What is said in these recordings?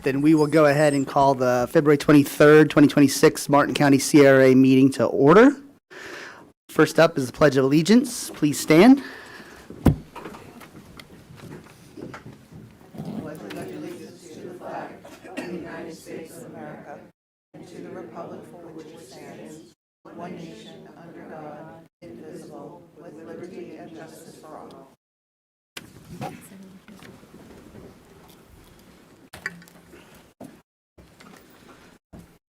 Then we will go ahead and call the February 23rd, 2026 Martin County CRA meeting to order. First up is the Pledge of Allegiance. Please stand.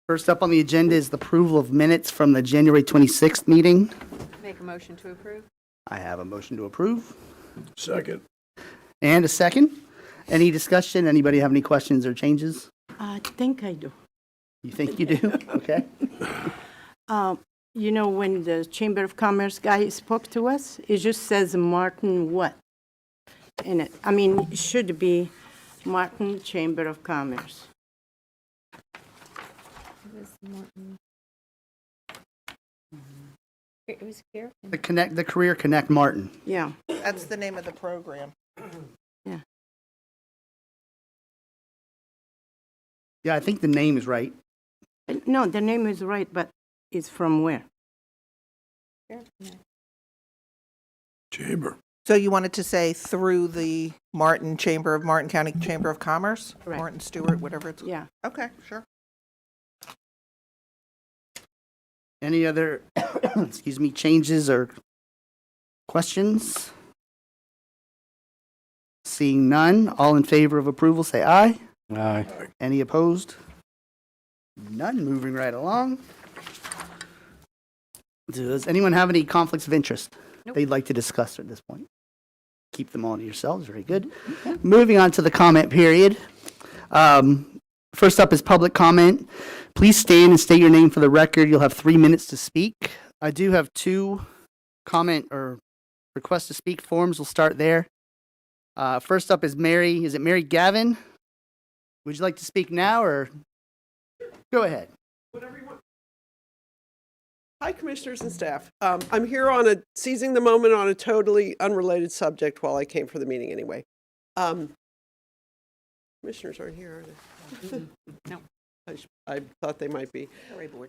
First up on the agenda is the approval of minutes from the January 26th meeting. Make a motion to approve. I have a motion to approve Second. and a second. Any discussion? Anybody have any questions or changes? I think I do. You think you do? Okay. You know, when the Chamber of Commerce guy spoke to us, it just says Martin what in it? I mean, it should be Martin Chamber of Commerce. It was here. The Career Connect Martin. Yeah, That's the name of the program. yeah. Yeah, I think the name is right. No, the name is right, but it's from where? Chamber. So you wanted to say through the Martin County Chamber of Commerce? Correct. Martin, Stuart, whatever it's. Yeah. Okay, sure. Any other, excuse me, changes or questions? Seeing none, all in favor of approval, say aye. Aye. Any opposed? None. Moving right along. Does anyone have any conflicts of interest Nope. they'd like to discuss at this point? Keep them all to yourselves. Very good. Moving on to the comment period. First up is public comment. Please stand and state your name for the record. You'll have 3 minutes to speak. I do have 2 comment or request to speak forms. We'll start there. First up is Mary. Is it Mary Gavin? Would you like to speak now or go ahead? Whatever you want. Hi, Commissioners and staff. I'm here on seizing the moment on a totally unrelated subject while I came for the meeting anyway. Commissioners aren't here, are they? No. I thought they might be.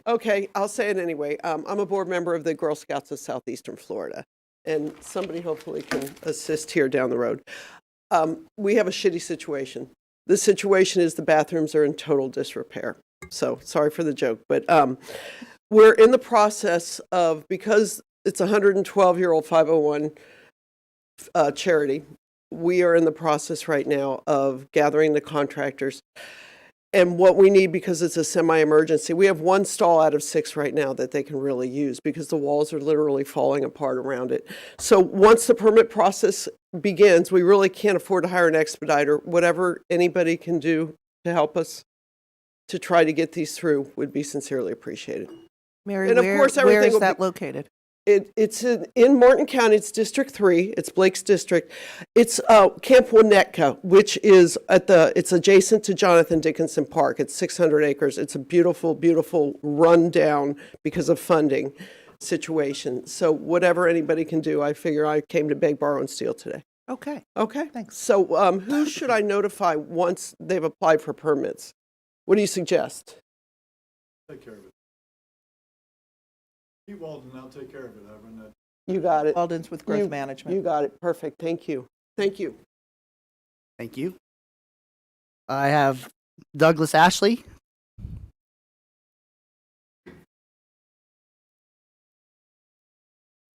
Okay, I'll say it anyway. I'm a board member of the Girl Scouts of Southeastern Florida, and somebody hopefully can assist here down the road. We have a shitty situation. The situation is the bathrooms are in total disrepair. So sorry for the joke, but we're in the process of, because it's a 112-year-old 501 charity, we are in the process right now of gathering the contractors. And what we need, because it's a semi-emergency, we have 1 stall out of 6 right now that they can really use because the walls are literally falling apart around it. So once the permit process begins, we really can't afford to hire an expediter. Whatever anybody can do to help us to try to get these through would be sincerely appreciated. Mary, And of course, where everything is will that be- located? It's in Martin County. It's District 3. It's Blake's district. It's Camp Winnetka, which is it's adjacent to Jonathan Dickinson Park. It's 600 acres. It's a beautiful, beautiful rundown because of funding situation. So whatever anybody can do, I figure I came to beg, borrow, and steal today. Okay, Okay. thanks. So who should I notify once they've applied for permits? What do you suggest? Take care of it. Pete Walden, I'll take care of it. I've run that. You got it. Walden's with Growth Management. You got it. Perfect. Thank you. Thank you. Thank you. I have Douglas Ashley.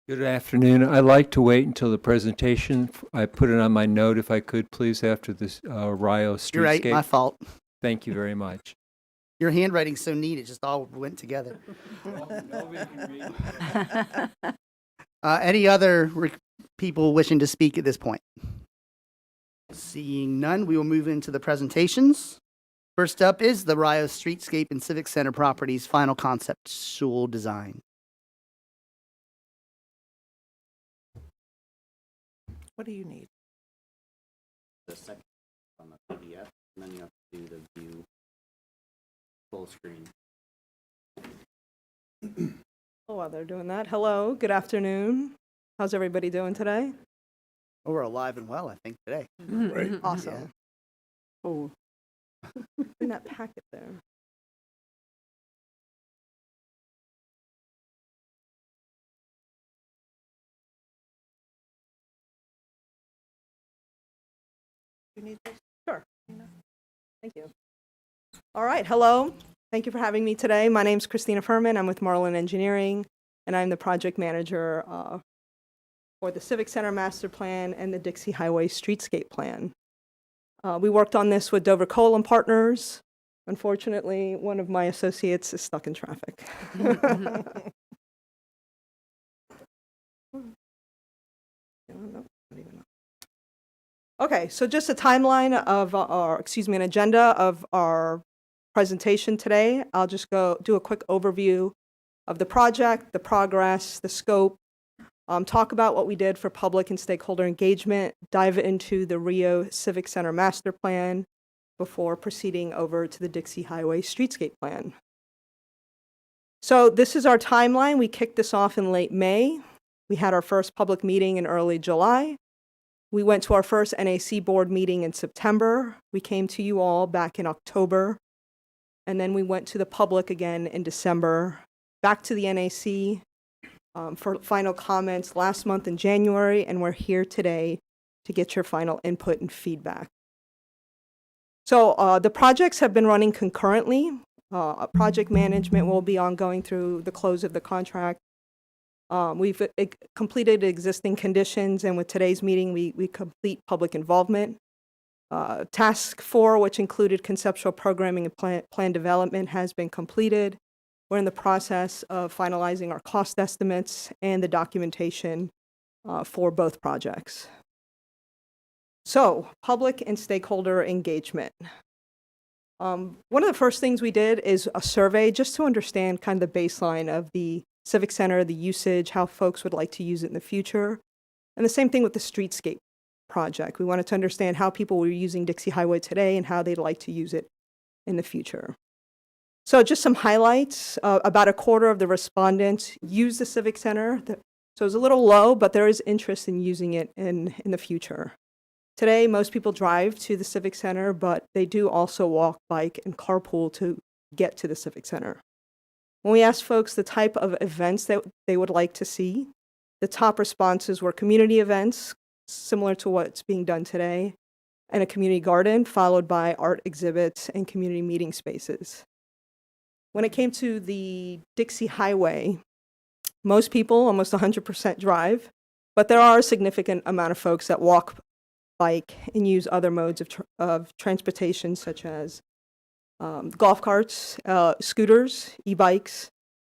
Good afternoon. I'd like to wait until the presentation. I put it on my note, if I could, please, after this Rio streetscape. You're right. My fault. Thank you very much. Your handwriting's so neat. It just all went together. Any other people wishing to speak at this point? Seeing none, we will move into the presentations. First up is the Rio Streetscape and Civic Center Properties Final Conceptual Design. What do you need? The second on the PDF, and then you have to do the view full screen. While they're doing that, hello, good afternoon. How's everybody doing today? Oh, we're alive and well, I think, today. Right. Awesome. Oh, in that packet there. You need this? Sure. Thank you. All right, hello. Thank you for having me today. My name's Christina Furman. I'm with Marlin Engineering, and I'm the project manager for the Civic Center Master Plan and the Dixie Highway Streetscape Plan. We worked on this with Dover Cole and Partners. Unfortunately, one of my associates is stuck in traffic. Okay, so just a timeline of an agenda of our presentation today. I'll just go do a quick overview of the project, the progress, the scope, talk about what we did for public and stakeholder engagement, dive into the Rio Civic Center Master Plan before proceeding over to the Dixie Highway Streetscape Plan. So this is our timeline. We kicked this off in late May. We had our first public meeting in early July. We went to our first NAC board meeting in September. We came to you all back in October. And then we went to the public again in December, back to the NAC for final comments last month in January, and we're here today to get your final input and feedback. So the projects have been running concurrently. Project management will be ongoing through the close of the contract. We've completed existing conditions, and with today's meeting, we complete public involvement. Task 4, which included conceptual programming and plan development, has been completed. We're in the process of finalizing our cost estimates and the documentation for both projects. So, public and stakeholder engagement. One of the first things we did is a survey just to understand kind of the baseline of the Civic Center, the usage, how folks would like to use it in the future. And the same thing with the Streetscape project. We wanted to understand how people were using Dixie Highway today and how they'd like to use it in the future. So just some highlights. About a quarter of the respondents use the Civic Center. So it's a little low, but there is interest in using it in the future. Today, most people drive to the Civic Center, but they do also walk, bike, and carpool to get to the Civic Center. When we asked folks the type of events that they would like to see, the top responses were community events, similar to what's being done today, and a community garden, followed by art exhibits and community meeting spaces. When it came to the Dixie Highway, most people, almost 100%, drive, but there are a significant amount of folks that walk, bike, and use other modes of transportation, such as golf carts, scooters, e-bikes,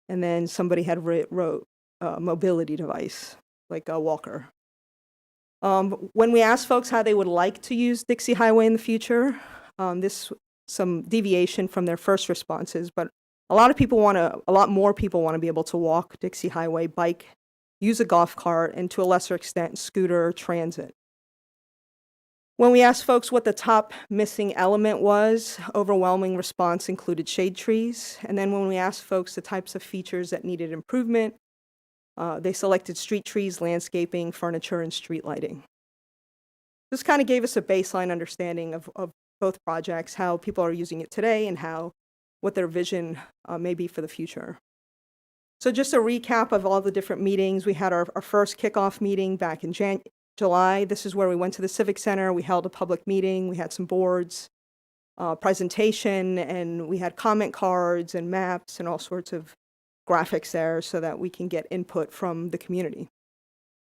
and then somebody had a mobility device, like a walker. When we asked folks how they would like to use Dixie Highway in the future, this some deviation from their first responses, but a lot more people want to be able to walk Dixie Highway, bike, use a golf cart, and to a lesser extent, scooter, transit. When we asked folks what the top missing element was, overwhelming response included shade trees. And then when we asked folks the types of features that needed improvement, they selected street trees, landscaping, furniture, and street lighting. This kind of gave us a baseline understanding of both projects, how people are using it today and what their vision may be for the future. So just a recap of all the different meetings. We had our first kickoff meeting back in July. This is where we went to the Civic Center. We held a public meeting. We had some boards, presentation, and we had comment cards and maps and all sorts of graphics there so that we can get input from the community.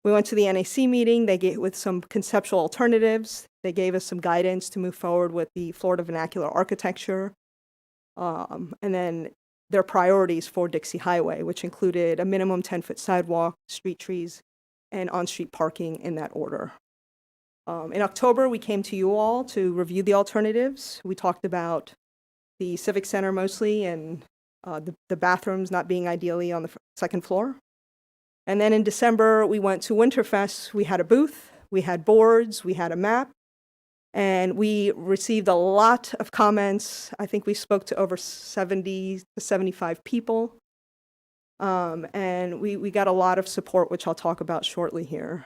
We went to the NAC meeting. They gave with some conceptual alternatives. They gave us some guidance to move forward with the Florida vernacular architecture, and then their priorities for Dixie Highway, which included a minimum 10-foot sidewalk, street trees, and on-street parking in that order. In October, we came to you all to review the alternatives. We talked about the Civic Center mostly and the bathrooms not being ideally on the second floor. And then in December, we went to Winterfest. We had a booth, we had boards, we had a map, and we received a lot of comments. I think we spoke to over 70 to 75 people. And we got a lot of support, which I'll talk about shortly here.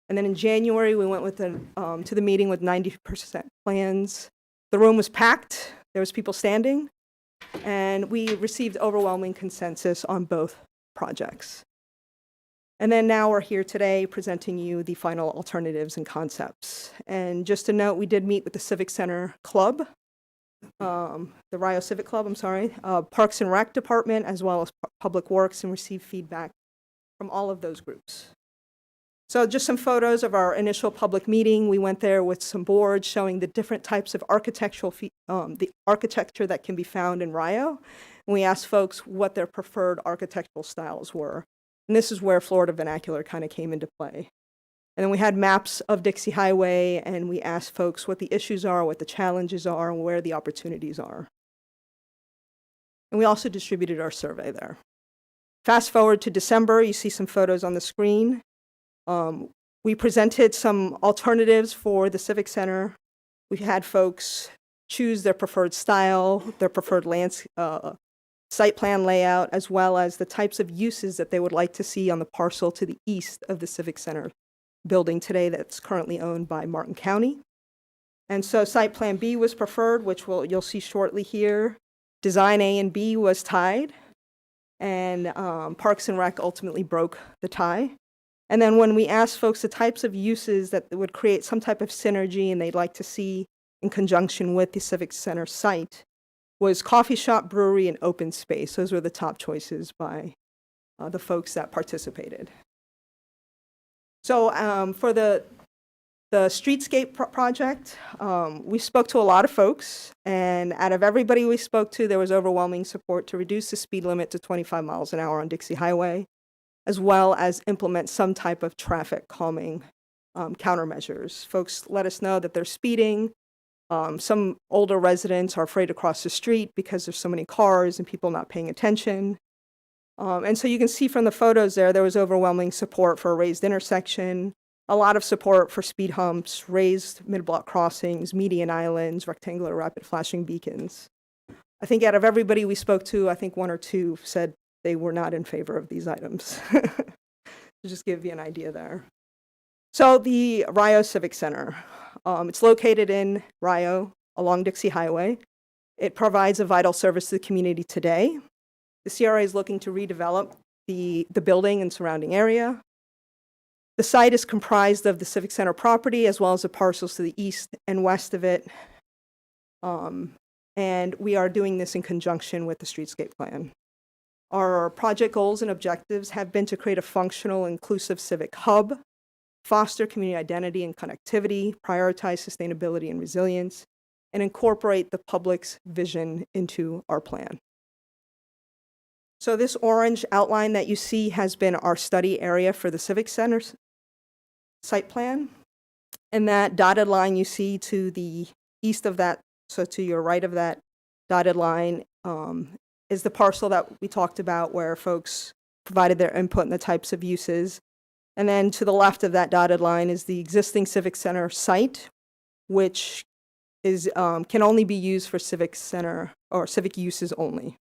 And then in January, we went to the meeting with 90% plans. The room was packed. there was people standing, and we received overwhelming consensus on both projects. And then now we're here today presenting you the final alternatives and concepts. And just to note, we did meet with the Civic Center Club, the Rio Civic Club, I'm sorry, Parks and Rec Department, as well as Public Works, and received feedback from all of those groups. So just some photos of our initial public meeting. We went there with some boards showing the different types of architectural, the architecture that can be found in Rio. And we asked folks what their preferred architectural styles were. And this is where Florida vernacular kind of came into play. And then we had maps of Dixie Highway, and we asked folks what the issues are, what the challenges are, and where the opportunities are. And we also distributed our survey there. Fast forward to December, you see some photos on the screen. We presented some alternatives for the Civic Center. We had folks choose their preferred style, their preferred site plan layout, as well as the types of uses that they would like to see on the parcel to the east of the Civic Center building today that's currently owned by Martin County. And so site plan B was preferred, which you'll see shortly here. Design A and B was tied, and Parks and Rec ultimately broke the tie. And then when we asked folks the types of uses that would create some type of synergy and they'd like to see in conjunction with the Civic Center site, was coffee shop, brewery, and open space. Those were the top choices by the folks that participated. So for the streetscape project, we spoke to a lot of folks, and out of everybody we spoke to, there was overwhelming support to reduce the speed limit to 25 miles an hour on Dixie Highway, as well as implement some type of traffic calming countermeasures. Folks let us know that they're speeding. Some older residents are afraid to cross the street because there's so many cars and people not paying attention. And so you can see from the photos there was overwhelming support for a raised intersection, a lot of support for speed humps, raised mid-block crossings, median islands, rectangular rapid flashing beacons. I think out of everybody we spoke to, I think one or two said they were not in favor of these items. To just give you an idea there. So the Rio Civic Center. It's located in Rio along Dixie Highway. It provides a vital service to the community today. The CRA is looking to redevelop the building and surrounding area. The site is comprised of the Civic Center property as well as the parcels to the east and west of it. And we are doing this in conjunction with the streetscape plan. Our project goals and objectives have been to create a functional, inclusive civic hub, foster community identity and connectivity, prioritize sustainability and resilience, and incorporate the public's vision into our plan. So this orange outline that you see has been our study area for the Civic Center site plan. And that dotted line you see to the east of that, so to your right of that dotted line, is the parcel that we talked about where folks provided their input in the types of uses. And then to the left of that dotted line is the existing Civic Center site, which is can only be used for Civic Center or civic uses only.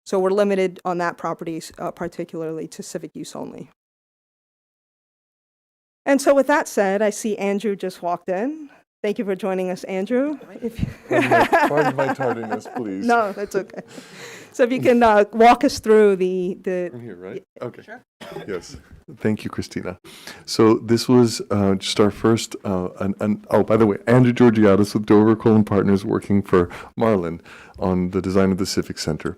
So we're limited on that property, particularly to civic use only. And so with that said, I see Andrew just walked in. Thank you for joining us, Andrew. Pardon my tardiness, please. No, that's okay. So if you can walk us through the I'm here, right? Okay. Sure. Yes. Thank you, Christina. So this was just our first, oh, by the way, Andrew Georgiadis with Dover Cole & Partners working for Marlin on the design of the Civic Center.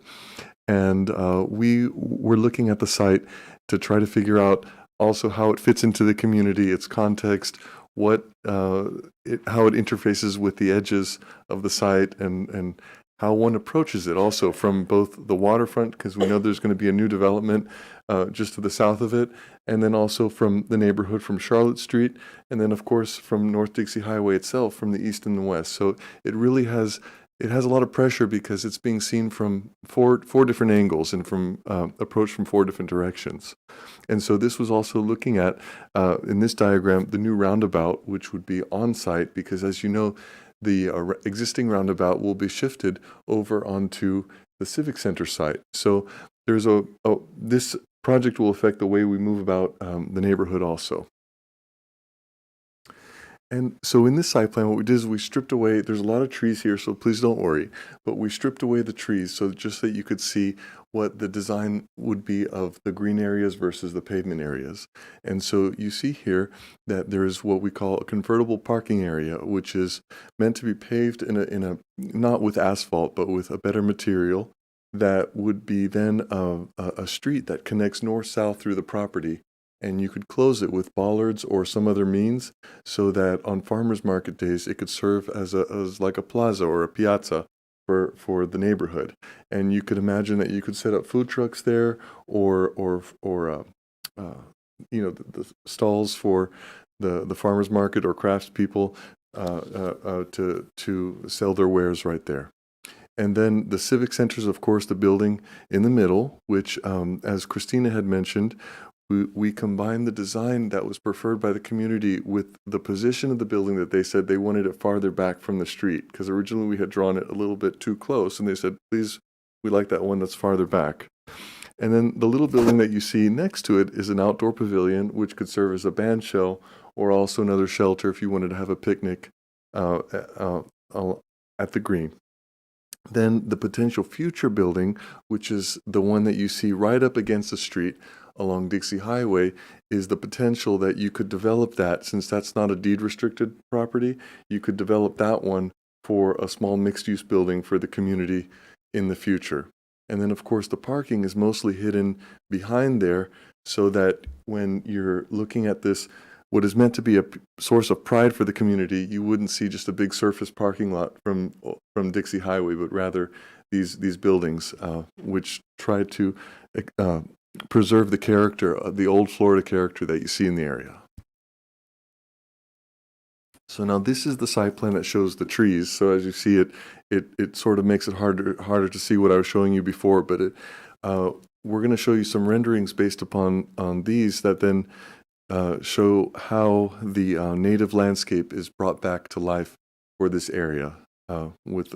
And we were looking at the site to try to figure out also how it fits into the community, its context, how it interfaces with the edges of the site, and how one approaches it also from both the waterfront, because we know there's going to be a new development just to the south of it, and then also from the neighborhood from Charlotte Street, and then of course from North Dixie Highway itself from the east and the west. So it really has a lot of pressure because it's being seen from four different angles and from approached from four different directions. And so this was also looking at, in this diagram, the new roundabout, which would be on site, because as you know, the existing roundabout will be shifted over onto the Civic Center site. So there's this project will affect the way we move about the neighborhood also. And so in this site plan, what we did is we stripped away, there's a lot of trees here, so please don't worry, but we stripped away the trees so just that you could see what the design would be of the green areas versus the pavement areas. And so you see here that there is what we call a convertible parking area, which is meant to be paved in a not with asphalt, but with a better material that would be then a street that connects north-south through the property. And you could close it with bollards or some other means so that on farmers market days it could serve as like a plaza or a piazza for the neighborhood. And you could imagine that you could set up food trucks there or the stalls for the farmers market or craftspeople to sell their wares right there. And then the civic center is, of course, the building in the middle, which, as Christina had mentioned, we combined the design that was preferred by the community with the position of the building that they said they wanted it farther back from the street, because originally we had drawn it a little bit too close, and they said, please, we like that one that's farther back. And then the little building that you see next to it is an outdoor pavilion, which could serve as a band shell or also another shelter if you wanted to have a picnic at the green. Then the potential future building, which is the one that you see right up against the street along Dixie Highway, is the potential that you could develop that, since that's not a deed restricted property, you could develop that one for a small mixed use building for the community in the future. And then of course the parking is mostly hidden behind there so that when you're looking at this, what is meant to be a source of pride for the community, you wouldn't see just a big surface parking lot from Dixie Highway, but rather these buildings, which try to preserve the character, the old Florida character that you see in the area. So now this is the site plan that shows the trees. So as you see it sort of makes it harder to see what I was showing you before, but we're going to show you some renderings based upon these that then show how the native landscape is brought back to life for this area with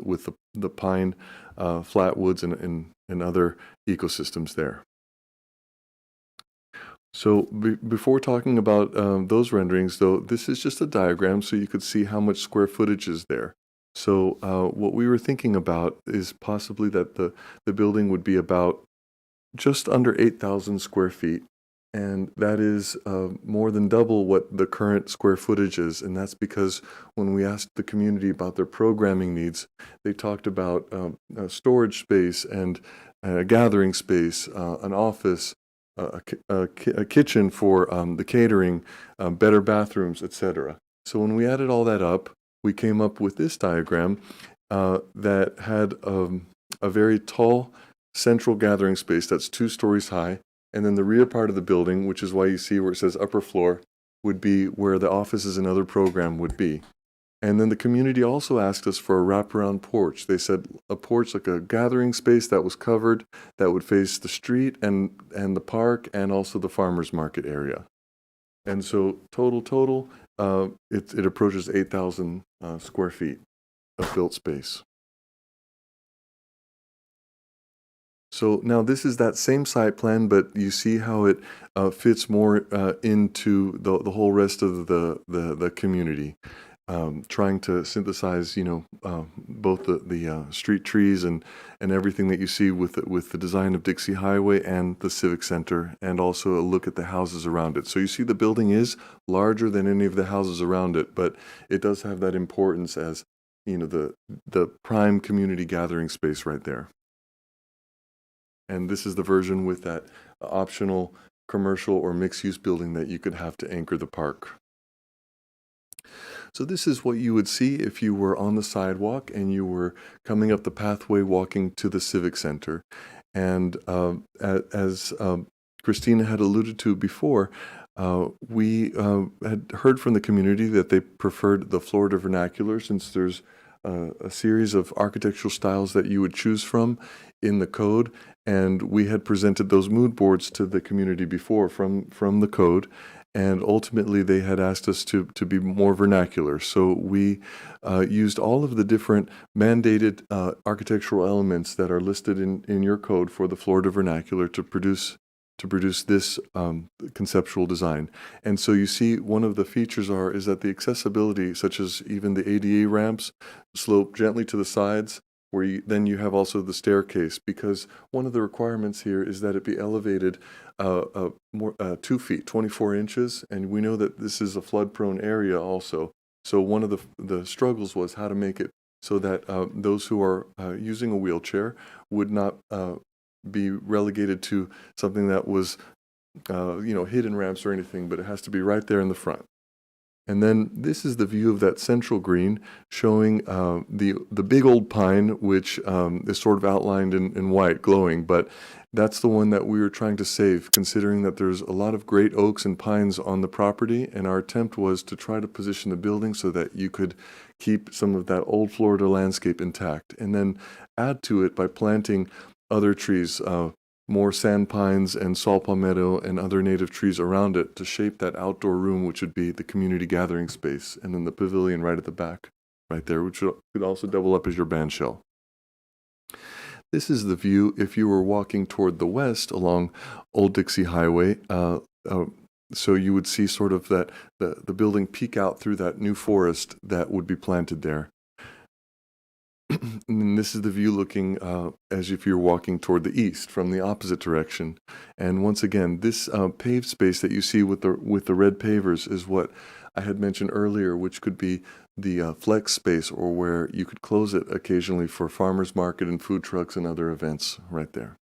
the pine, flatwoods, and other ecosystems there. So before talking about those renderings, though, this is just a diagram so you could see how much square footage is there. So what we were thinking about is possibly that the building would be about just under 8,000 square feet. And that is more than double what the current square footage is. And that's because when we asked the community about their programming needs, they talked about storage space and a gathering space, an office, a kitchen for the catering, better bathrooms, etc. So when we added all that up, we came up with this diagram that had a very tall central gathering space that's 2 stories high. And then the rear part of the building, which is why you see where it says upper floor, would be where the offices and other program would be. And then the community also asked us for a wraparound porch. They said a porch, like a gathering space that was covered, that would face the street and the park and also the farmers market area. And so total, it approaches 8,000 square feet of built space. So now this is that same site plan, but you see how it fits more into the whole rest of the community, trying to synthesize, both the street trees and everything that you see with the design of Dixie Highway and the Civic Center, and also a look at the houses around it. So you see the building is larger than any of the houses around it, but it does have that importance as, the prime community gathering space right there. And this is the version with that optional commercial or mixed-use building that you could have to anchor the park. So this is what you would see if you were on the sidewalk and you were coming up the pathway walking to the Civic Center. And as Christina had alluded to before, we had heard from the community that they preferred the Florida vernacular, since there's a series of architectural styles that you would choose from in the code. And we had presented those mood boards to the community before from the code. And ultimately, they had asked us to be more vernacular. So we used all of the different mandated architectural elements that are listed in your code for the Florida vernacular to produce to produce this conceptual design. And so you see one of the features is that the accessibility, such as even the ADA ramps, slope gently to the sides, where then you have also the staircase, because one of the requirements here is that it be elevated 2 feet, 24 inches, and we know that this is a flood-prone area also. So one of the struggles was how to make it so that those who are using a wheelchair would not be relegated to something that was, hidden ramps or anything, but it has to be right there in the front. And then this is the view of that central green, showing the big old pine, which is sort of outlined in white, glowing, but that's the one that we were trying to save, considering that there's a lot of great oaks and pines on the property, and our attempt was to try to position the building so that you could keep some of that old Florida landscape intact, and then add to it by planting other trees, more sand pines and saw palmetto and other native trees around it to shape that outdoor room, which would be the community gathering space, and then the pavilion right at the back, right there, which could also double up as your band shell. This is the view if you were walking toward the west along Old Dixie Highway. So you would see sort of that the building peek out through that new forest that would be planted there. And then this is the view looking as if you're walking toward the east from the opposite direction. And once again, this paved space that you see with the red pavers is what I had mentioned earlier, which could be the flex space, or where you could close it occasionally for farmers market and food trucks and other events right there.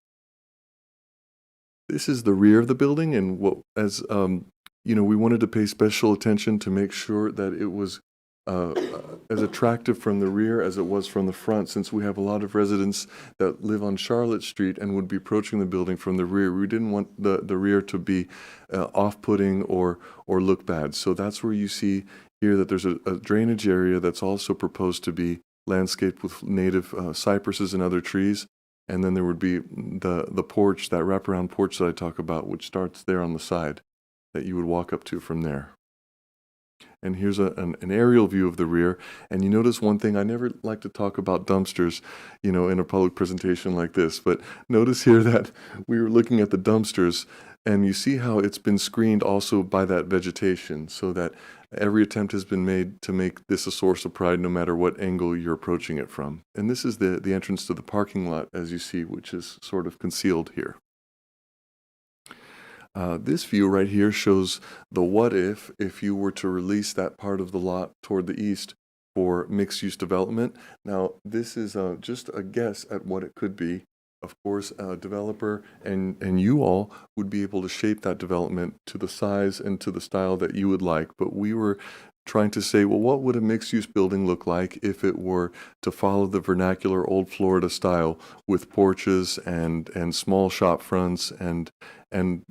This is the rear of the building, and we wanted to pay special attention to make sure that it was as attractive from the rear as it was from the front, since we have a lot of residents that live on Charlotte Street and would be approaching the building from the rear. We didn't want the rear to be off-putting or look bad. So that's where you see here that there's a drainage area that's also proposed to be landscaped with native cypresses and other trees. And then there would be the porch, that wraparound porch that I talk about, which starts there on the side that you would walk up to from there. And here's an aerial view of the rear. And you notice one thing, I never like to talk about dumpsters, in a public presentation like this, but notice here that we were looking at the dumpsters, and you see how it's been screened also by that vegetation, so that every attempt has been made to make this a source of pride no matter what angle you're approaching it from. And this is the entrance to the parking lot, as you see, which is sort of concealed here. This view right here shows the what if you were to release that part of the lot toward the east for mixed-use development. Now, this is just a guess at what it could be. Of course, a developer and you all would be able to shape that development to the size and to the style that you would like. But we were trying to say, well, what would a mixed-use building look like if it were to follow the vernacular old Florida style with porches and small shop fronts and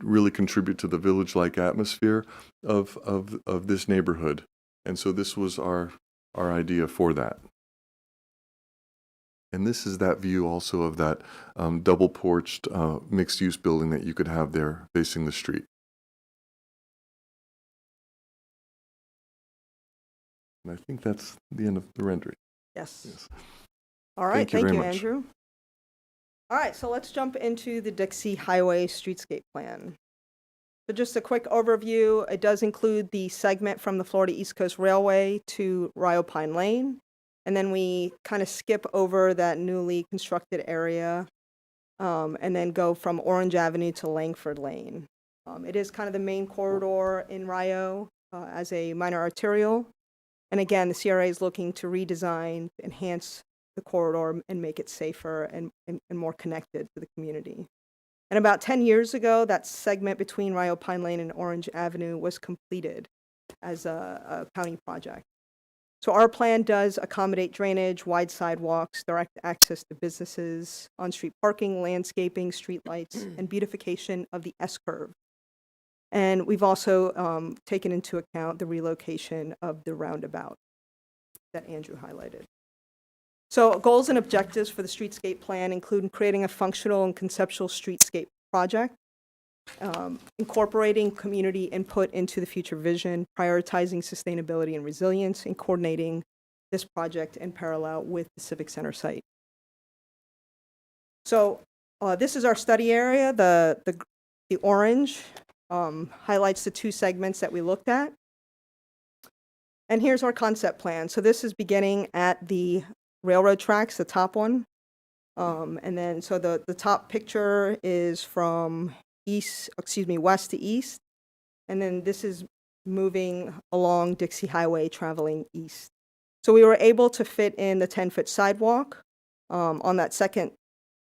really contribute to the village-like atmosphere of this neighborhood. And so this was our idea for that. And this is that view also of that double-porched mixed-use building that you could have there facing the street. And I think that's the end of the rendering. Yes. All right, Thank you very much. Andrew. All right, so let's jump into the Dixie Highway Streetscape Plan. So just a quick overview, it does include the segment from the Florida East Coast Railway to Rio Pine Lane. And then we kind of skip over that newly constructed area and then go from Orange Avenue to Langford Lane. It is kind of the main corridor in Rio as a minor arterial. And again, the CRA is looking to redesign, enhance the corridor and make it safer and more connected to the community. And about 10 years ago, that segment between Rio Pine Lane and Orange Avenue was completed as a county project. So our plan does accommodate drainage, wide sidewalks, direct access to businesses, on-street parking, landscaping, streetlights, and beautification of the S-curve. And we've also taken into account the relocation of the roundabout that Andrew highlighted. So goals and objectives for the streetscape plan include creating a functional and conceptual streetscape project, incorporating community input into the future vision, prioritizing sustainability and resilience, and coordinating this project in parallel with the Civic Center site. So this is our study area. The The orange highlights the two segments that we looked at. And here's our concept plan. So this is beginning at the railroad tracks, the top one. And then, so the top picture is from west to east. And then this is moving along Dixie Highway, traveling east. So we were able to fit in the 10-foot sidewalk on that second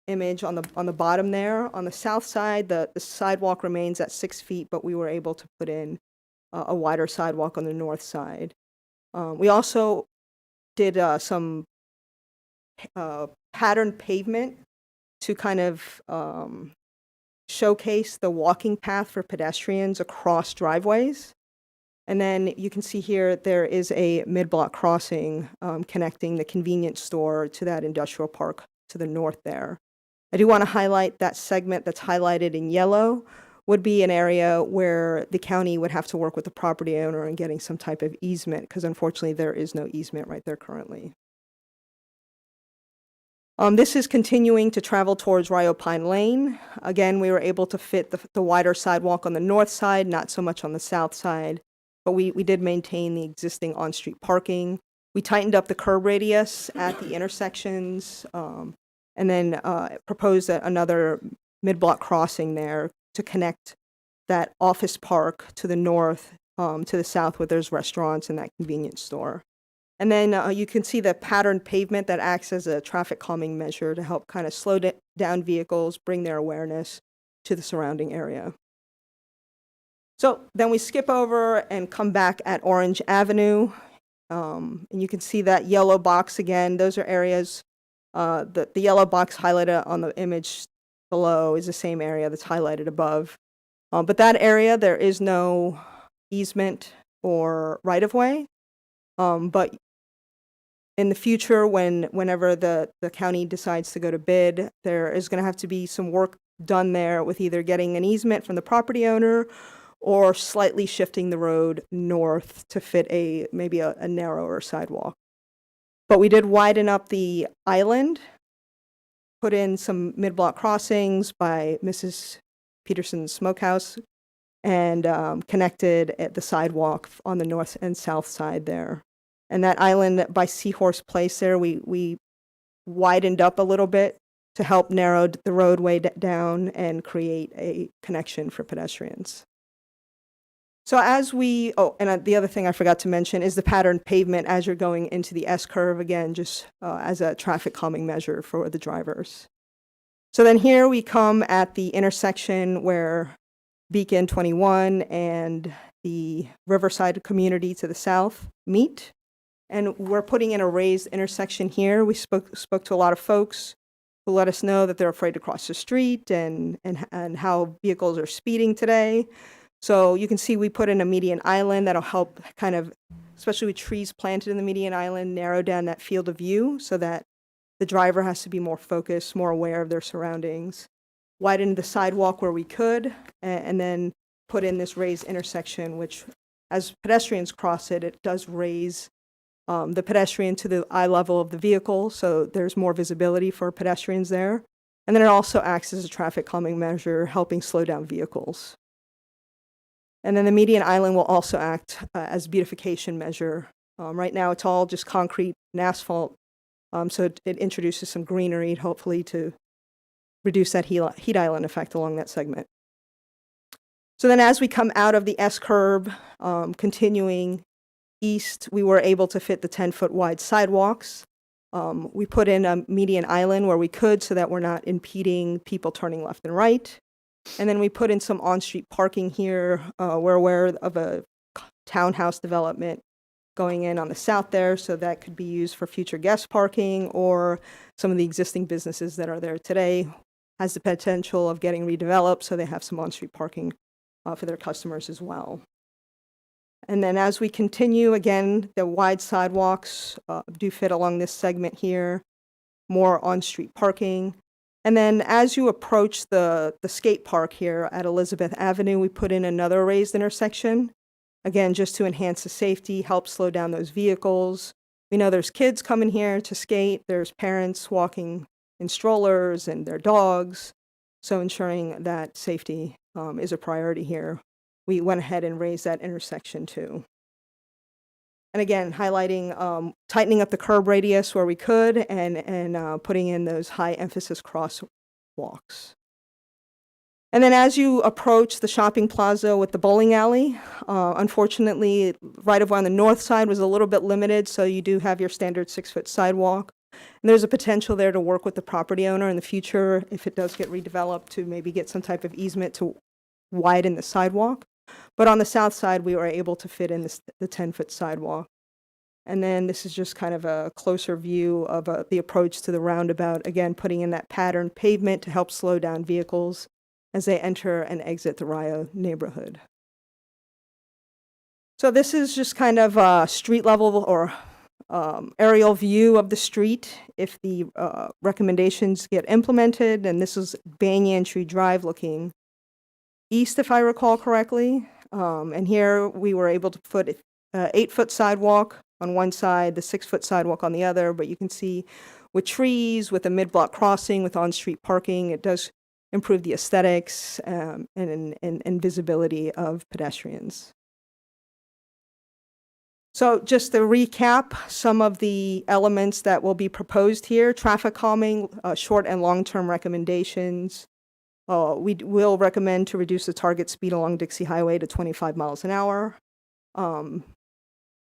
image on the bottom there. On the south side, the sidewalk remains at 6 feet, but we were able to put in a wider sidewalk on the north side. We also did some patterned pavement to kind of showcase the walking path for pedestrians across driveways. And then you can see here there is a mid-block crossing connecting the convenience store to that industrial park to the north there. I do want to highlight that segment that's highlighted in yellow would be an area where the county would have to work with the property owner in getting some type of easement, because unfortunately there is no easement right there currently. This is continuing to travel towards Rio Pine Lane. Again, we were able to fit the wider sidewalk on the north side, not so much on the south side, but we did maintain the existing on-street parking. We tightened up the curb radius at the intersections, and then proposed another mid-block crossing there to connect that office park to the north, to the south where there's restaurants and that convenience store. And then you can see the patterned pavement that acts as a traffic calming measure to help kind of slow down vehicles, bring their awareness to the surrounding area. So then we skip over and come back at Orange Avenue. And you can see that yellow box again. Those are areas, the yellow box highlighted on the image below is the same area that's highlighted above. But that area, there is no easement or right-of-way. But in the future, whenever the county decides to go to bid, there is going to have to be some work done there with either getting an easement from the property owner or slightly shifting the road north to fit maybe a narrower sidewalk. But we did widen up the island, put in some mid-block crossings by Mrs. Peterson's Smokehouse, and connected at the sidewalk on the north and south side there. And that island by Seahorse Place there, we widened up a little bit to help narrow the roadway down and create a connection for pedestrians. So and the other thing I forgot to mention is the patterned pavement as you're going into the S-curve, again, just as a traffic calming measure for the drivers. So then here we come at the intersection where Beacon 21 and the Riverside community to the south meet. And we're putting in a raised intersection here. We spoke to a lot of folks who let us know that they're afraid to cross the street and how vehicles are speeding today. So you can see we put in a median island that'll help kind of, especially with trees planted in the median island, narrow down that field of view so that the driver has to be more focused, more aware of their surroundings. Widen the sidewalk where we could, and then put in this raised intersection, which as pedestrians cross it, it does raise the pedestrian to the eye level of the vehicle, so there's more visibility for pedestrians there. And then it also acts as a traffic calming measure, helping slow down vehicles. And then the median island will also act as a beautification measure. Right now it's all just concrete and asphalt, so it introduces some greenery, hopefully to reduce that heat island effect along that segment. So then as we come out of the S-curve, continuing east, we were able to fit the 10-foot wide sidewalks. We put in a median island where we could so that we're not impeding people turning left and right. And then we put in some on-street parking here. We're aware of a townhouse development going in on the south there, so that could be used for future guest parking, or some of the existing businesses that are there today has the potential of getting redeveloped, so they have some on-street parking for their customers as well. And then as we continue, again, the wide sidewalks do fit along this segment here, more on-street parking. And then as you approach the skate park here at Elizabeth Avenue, we put in another raised intersection, again, just to enhance the safety, help slow down those vehicles. We know there's kids coming here to skate, there's parents walking in strollers and their dogs, so ensuring that safety is a priority here. We went ahead and raised that intersection too. And again, highlighting, tightening up the curb radius where we could and putting in those high emphasis crosswalks. And then as you approach the shopping plaza with the bowling alley, unfortunately, right-of-way on the north side was a little bit limited, so you do have your standard 6-foot sidewalk. And there's a potential there to work with the property owner in the future, if it does get redeveloped, to maybe get some type of easement to widen the sidewalk. But on the south side, we were able to fit in the 10-foot sidewalk. And then this is just kind of a closer view of the approach to the roundabout, again, putting in that patterned pavement to help slow down vehicles as they enter and exit the Rio neighborhood. So this is just kind of a street level or aerial view of the street if the recommendations get implemented. And this is Banyan Tree Drive looking east, if I recall correctly. And here we were able to put an 8-foot sidewalk on one side, the 6-foot sidewalk on the other. But you can see with trees, with a mid-block crossing, with on-street parking, it does improve the aesthetics and visibility of pedestrians. So just to recap some of the elements that will be proposed here: traffic calming, short and long-term recommendations. We will recommend to reduce the target speed along Dixie Highway to 25 miles an hour.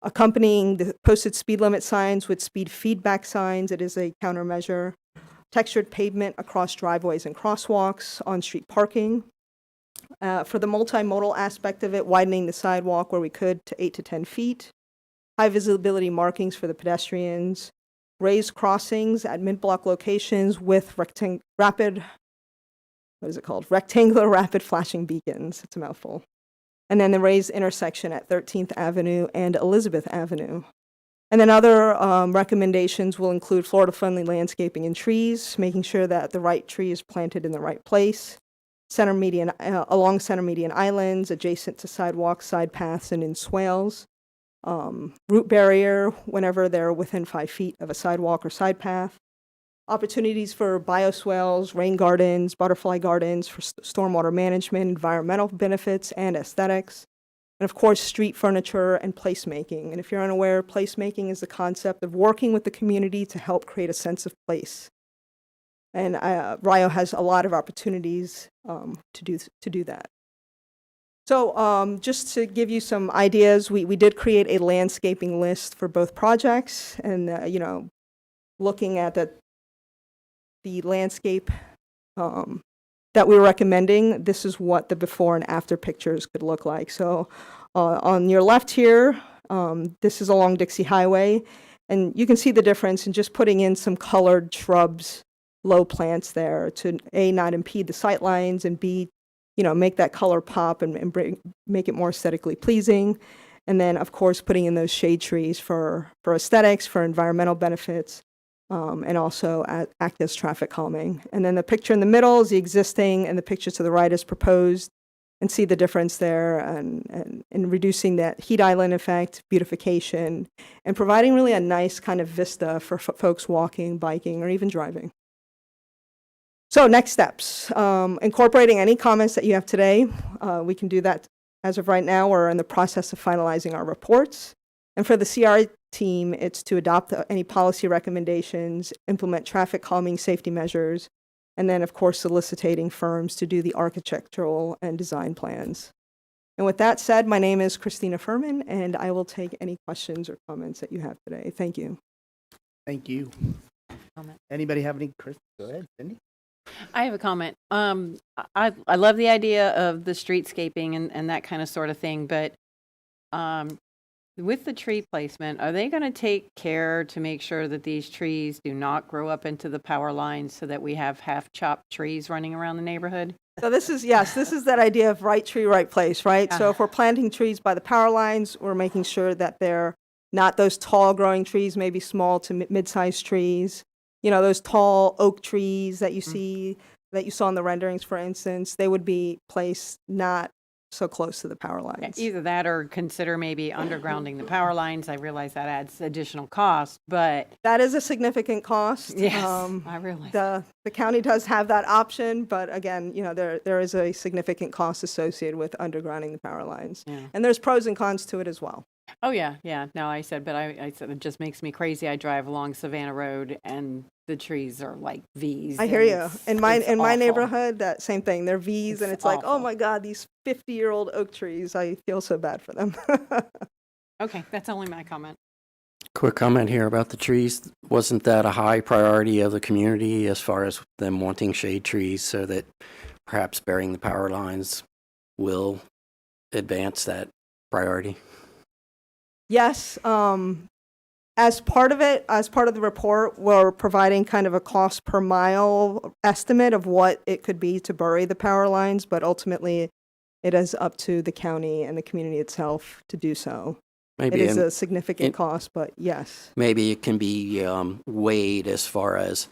Accompanying the posted speed limit signs with speed feedback signs, it is a countermeasure. Textured pavement across driveways and crosswalks, on-street parking. For the multimodal aspect of it, widening the sidewalk where we could to 8 to 10 feet. High visibility markings for the pedestrians. Raised crossings at mid-block locations with rectangular rapid flashing beacons. It's a mouthful. And then the raised intersection at 13th Avenue and Elizabeth Avenue. And then other recommendations will include Florida-friendly landscaping and trees, making sure that the right tree is planted in the right place, along center median islands, adjacent to sidewalks, side paths, and in swales. Root barrier whenever they're within 5 feet of a sidewalk or side path. Opportunities for bioswales, rain gardens, butterfly gardens for stormwater management, environmental benefits, and aesthetics. And of course, street furniture and placemaking. And if you're unaware, placemaking is the concept of working with the community to help create a sense of place. And Rio has a lot of opportunities to do that. So just to give you some ideas, we did create a landscaping list for both projects. And, looking at the landscape that we were recommending, this is what the before and after pictures could look like. So on your left here, this is along Dixie Highway, and you can see the difference in just putting in some colored shrubs, low plants there to A, not impede the sight lines, and B, make that color pop and make it more aesthetically pleasing. And then, of course, putting in those shade trees for aesthetics, for environmental benefits, and also act as traffic calming. And then the picture in the middle is the existing, and the picture to the right is proposed, and see the difference there, and reducing that heat island effect, beautification, and providing really a nice kind of vista for folks walking, biking, or even driving. So next steps, incorporating any comments that you have today. We can do that as of right now. We're in the process of finalizing our reports. And for the CR team, it's to adopt any policy recommendations, implement traffic calming safety measures, and then, of course, soliciting firms to do the architectural and design plans. And with that said, my name is Christina Furman, and I will take any questions or comments that you have today. Thank you. Thank you. Comment. Anybody have any? Chris, go ahead, Cindy. I have a comment. I love the idea of the streetscaping and that kind of sort of thing, but with the tree placement, are they going to take care to make sure that these trees do not grow up into the power lines so that we have half-chopped trees running around the neighborhood? So this is that idea of right tree, right place, right? So if we're planting trees by the power lines, we're making sure that they're not those tall growing trees, maybe small to mid-sized trees. Those tall oak trees that you see, that you saw in the renderings, for instance, they would be placed not so close to the power lines. Either that or consider maybe undergrounding the power lines. I realize that adds additional cost, but That is a significant cost. yes, I realize. The county does have that option, but again, there is a significant cost associated with undergrounding the power lines. Yeah. And there's pros and cons to it as well. Oh, yeah, yeah. No, I said it just makes me crazy. I drive along Savannah Road and the trees are like V's. I hear and you. it's- In my it's awful. neighborhood, that same thing. They're V's, and It's it's like, oh awful. my God, these 50-year-old oak trees. I feel so bad for them. Okay, that's only my comment. Quick comment here about the trees. Wasn't that a high priority of the community as far as them wanting shade trees so that perhaps burying the power lines will advance that priority? Yes, as part of it, as part of the report, we're providing kind of a cost per mile estimate of what it could be to bury the power lines, but ultimately it is up to the county and the community itself to do so. It Maybe is a significant cost, but yes. maybe it can be weighed as far as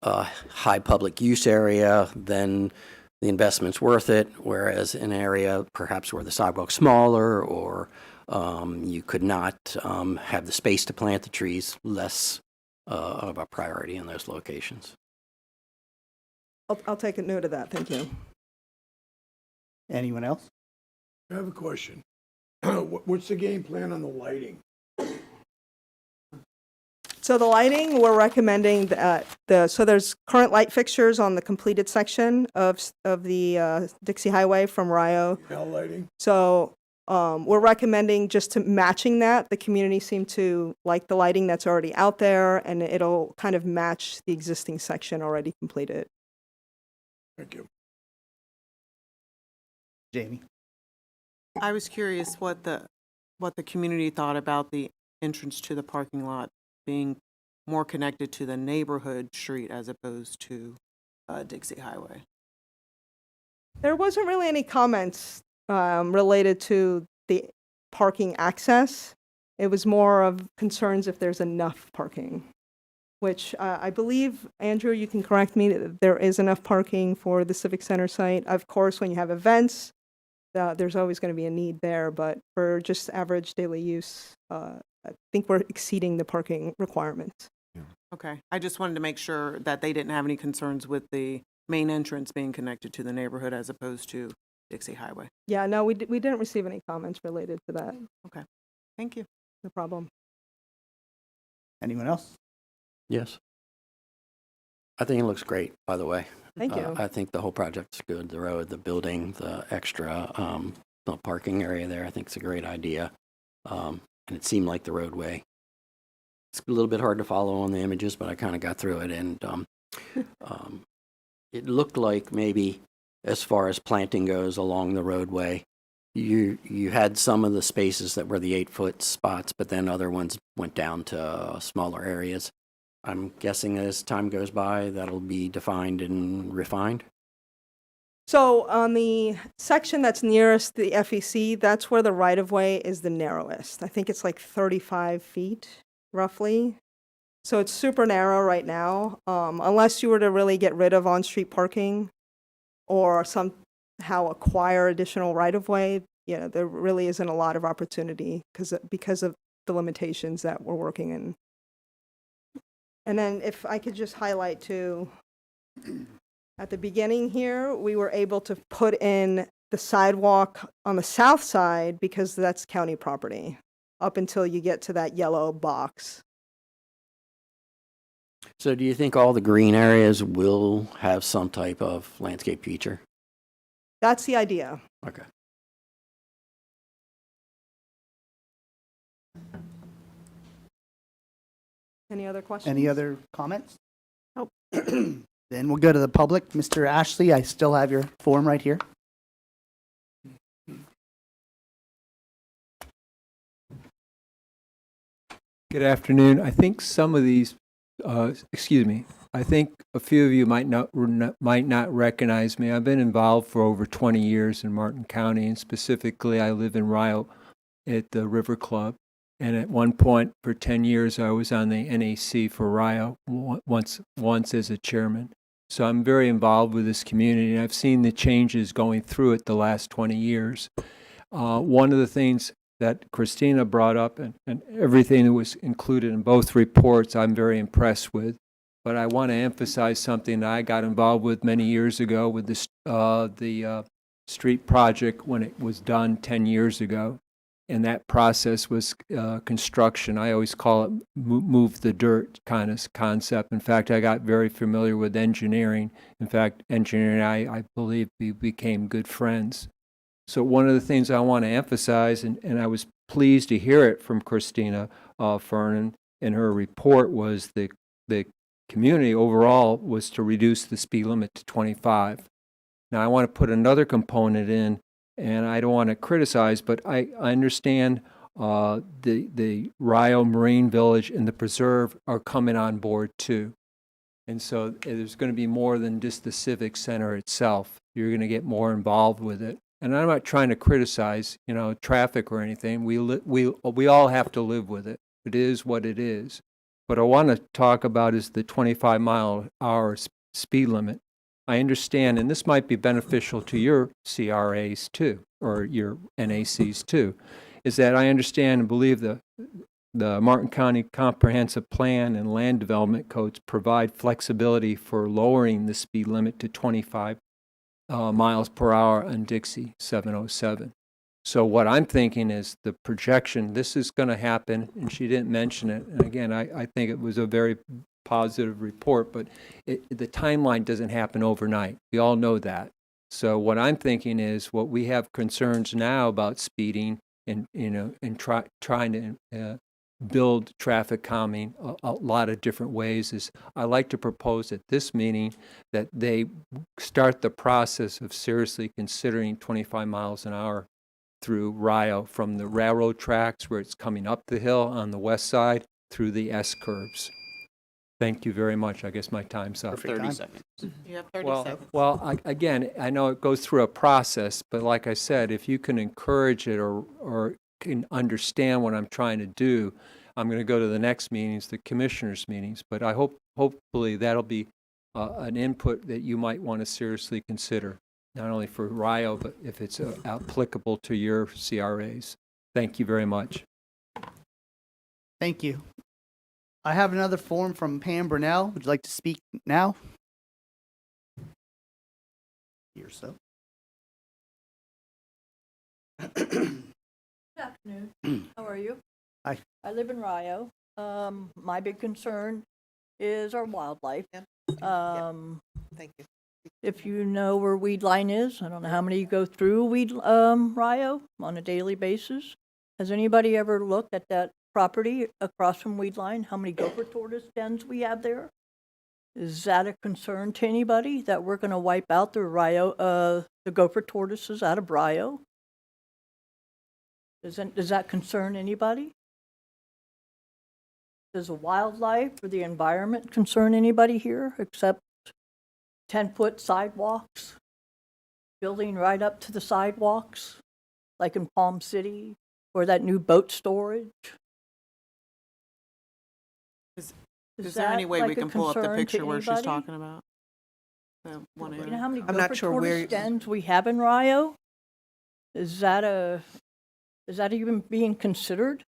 a high public use area, then the investment's worth it, whereas an area perhaps where the sidewalk's smaller or you could not have the space to plant the trees, less of a priority in those locations. I'll take a note of that. Thank you. Anyone else? I have a question. What's the game plan on the lighting? So the lighting, we're recommending that so there's current light fixtures on the completed section of the Dixie Highway from Rio. L lighting? So we're recommending just to matching that. The community seemed to like the lighting that's already out there, and it'll kind of match the existing section already completed. Thank you. Jamie? I was curious what the community thought about the entrance to the parking lot being more connected to the neighborhood street as opposed to Dixie Highway. There wasn't really any comments related to the parking access. It was more of concerns if there's enough parking, which I believe, Andrew, you can correct me, that there is enough parking for the Civic Center site. Of course, when you have events, there's always going to be a need there, but for just average daily use, I think we're exceeding the parking requirements. Okay, I just wanted to make sure that they didn't have any concerns with the main entrance being connected to the neighborhood as opposed to Dixie Highway. Yeah, no, we didn't receive any comments related to that. Okay, thank you. No problem. Anyone else? Yes. I think it looks great, by the way. Thank you. I think the whole project's good. The road, the building, the extra the parking area there, I think it's a great idea. And it seemed like the roadway. It's a little bit hard to follow on the images, but I kind of got through it. And it looked like maybe as far as planting goes along the roadway, you had some of the spaces that were the 8-foot spots, but then other ones went down to smaller areas. I'm guessing as time goes by, that'll be defined and refined. So on the section that's nearest the FEC, that's where the right-of-way is the narrowest. I think it's like 35 feet, roughly. So it's super narrow right now. Unless you were to really get rid of on-street parking or somehow acquire additional right-of-way, there really isn't a lot of opportunity because of the limitations that we're working in. And then if I could just highlight too, at the beginning here, we were able to put in the sidewalk on the south side because that's county property up until you get to that yellow box. So do you think all the green areas will have some type of landscape feature? That's the idea. Okay. Any other questions? Any other comments? Nope. Then we'll go to the public. Mr. Ashley, I still have your form right here. Good afternoon. I think some of these, I think a few of you might not recognize me. I've been involved for over 20 years in Martin County, and specifically I live in Rio at the River Club. And at one point for 10 years, I was on the NAC for Rio once as a chairman. So I'm very involved with this community, and I've seen the changes going through it the last 20 years. One of the things that Christina brought up, and everything that was included in both reports, I'm very impressed with. But I want to emphasize something that I got involved with many years ago with the street project when it was done 10 years ago. And that process was construction. I always call it move the dirt kind of concept. In fact, I got very familiar with engineering. In fact, engineering and I believe we became good friends. So one of the things I want to emphasize, and I was pleased to hear it from Christina Fernan in her report, was the community overall was to reduce the speed limit to 25. Now I want to put another component in, and I don't want to criticize, but I understand the Rio Marine Village and the preserve are coming on board too. And so there's going to be more than just the Civic Center itself. You're going to get more involved with it. And I'm not trying to criticize, traffic or anything. We all have to live with it. It is what it is. What I want to talk about is the 25-mile-hour speed limit. I understand, and this might be beneficial to your CRAs too, or your NACs too, is that I understand and believe the Martin County Comprehensive Plan and Land Development Codes provide flexibility for lowering the speed limit to 25 miles per hour on Dixie 707. So what I'm thinking is the projection, this is going to happen, and she didn't mention it, and again, I think it was a very positive report, but the timeline doesn't happen overnight. We all know that. So what I'm thinking is what we have concerns now about speeding and trying to build traffic calming a lot of different ways is I like to propose at this meeting that they start the process of seriously considering 25 miles an hour through Rio from the railroad tracks where it's coming up the hill on the west side through the S curves. Thank you very much. I guess my time's up. 30 seconds. You have 30 seconds. Well, again, I know it goes through a process, but like I said, if you can encourage it or can understand what I'm trying to do, I'm going to go to the next meetings, the commissioners' meetings. But I hopefully that'll be an input that you might want to seriously consider, not only for Rio, but if it's applicable to your CRAs. Thank you very much. Thank you. I have another form from Pam Brunell. Would you like to speak now? Here, so. Good afternoon. How are you? Hi. I live in Rio. My big concern is our wildlife. Thank you. If you know where Weed Line is, I don't know how many you go through Rio on a daily basis. Has anybody ever looked at that property across from Weed Line? How many gopher tortoise dens we have there? Is that a concern to anybody that we're going to wipe out the gopher tortoises out of Rio? Does that concern anybody? Does the wildlife or the environment concern anybody here except 10-foot sidewalks? Building right up to the sidewalks, like in Palm City, or that new boat storage? Is there any way we can pull up the picture where she's talking about? The one You area? know how many I'm not gopher sure tortoise where- dens we have in Rio? Is that even being considered?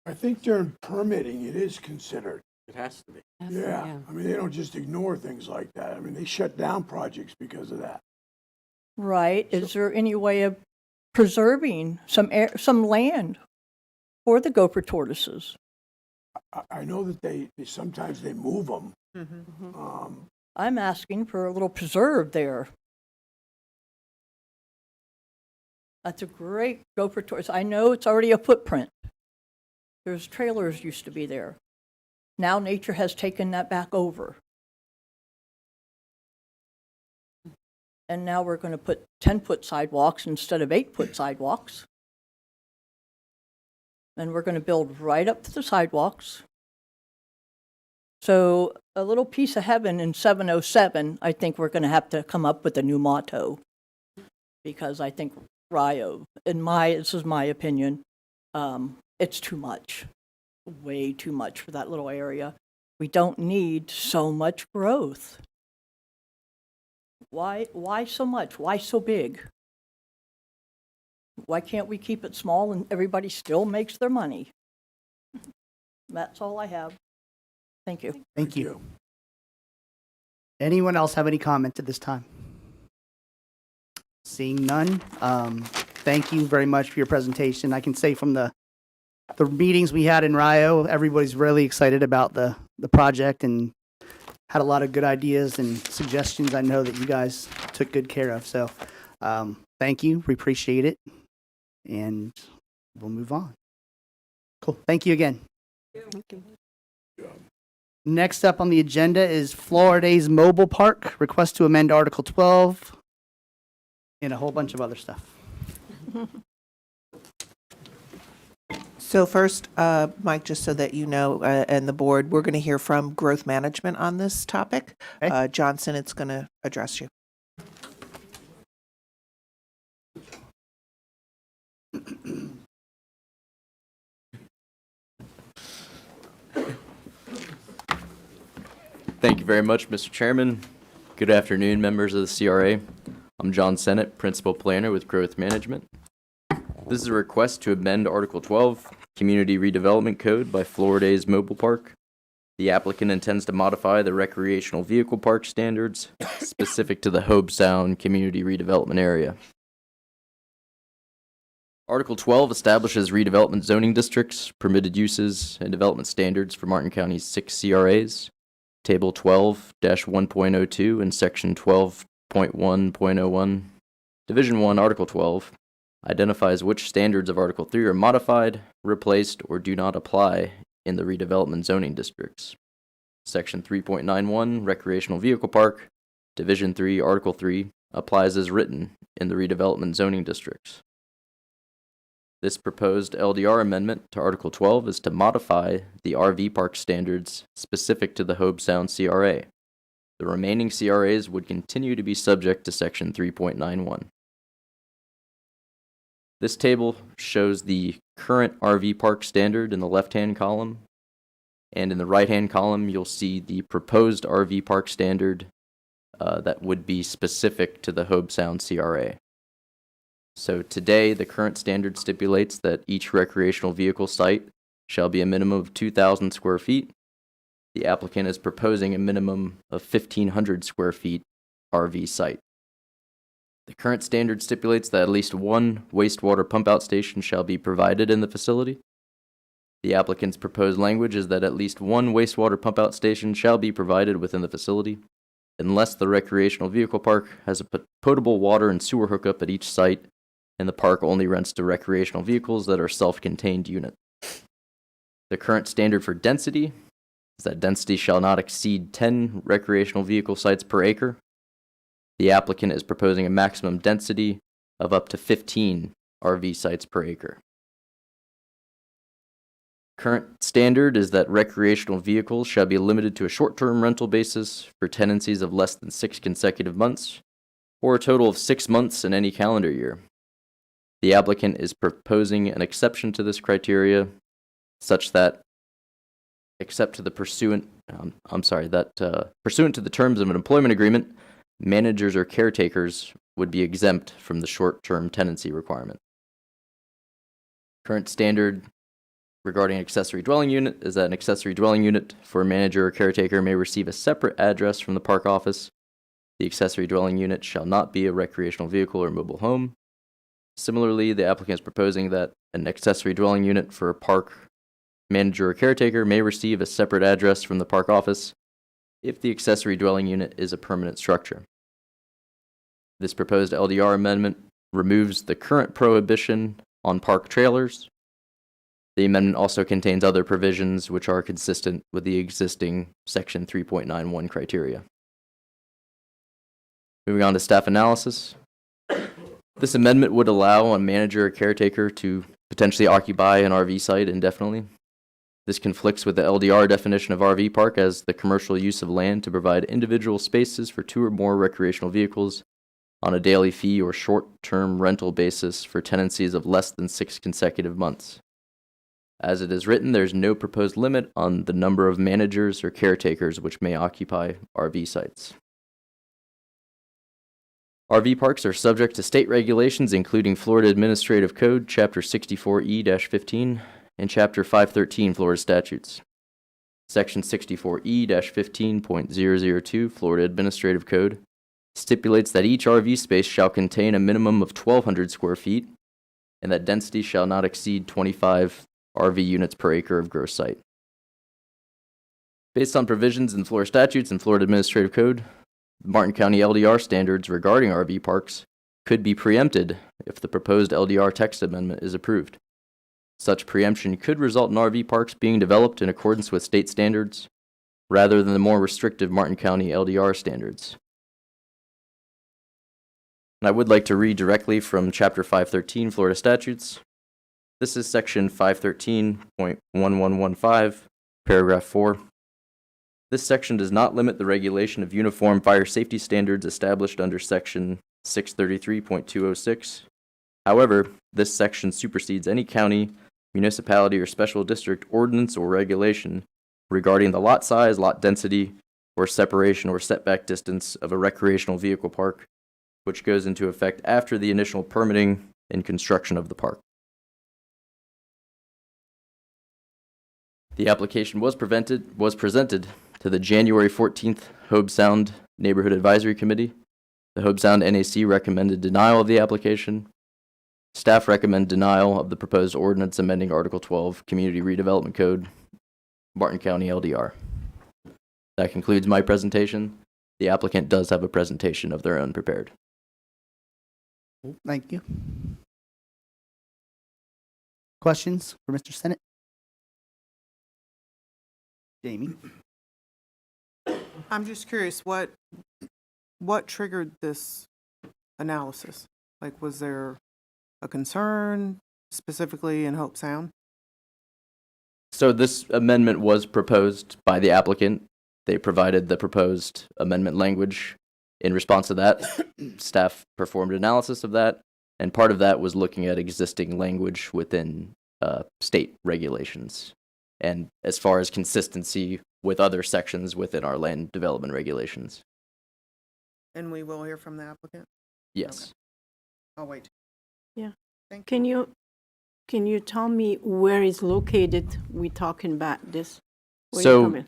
I think during permitting, it is considered. It has to be. Yeah, I mean, they don't just ignore things like that. I mean, they shut down projects because of that. Right. Is there any way of preserving some land for the gopher tortoises? I know that they sometimes they move them. I'm asking for a little preserve there. That's a great gopher tortoise. I know it's already a footprint. There's trailers used to be there. Now nature has taken that back over. And now we're going to put 10-foot sidewalks instead of 8-foot sidewalks. And we're going to build right up to the sidewalks. So a little piece of heaven in 707, I think we're going to have to come up with a new motto. Because I think Rio, this is my opinion, it's too much. Way too much for that little area. We don't need so much growth. Why so much? Why so big? Why can't we keep it small and everybody still makes their money? That's all I have. Thank you. Thank you. Anyone else have any comments at this time? Seeing none, thank you very much for your presentation. I can say from the meetings we had in Rio, everybody's really excited about the project and had a lot of good ideas and suggestions I know that you guys took good care of. So thank you. We appreciate it. And we'll move on. Cool. Thank you again. Next up on the agenda is Florida's Mobile Park, request to amend Article 12, and a whole bunch of other stuff. So first, Mike, just so that you know, and the board, we're going to hear from growth management on this topic. Okay. Johnson, it's going to address you. Thank you very much, Mr. Chairman. Good afternoon, members of the CRA. I'm John Sennett, Principal Planner with Growth Management. This is a request to amend Article 12, Community Redevelopment Code by Florida's Mobile Park. The applicant intends to modify the recreational vehicle park standards specific to the Hobe Sound Community Redevelopment Area. Article 12 establishes redevelopment zoning districts, permitted uses, and development standards for Martin County's 6 CRAs. Table 12-1.02 and Section 12.1.01. Division 1, Article 12, identifies which standards of Article 3 are modified, replaced, or do not apply in the redevelopment zoning districts. Section 3.91, Recreational Vehicle Park, Division 3, Article 3, applies as written in the redevelopment zoning districts. This proposed LDR amendment to Article 12 is to modify the RV park standards specific to the Hobe Sound CRA. The remaining CRAs would continue to be subject to Section 3.91. This table shows the current RV park standard in the left-hand column, and in the right-hand column you'll see the proposed RV park standard that would be specific to the Hobe Sound CRA. So today, the current standard stipulates that each recreational vehicle site shall be a minimum of 2,000 square feet. The applicant is proposing a minimum of 1,500 square feet RV site. The current standard stipulates that at least one wastewater pump-out station shall be provided in the facility. The applicant's proposed language is that at least one wastewater pump-out station shall be provided within the facility, unless the recreational vehicle park has a potable water and sewer hookup at each site, and the park only rents to recreational vehicles that are self-contained units. The current standard for density is that density shall not exceed 10 recreational vehicle sites per acre. The applicant is proposing a maximum density of up to 15 RV sites per acre. Current standard is that recreational vehicles shall be limited to a short-term rental basis for tenancies of less than 6 consecutive months, or a total of 6 months in any calendar year. The applicant is proposing an exception to this criteria, such that, pursuant to the terms of an employment agreement, managers or caretakers would be exempt from the short-term tenancy requirement. Current standard regarding accessory dwelling unit is that an accessory dwelling unit for a manager or caretaker may receive a separate address from the park office. The accessory dwelling unit shall not be a recreational vehicle or mobile home. Similarly, the applicant is proposing that an accessory dwelling unit for a park manager or caretaker may receive a separate address from the park office if the accessory dwelling unit is a permanent structure. This proposed LDR amendment removes the current prohibition on park trailers. The amendment also contains other provisions which are consistent with the existing Section 3.91 criteria. Moving on to staff analysis. This amendment would allow a manager or caretaker to potentially occupy an RV site indefinitely. This conflicts with the LDR definition of RV park as the commercial use of land to provide individual spaces for 2 or more recreational vehicles on a daily fee or short-term rental basis for tenancies of less than 6 consecutive months. As it is written, there's no proposed limit on the number of managers or caretakers which may occupy RV sites. RV parks are subject to state regulations, including Florida Administrative Code, Chapter 64E-15, and Chapter 513 Florida statutes. Section 64E-15.002 Florida Administrative Code stipulates that each RV space shall contain a minimum of 1,200 square feet, and that density shall not exceed 25 RV units per acre of gross site. Based on provisions in Florida statutes and Florida Administrative Code, Martin County LDR standards regarding RV parks could be preempted if the proposed LDR text amendment is approved. Such preemption could result in RV parks being developed in accordance with state standards rather than the more restrictive Martin County LDR standards. And I would like to read directly from Chapter 513 Florida statutes. This is Section 513.1115, Paragraph 4. This section does not limit the regulation of uniform fire safety standards established under Section 633.206. However, this section supersedes any county, municipality, or special district ordinance or regulation regarding the lot size, lot density, or separation or setback distance of a recreational vehicle park, which goes into effect after the initial permitting and construction of the park. The application was presented to the January 14th Hobe Sound Neighborhood Advisory Committee. The Hobe Sound NAC recommended denial of the application. Staff recommend denial of the proposed ordinance amending Article 12 Community Redevelopment Code, Martin County LDR. That concludes my presentation. The applicant does have a presentation of their own prepared. Thank you. Questions for Mr. Sennett? Jamie? I'm just curious, what triggered this analysis? Like, was there a concern specifically in Hope Sound? So this amendment was proposed by the applicant. They provided the proposed amendment language. In response to that, staff performed analysis of that, and part of that was looking at existing language within state regulations, and as far as consistency with other sections within our land development regulations. And we will hear from the applicant? Yes. Okay. I'll wait. Yeah. Thank Can you tell me where is located we talking about this? Where you So coming?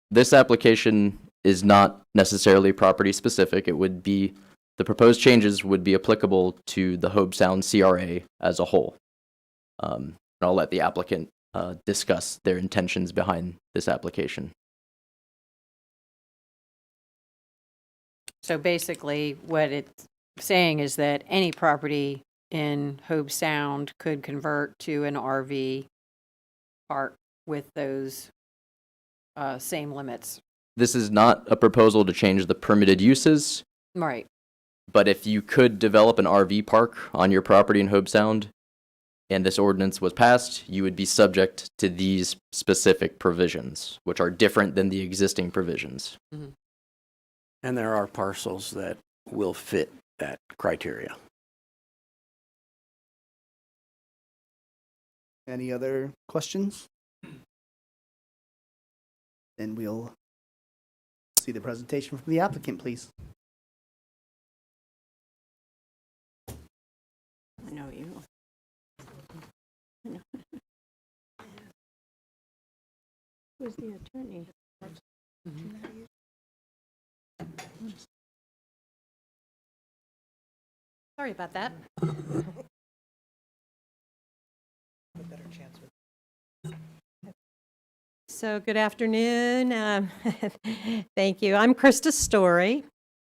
this application is not necessarily property specific. It would be, the proposed changes would be applicable to the Hobe Sound CRA as a whole. And I'll let the applicant discuss their intentions behind this application. So basically, what it's saying is that any property in Hobe Sound could convert to an RV park with those same limits. This is not a proposal to change the permitted uses, Right. but if you could develop an RV park on your property in Hobe Sound and this ordinance was passed, you would be subject to these specific provisions, which are different than the existing provisions. Mm-hmm. And there are parcels that will fit that criteria. Any other questions? Then we'll see the presentation from the applicant, please. I know you. I know. Who's the attorney? Sorry about that. So good afternoon. Thank you. I'm Krista Story,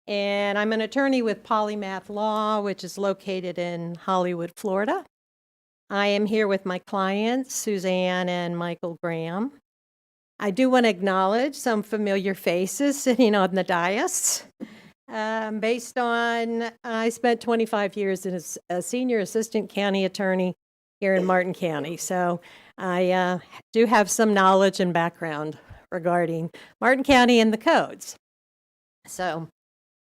and I'm an attorney with Polymath Law, which is located in Hollywood, Florida. I am here with my clients, Suzanne and Michael Graham. I do want to acknowledge some familiar faces sitting on the dais. Based on, I spent 25 years as a senior assistant county attorney here in Martin County. So I do have some knowledge and background regarding Martin County and the codes. So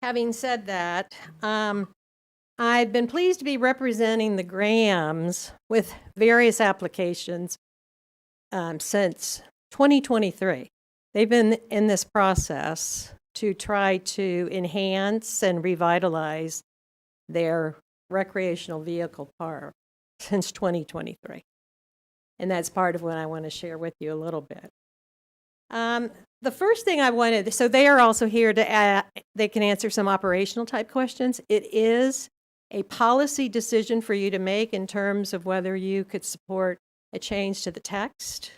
having said that, I've been pleased to be representing the Grahams with various applications since 2023. They've been in this process to try to enhance and revitalize their recreational vehicle park since 2023. And that's part of what I want to share with you a little bit. The first thing I wanted, so they are also here to they can answer some operational type questions. It is a policy decision for you to make in terms of whether you could support a change to the text.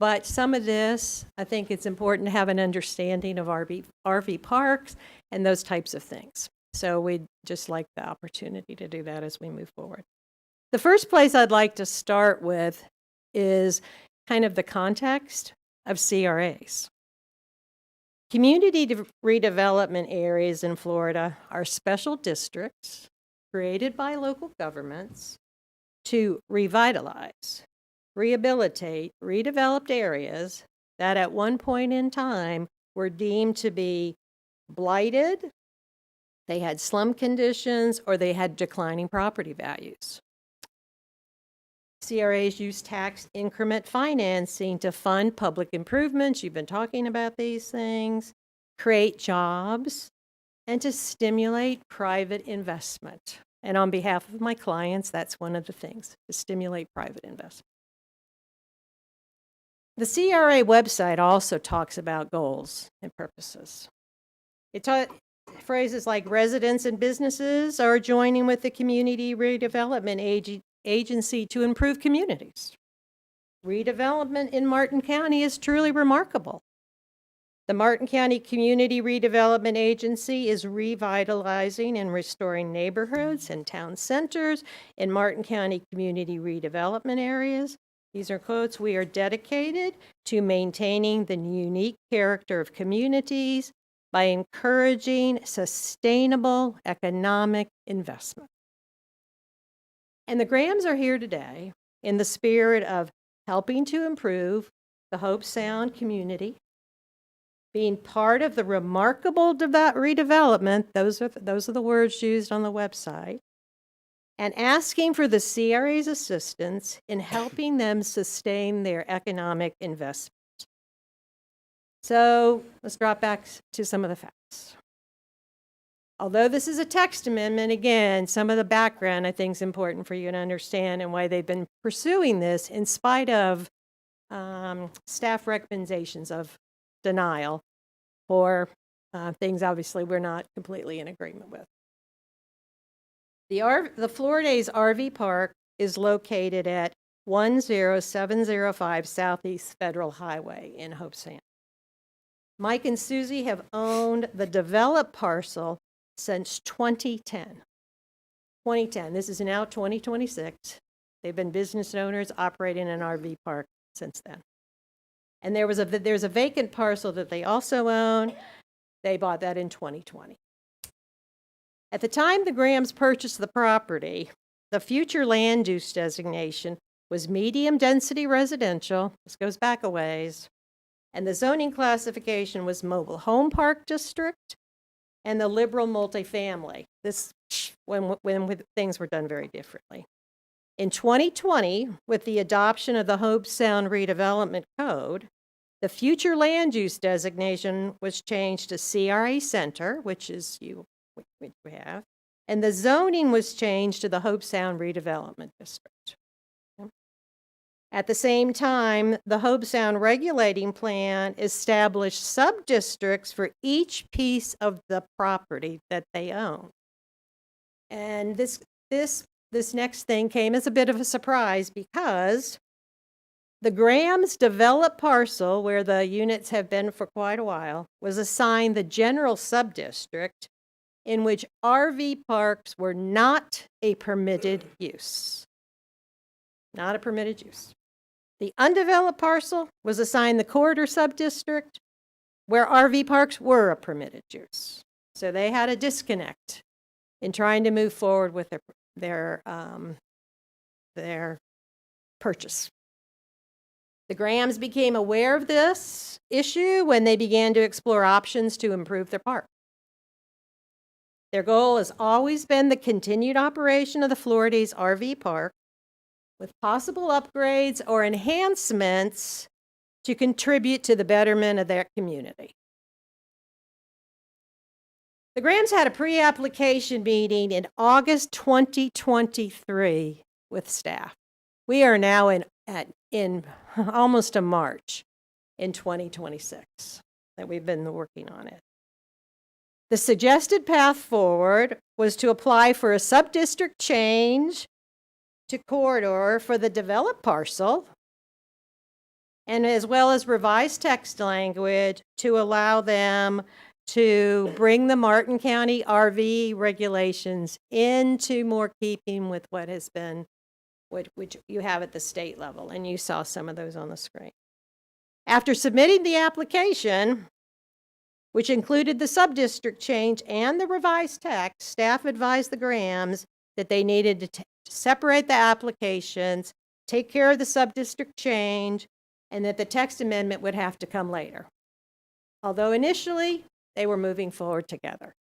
But some of this, I think it's important to have an understanding of RV parks and those types of things. So we'd just like the opportunity to do that as we move forward. The first place I'd like to start with is kind of the context of CRAs. Community redevelopment areas in Florida are special districts created by local governments to revitalize, rehabilitate, redeveloped areas that at one point in time were deemed to be blighted, they had slum conditions, or they had declining property values. CRAs use tax increment financing to fund public improvements. You've been talking about these things, create jobs, and to stimulate private investment. And on behalf of my clients, that's one of the things, to stimulate private investment. The CRA website also talks about goals and purposes. It phrases like residents and businesses are joining with the community redevelopment agency to improve communities. Redevelopment in Martin County is truly remarkable. The Martin County Community Redevelopment Agency is revitalizing and restoring neighborhoods and town centers in Martin County community redevelopment areas. These are quotes, "We are dedicated to maintaining the unique character of communities by encouraging sustainable economic investment." And the Grahams are here today in the spirit of helping to improve the Hope Sound community, being part of the remarkable redevelopment, those are the words used on the website, and asking for the CRA's assistance in helping them sustain their economic investment. So let's drop back to some of the facts. Although this is a text amendment, again, some of the background I think is important for you to understand and why they've been pursuing this in spite of staff recommendations of denial for things obviously we're not completely in agreement with. The Florida's RV Park is located at 10705 Southeast Federal Highway in Hope Sound. Mike and Susie have owned the developed parcel since 2010. 2010, this is now 2026. They've been business owners operating an RV park since then. And there's a vacant parcel that they also own. They bought that in 2020. At the time the Grahams purchased the property, the future land use designation was medium density residential. This goes back a ways. And the zoning classification was mobile home park district and the liberal multifamily. This when things were done very differently. In 2020, with the adoption of the Hope Sound Redevelopment Code, the future land use designation was changed to CRA Center, which we have, and the zoning was changed to the Hope Sound Redevelopment District. At the same time, the Hope Sound Regulating Plan established sub-districts for each piece of the property that they own. And this next thing came as a bit of a surprise because the Grahams developed parcel, where the units have been for quite a while, was assigned the general sub-district in which RV parks were not a permitted use. Not a permitted use. The undeveloped parcel was assigned the corridor sub-district where RV parks were a permitted use. So they had a disconnect in trying to move forward with their purchase. The Grahams became aware of this issue when they began to explore options to improve their park. Their goal has always been the continued operation of the Florida's RV park with possible upgrades or enhancements to contribute to the betterment of their community. The Grahams had a pre-application meeting in August 2023 with staff. We are now in almost a March in 2026 that we've been working on it. The suggested path forward was to apply for a sub-district change to corridor for the developed parcel, and as well as revised text language to allow them to bring the Martin County RV regulations into more keeping with what has been, which you have at the state level, and you saw some of those on the screen. After submitting the application, which included the sub-district change and the revised text, staff advised the Grahams that they needed to separate the applications, take care of the sub-district change, and that the text amendment would have to come later. Although initially, they were moving forward together.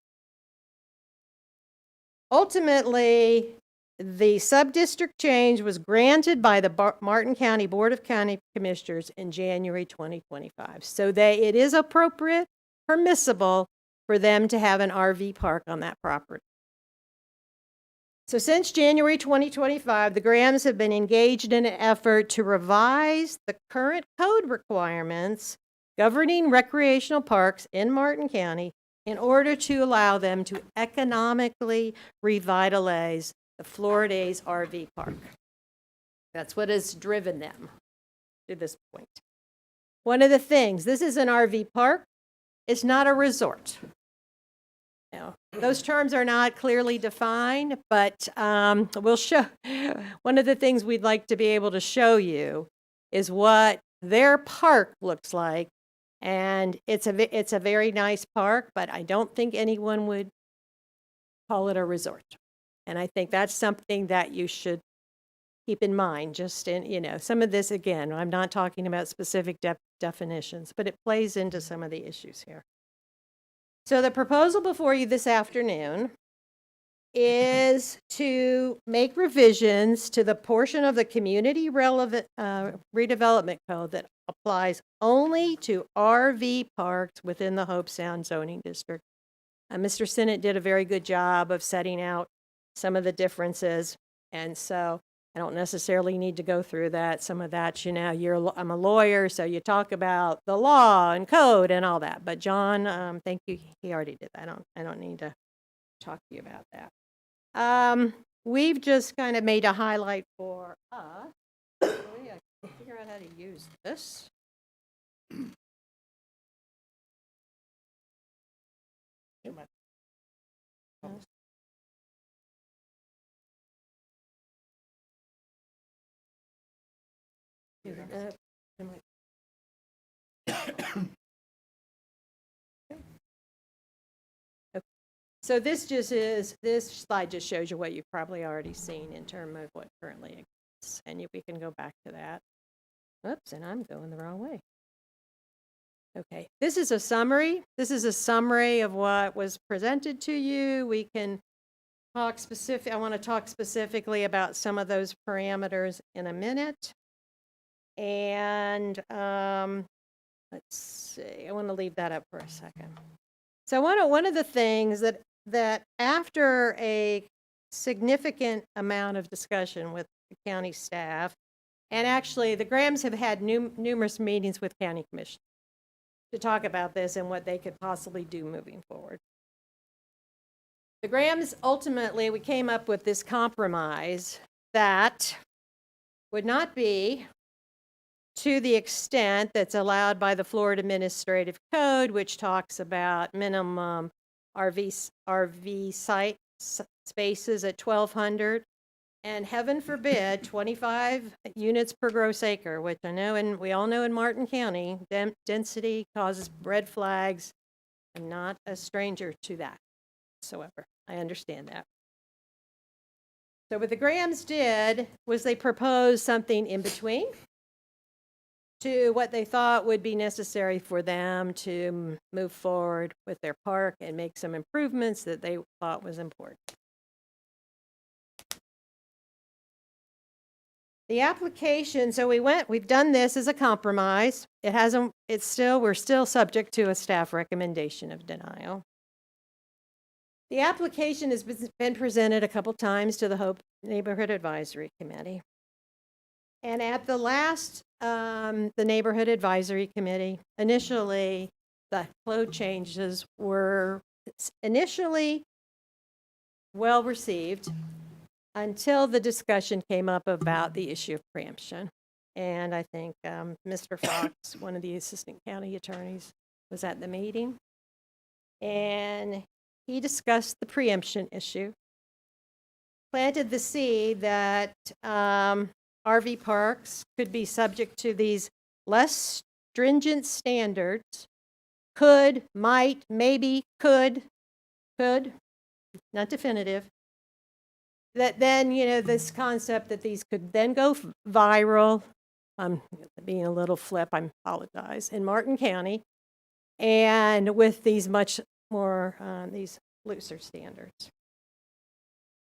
Ultimately, the sub-district change was granted by the Martin County Board of County Commissioners in January 2025. So it is appropriate, permissible for them to have an RV park on that property. So since January 2025, the Grahams have been engaged in an effort to revise the current code requirements governing recreational parks in Martin County in order to allow them to economically revitalize the Florida's RV park. That's what has driven them to this point. One of the things, this is an RV park, it's not a resort. Now, those terms are not clearly defined, but we'll show, one of the things we'd like to be able to show you is what their park looks like. And it's a very nice park, but I don't think anyone would call it a resort. And I think that's something that you should keep in mind, just in, some of this, again, I'm not talking about specific definitions, but it plays into some of the issues here. So the proposal before you this afternoon is to make revisions to the portion of the community relevant redevelopment code that applies only to RV parks within the Hope Sound zoning district. Mr. Sinnott did a very good job of setting out some of the differences, and so I don't necessarily need to go through that. Some of that, I'm a lawyer, so you talk about the law and code and all that. But John, thank you, he already did that. I don't need to talk to you about that. We've just kind of made a highlight for us. I can figure out how to use this. So this slide just shows you what you've probably already seen in terms of what currently exists, and we can go back to that. Oops, and I'm going the wrong way. Okay, this is a summary. This is a summary of what was presented to you. We can talk specific. I want to talk specifically about some of those parameters in a minute. And let's see. I want to leave that up for a second. So one of the things that after a significant amount of discussion with the county staff, and actually the Grahams have had numerous meetings with county commission to talk about this and what they could possibly do moving forward. The Grahams ultimately, we came up with this compromise that would not be to the extent that's allowed by the Florida Administrative Code, which talks about minimum RV site spaces at 1,200, and heaven forbid, 25 units per gross acre, which I know, and we all know in Martin County, density causes red flags. I'm not a stranger to that whatsoever. I understand that. So what the Grahams did was they proposed something in between to what they thought would be necessary for them to move forward with their park and make some improvements that they thought was important. The application, so we've done this as a compromise. We're still subject to a staff recommendation of denial. The application has been presented a couple times to the Hope Neighborhood Advisory Committee. And at the last, the Neighborhood Advisory Committee, initially, the flow changes were initially well received until the discussion came up about the issue of preemption. And I think Mr. Fox, one of the assistant county attorneys, was at the meeting. And he discussed the preemption issue, planted the seed that RV parks could be subject to these less stringent standards, could, might, maybe, could, not definitive, that then, this concept that these could then go viral, I'm being a little flip, I apologize, in Martin County, and with these much more, these looser standards.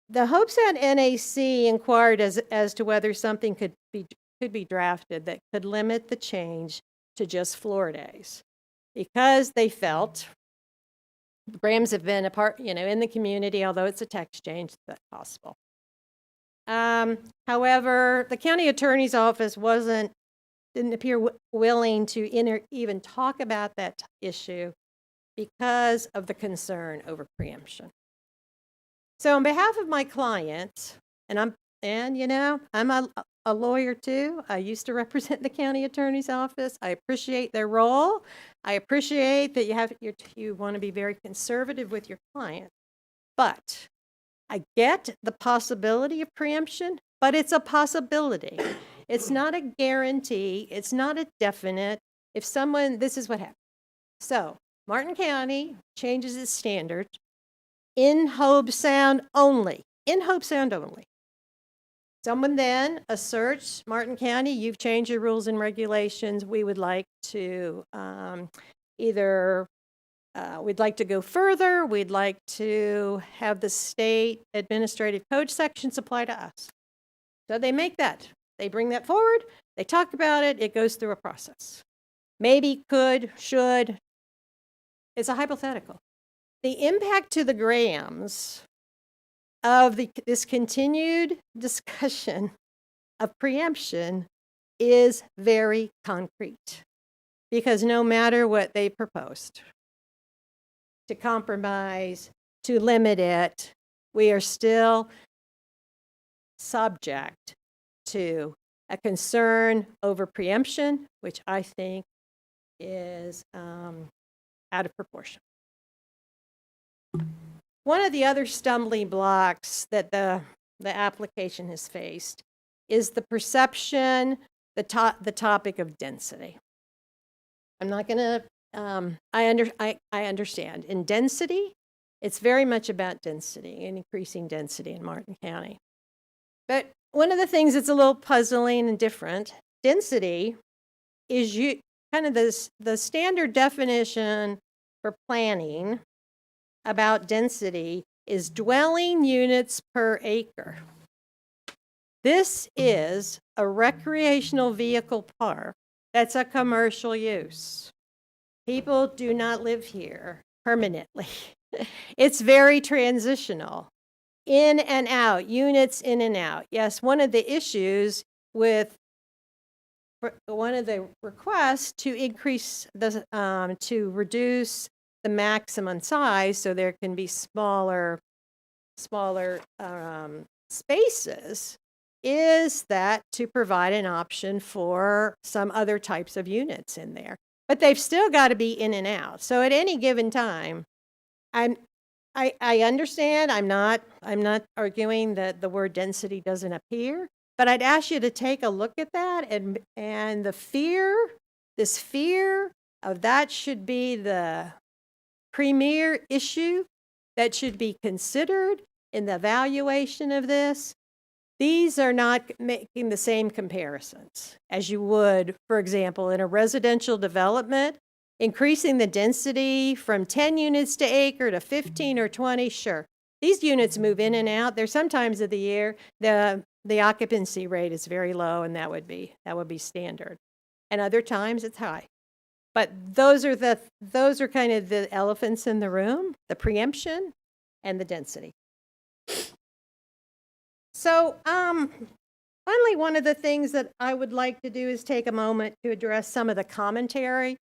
The Hope Sound NAC inquired as to whether something could be drafted that could limit the change to just floor days, because they felt the Brams have been a part, in the community, although it's a text change, that's possible. However, the county attorney's office didn't appear willing to even talk about that issue because of the concern over preemption. So on behalf of my client, and I'm a lawyer too. I used to represent the county attorney's office. I appreciate their role. I appreciate that you want to be very conservative with your client. But I get the possibility of preemption, but it's a possibility. It's not a guarantee. It's not a definite. This is what happened. So Martin County changes its standard in Hobe Sound only. In Hobe Sound only. Someone then asserts, Martin County, you've changed your rules and regulations. We would like to we'd like to go further. We'd like to have the state administrative code sections apply to us. So they make that. They bring that forward. They talk about it. It goes through a process. Maybe, could, should. It's a hypothetical. The impact to the Grahams of this continued discussion of preemption is very concrete, because no matter what they proposed to compromise, to limit it, we are still subject to a concern over preemption, which I think is out of proportion. One of the other stumbling blocks that the application has faced is the perception, the topic of density. I'm not going to, I understand. In density, it's very much about density and increasing density in Martin County. But one of the things that's a little puzzling and different, density is kind of the standard definition for planning about density is dwelling units per acre. This is a recreational vehicle park that's a commercial use. People do not live here permanently. It's very transitional. In and out, units in and out. Yes, one of the issues with one of the requests to increase to reduce the maximum size so there can be smaller spaces is that to provide an option for some other types of units in there. But they've still got to be in and out. So at any given time, I understand, I'm not arguing that the word density doesn't appear, but I'd ask you to take a look at that and this fear of that should be the premier issue that should be considered in the evaluation of this. These are not making the same comparisons as you would, for example, in a residential development. Increasing the density from 10 units to acre to 15 or 20, sure. These units move in and out. There's some times of the year the the occupancy rate is very low, and that would be standard. And other times it's high. But those are kind of the elephants in the room, the preemption and the density. So, finally, one of the things that I would like to do is take a moment to address some of the commentary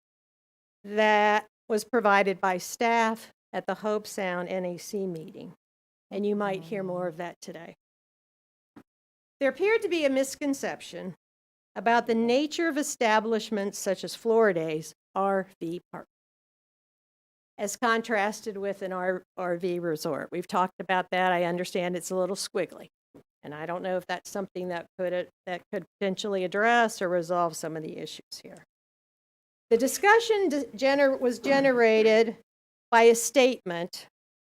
that was provided by staff at the Hope Sound NAC meeting. And you might hear more of that today. There appeared to be a misconception about the nature of establishments such as Florida's RV park, as contrasted with an RV resort. We've talked about that. I understand it's a little squiggly. And I don't know if that's something that could potentially address or resolve some of the issues here. The discussion was generated by a statement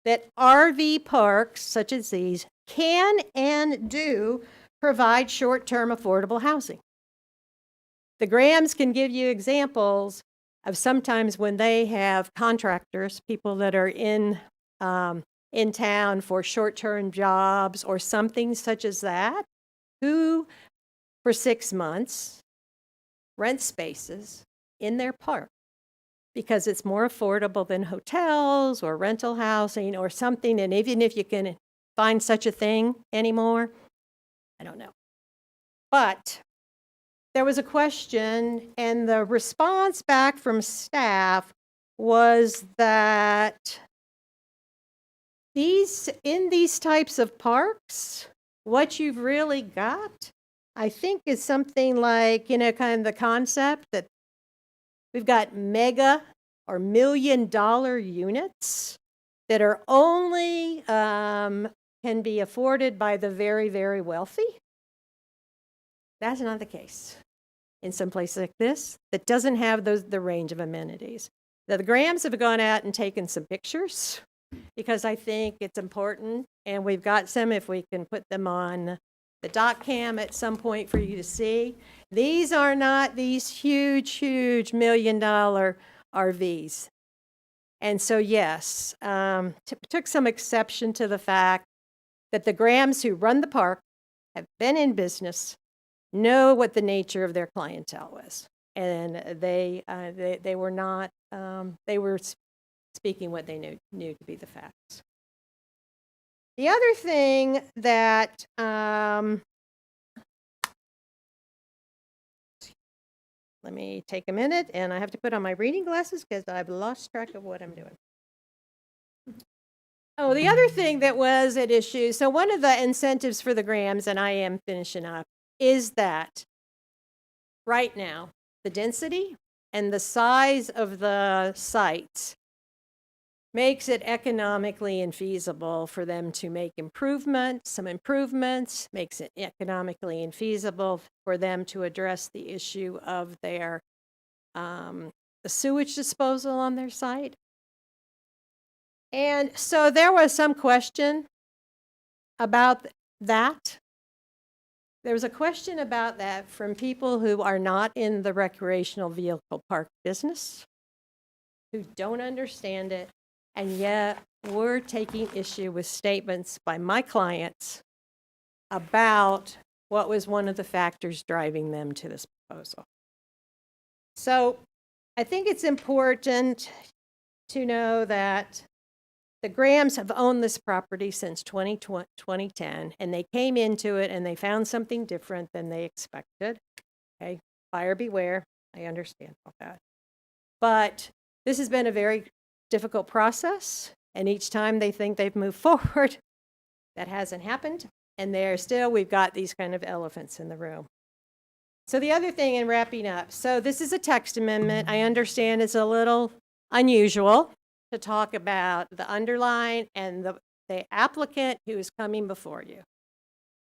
that RV parks such as these can and do provide short-term affordable housing. The Grahams can give you examples of sometimes when they have contractors, people that are in town for short-term jobs or something such as that, who for 6 months rent spaces in their park because it's more affordable than hotels or rental housing or something. And even if you can find such a thing anymore, I don't know. But there was a question, and the response back from staff was that in these types of parks, what you've really got, I think, is something like, kind of the concept that we've got mega or $1 million units that are only can be afforded by the very, very wealthy. That's not the case in some places like this that doesn't have the range of amenities. Now, the Grahams have gone out and taken some pictures because I think it's important, and we've got some if we can put them on the doc cam at some point for you to see. These are not these huge, huge $1 million RVs. And so, yes, took some exception to the fact that the Grahams who run the park have been in business, know what the nature of their clientele was. And they were not, they were speaking what they knew to be the facts. The other thing that, let me take a minute, and I have to put on my reading glasses because I've lost track of what I'm doing. Oh, the other thing that was at issue, so one of the incentives for the Grahams, and I am finishing up, is that right now, the density and the size of the sites makes it economically infeasible for them to make some improvements, makes it economically infeasible for them to address the issue of their the sewage disposal on their site. And so there was some question about that. There was a question about that from people who are not in the recreational vehicle park business, who don't understand it, and yet we're taking issue with statements by my clients about what was one of the factors driving them to this proposal. So I think it's important to know that the Grahams have owned this property since 2010, and they came into it and they found something different than they expected. Okay, buyer beware. I understand all that. But this has been a very difficult process, and each time they think they've moved forward, that hasn't happened, and we've got these kind of elephants in the room. So the other thing in wrapping up, so this is a text amendment. I understand it's a little unusual to talk about the underline and the applicant who is coming before you.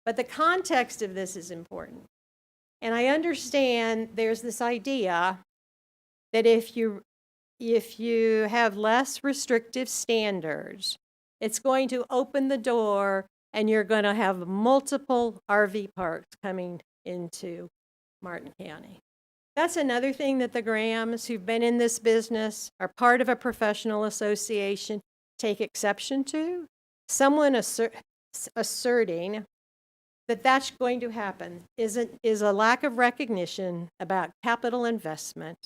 But the context of this is important. And I understand there's this idea that if you have less restrictive standards, it's going to open the door and you're going to have multiple RV parks coming into Martin County. That's another thing that the Grahams, who've been in this business, are part of a professional association, take exception to. Someone asserting that that's going to happen is a lack of recognition about capital investment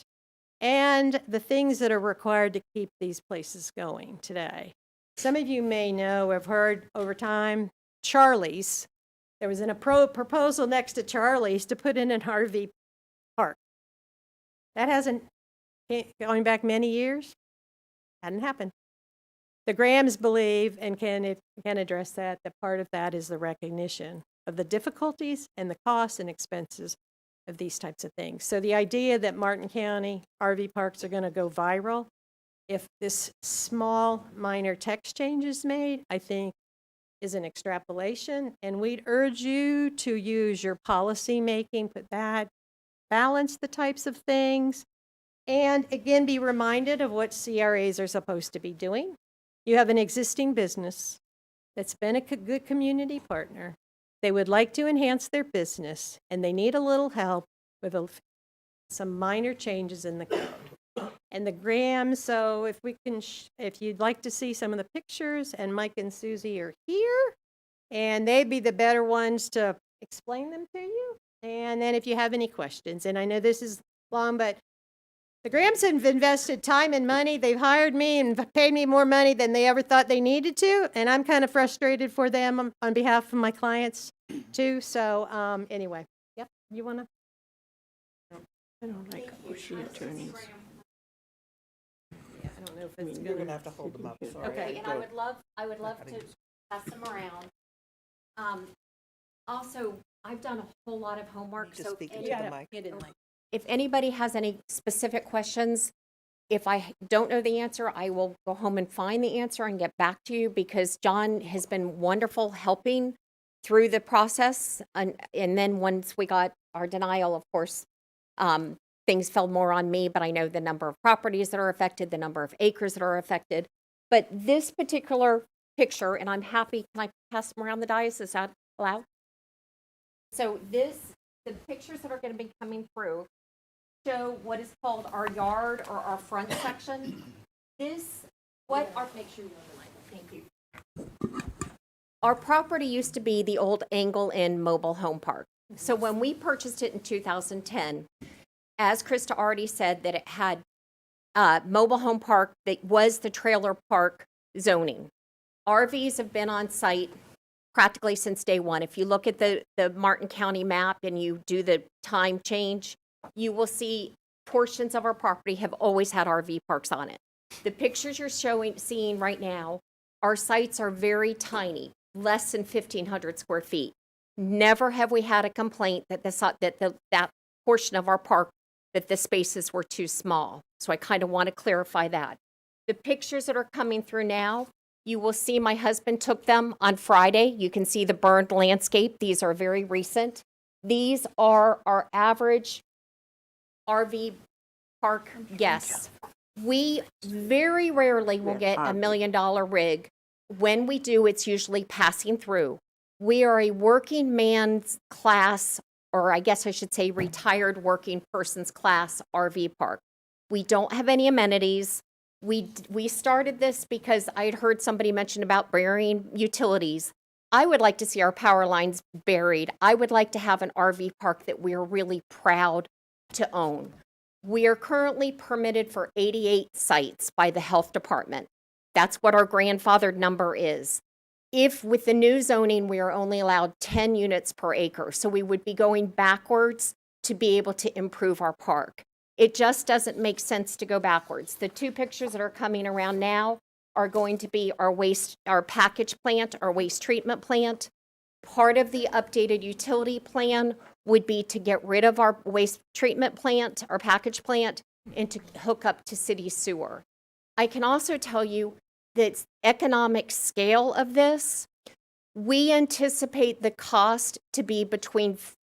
and the things that are required to keep these places going today. Some of you may know, have heard over time, Charlie's. There was a proposal next to Charlie's to put in an RV park. That hasn't, going back many years, hadn't happened. The Grahams believe, and can address that part of that is the recognition of the difficulties and the costs and expenses of these types of things. So the idea that Martin County RV parks are going to go viral, if this small minor text change is made, I think is an extrapolation, and we'd urge you to use your policy making, put that, balance the types of things, and again, be reminded of what CRAs are supposed to be doing. You have an existing business that's been a good community partner. They would like to enhance their business, and they need a little help with some minor changes in the code. And the Grahams, so if we can, if you'd like to see some of the pictures, and Mike and Susie are here, and they'd be the better ones to explain them to you. And then if you have any questions, and I know this is long, but the Grahams have invested time and money. They've hired me and paid me more money than they ever thought they needed to. And I'm kind of frustrated for them on behalf of my clients too. So anyway, yep, you want to? I don't like pushy attorneys. Yeah, I don't know if it's You're going to have to hold them up. Sorry. Okay, And I would love to pass them around. Also, I've done a whole lot of homework, Just so speak into the mic. if anybody has any specific questions, if I don't know the answer, I will go home and find the answer and get back to you, because John has been wonderful helping through the process. And then once we got our denial, of course, things fell more on me, but I know the number of properties that are affected, the number of acres that are affected. But this particular picture, and I'm happy, can I pass them around the dais? Is that allowed? So the pictures that are going to be coming through show what is called our yard or our front section. Make sure you're on the mic. Thank you. Our property used to be the old Angle Inn mobile home park. So when we purchased it in 2010, as Krista already said, that it had mobile home park that was the trailer park zoning. RVs have been on site practically since day one. If you look at the Martin County map and you do the time change, you will see portions of our property have always had RV parks on it. The pictures you're seeing right now, our sites are very tiny, less than 1,500 square feet. Never have we had a complaint that that portion of our park, that the spaces were too small. So I kind of want to clarify that. The pictures that are coming through now, you will see my husband took them on Friday. You can see the burned landscape. These are very recent. These are our average RV park guests. We very rarely will get a $1 million rig. When we do, it's usually passing through. We are a working man's class, or I guess I should say retired working person's class RV park. We don't have any amenities. We started this because I had heard somebody mention about burying utilities. I would like to see our power lines buried. I would like to have an RV park that we're really proud to own. We are currently permitted for 88 sites by the health department. That's what our grandfathered number is. If with the new zoning, we are only allowed 10 units per acre, so we would be going backwards to be able to improve our park. It just doesn't make sense to go backwards. The two pictures that are coming around now are going to be our package plant, our waste treatment plant. Part of the updated utility plan would be to get rid of our waste treatment plant, our package plant, and to hook up to city sewer. I can also tell you that economic scale of this, we anticipate the cost to be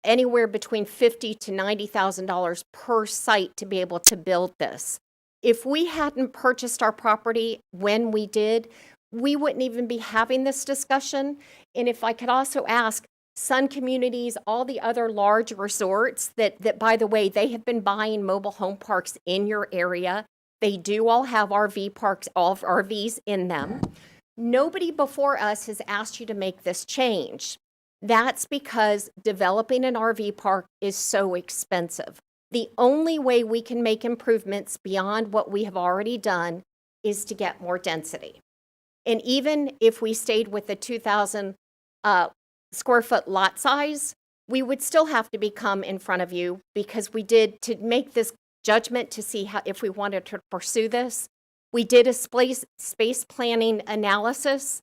anywhere between $50,000 to $90,000 per site to be able to build this. If we hadn't purchased our property when we did, we wouldn't even be having this discussion. And if I could also ask, Sun Communities, all the other large resorts that by the way, they have been buying mobile home parks in your area. They do all have RV parks, all RVs in them. Nobody before us has asked you to make this change. That's because developing an RV park is so expensive. The only way we can make improvements beyond what we have already done is to get more density. And even if we stayed with the 2,000 square foot lot size, we would still have to come in front of you because we did, to make this judgment to see how, if we wanted to pursue this, we did a space planning analysis.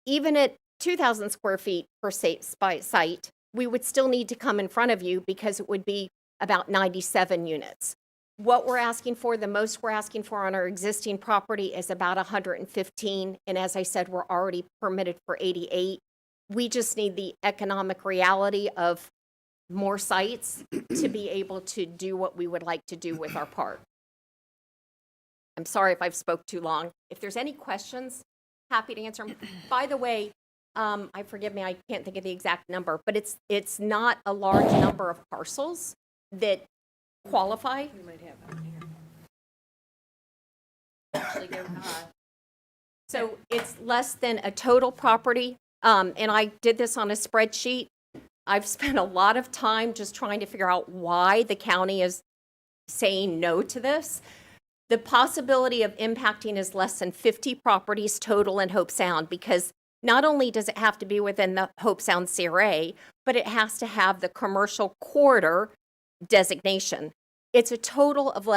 Even at 2,000 square feet per site, we would still need to come in front of you because it would be about 97 units. What we're asking for, the most we're asking for on our existing property is about 115. And as I said, we're already permitted for 88. We just need the economic reality of more sites to be able to do what we would like to do with our park. I'm sorry if I've spoke too long. If there's any questions, happy to answer them. By the way, forgive me, I can't think of the exact number, but it's not a large number of parcels that qualify. We might have that here. Actually, So it's less than a total property. And I did this on a spreadsheet. I've spent a lot of time just trying to figure out why the county is saying no to this. The possibility of impacting is less than 50 properties total in Hope Sound, because not only does it have to be within the Hope Sound CRA, but it has to have the commercial corridor designation. It's a total of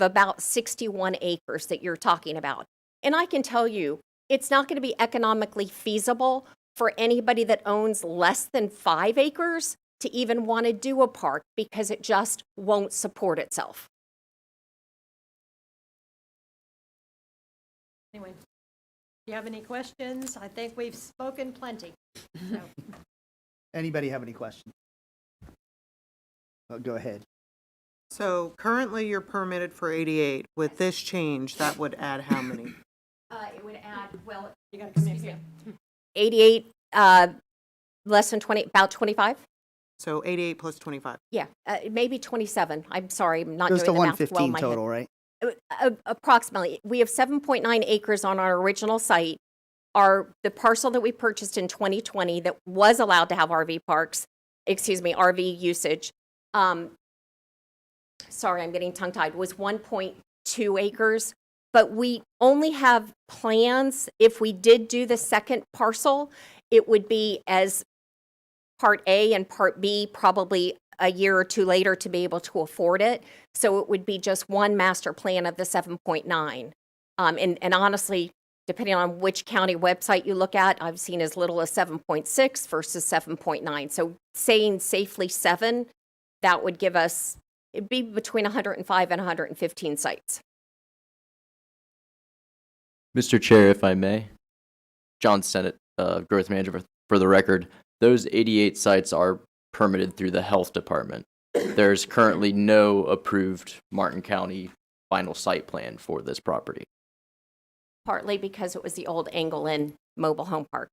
about 61 acres that you're talking about. And I can tell you, it's not going to be economically feasible for anybody that owns less than 5 acres to even want to do a park because it just won't support itself. Anyway, do you have any questions? I think we've spoken plenty. So. Anybody have any questions? Go ahead. So currently you're permitted for 88. With this change, that would add how many? It would add, well, You gotta come in here. 88, less than 20, about 25? So 88 plus 25. Yeah, maybe 27. I'm sorry, I'm not Goes doing to the math well 115 in my total, head. right? Approximately. We have 7.9 acres on our original site. The parcel that we purchased in 2020 that was allowed to have RV usage, sorry, I'm getting tongue-tied, was 1.2 acres. But we only have plans, if we did do the second parcel, it would be as Part A and Part B probably a year or two later to be able to afford it. So it would be just one master plan of the 7.9. And honestly, depending on which county website you look at, I've seen as little as 7.6 versus 7.9. So saying safely 7, that would give us, it'd be between 105 and 115 sites. Mr. Chair, if I may, John Sennett, Growth Manager for the record, those 88 sites are permitted through the Health Department. There's currently no approved Martin County final site plan for this property. Partly because it was the old Angle Inn mobile home park.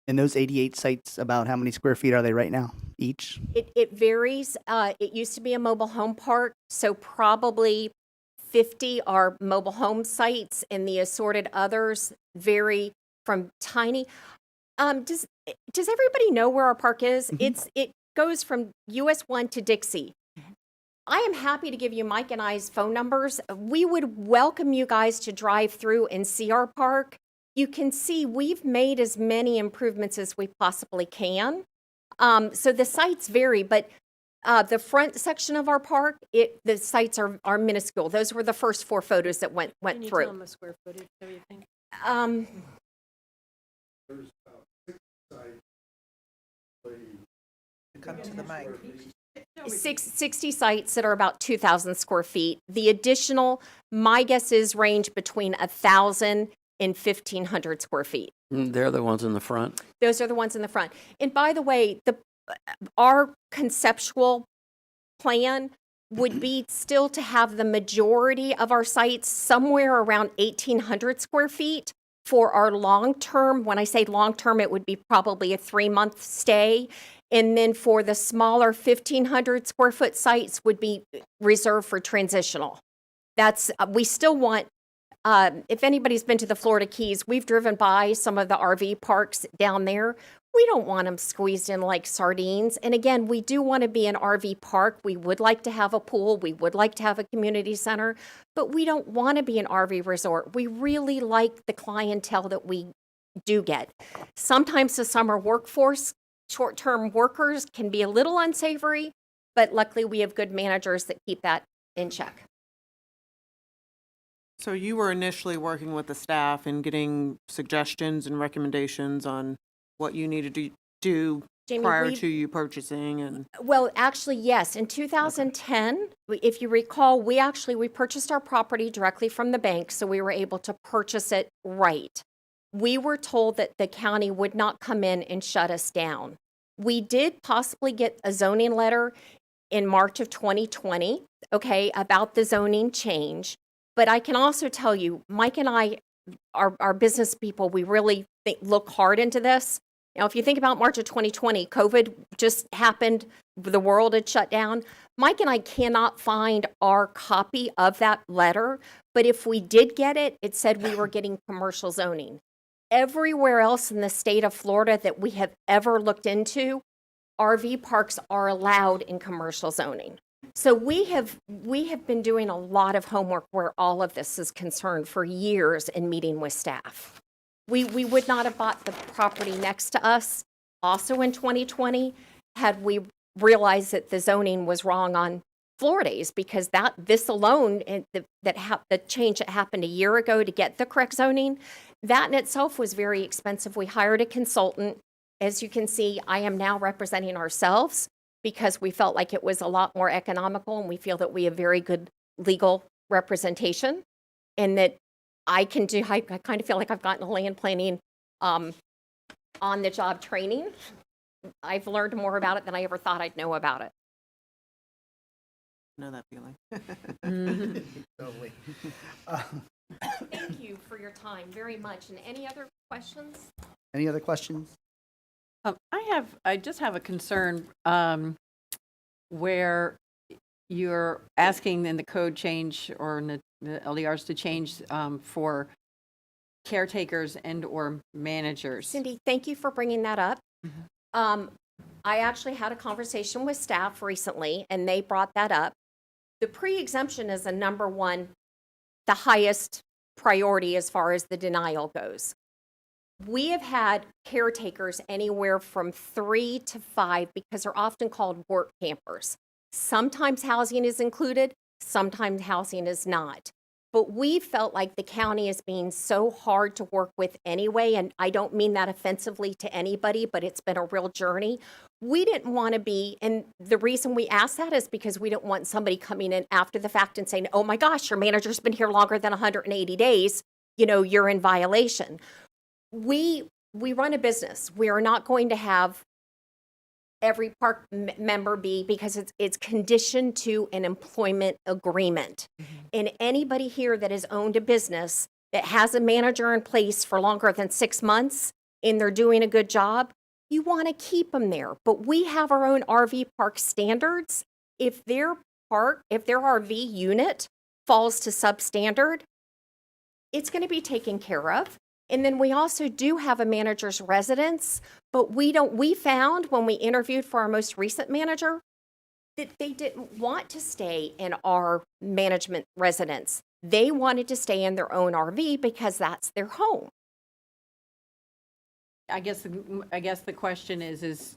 And those 88 sites, about how many square feet are they right now, each? It varies. It used to be a mobile home park, so probably 50 are mobile home sites, and the assorted others vary from tiny. Does everybody know where our park is? Mm-hmm. It goes from US 1 to Dixie. I am happy to give you Mike and I's phone numbers. We would welcome you guys to drive through and see our park. You can see we've made as many improvements as we possibly can. So the sites vary, but the front section of our park, the sites are minuscule. Those were the first 4 photos that went Can you through. tell them the square footage, so you think? There's about 6 sites. Come to the mic. 60 sites that are about 2,000 square feet. The additional, my guess is range between 1,000 and 1,500 square feet. They're the ones in the front. Those are the ones in the front. And by the way, our conceptual plan would be still to have the majority of our sites somewhere around 1,800 square feet for our long-term. When I say long-term, it would be probably a 3-month stay. And then for the smaller 1,500 square foot sites would be reserved for transitional. We still want if anybody's been to the Florida Keys, we've driven by some of the RV parks down there. We don't want them squeezed in like sardines. And again, we do want to be an RV park. We would like to have a pool. We would like to have a community center, but we don't want to be an RV resort. We really like the clientele that we do get. Sometimes the summer workforce, short-term workers can be a little unsavory, but luckily we have good managers that keep that in check. So you were initially working with the staff and getting suggestions and recommendations on what you needed to do Jamie, prior we- to you purchasing and. Well, actually, yes. In 2010, if you recall, we purchased our property directly from the bank, so we were able to purchase it right. We were told that the county would not come in and shut us down. We did possibly get a zoning letter in March of 2020, okay, about the zoning change. But I can also tell you, Mike and I, our business people, we really look hard into this. Now, if you think about March of 2020, COVID just happened, the world had shut down. Mike and I cannot find our copy of that letter, but if we did get it, it said we were getting commercial zoning. Everywhere else in the state of Florida that we have ever looked into, RV parks are allowed in commercial zoning. So we have been doing a lot of homework where all of this is concerned for years and meeting with staff. We would not have bought the property next to us also in 2020 had we realized that the zoning was wrong on Florida's, because this alone, and the change that happened a year ago to get the correct zoning, that in itself was very expensive. We hired a consultant. As you can see, I am now representing ourselves because we felt like it was a lot more economical, and we feel that we have very good legal representation, and that I kind of feel like I've gotten a land planning on the job training. I've learned more about it than I ever thought I'd know about it. Know that feeling. Totally. Thank you for your time very much. And any other questions? Any other questions? I just have a concern where you're asking in the code change or in the LDRs to change for caretakers and or managers. Cindy, thank you for bringing that up. I actually had a conversation with staff recently, and they brought that up. The pre-exemption is number one, the highest priority as far as the denial goes. We have had caretakers anywhere from 3 to 5 because they're often called work campers. Sometimes housing is included, sometimes housing is not. But we felt like the county is being so hard to work with anyway, and I don't mean that offensively to anybody, but it's been a real journey. We didn't want to be, and the reason we asked that is because we didn't want somebody coming in after the fact and saying, oh my gosh, your manager's been here longer than 180 days, you're in violation. We run a business. We are not going to have every park member be, because it's conditioned to an employment agreement. And anybody here that has owned a business that has a manager in place for longer than 6 months and they're doing a good job, you want to keep them there. But we have our own RV park standards. If their RV unit falls to substandard, it's going to be taken care of. And then we also do have a manager's residence, but we found when we interviewed for our most recent manager that they didn't want to stay in our management residence. They wanted to stay in their own RV because that's their home. I guess the question is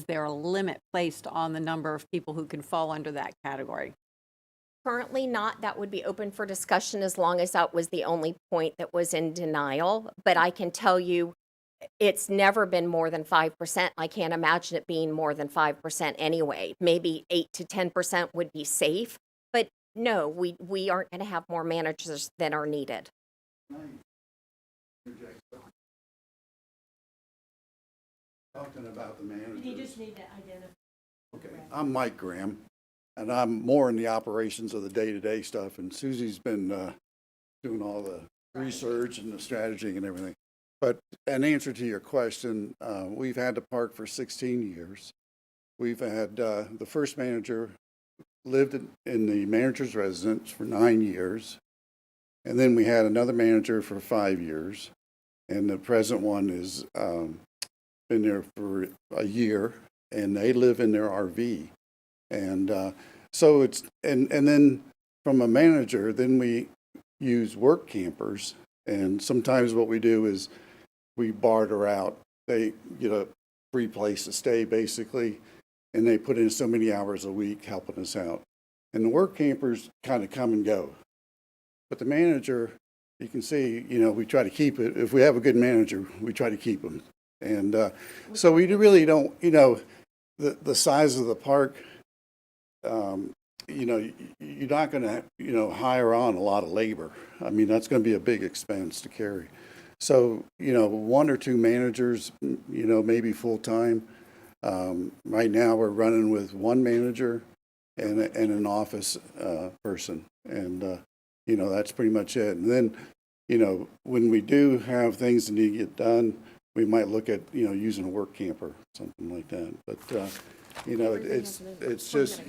there a limit placed on the number of people who can fall under that category? Currently not. That would be open for discussion as long as that was the only point that was in denial. But I can tell you it's never been more than 5%. I can't imagine it being more than 5% anyway. Maybe 8 to 10% would be safe. But no, we aren't going to have more managers than are needed. Talking about the managers. You just need to identify. Okay, I'm Mike Graham, and I'm more in the operations of the day-to-day stuff, and Susie's been doing all the research and the strategy and everything. But in answer to your question, we've had the park for 16 years. We've had the first manager lived in the manager's residence for 9 years, And then we had another manager for 5 years, and the present one is been there for a year, and they live in their RV. And so it's, and then from a manager, then we use work campers, and sometimes what we do is we barter out. They get a free place to stay, basically, and they put in so many hours a week helping us out. And the work campers kind of come and go. But the manager, you can see, we try to keep it. If we have a good manager, we try to keep them. And so we really don't, the size of the park, you're not going to, hire on a lot of labor. I mean, that's going to be a big expense to carry. So, 1 or 2 managers, maybe full-time. Right now, we're running with 1 manager and an office person. And, that's pretty much it. And then, when we do have things that need to get done, we might look at, using a work camper, something like that. But, it's just,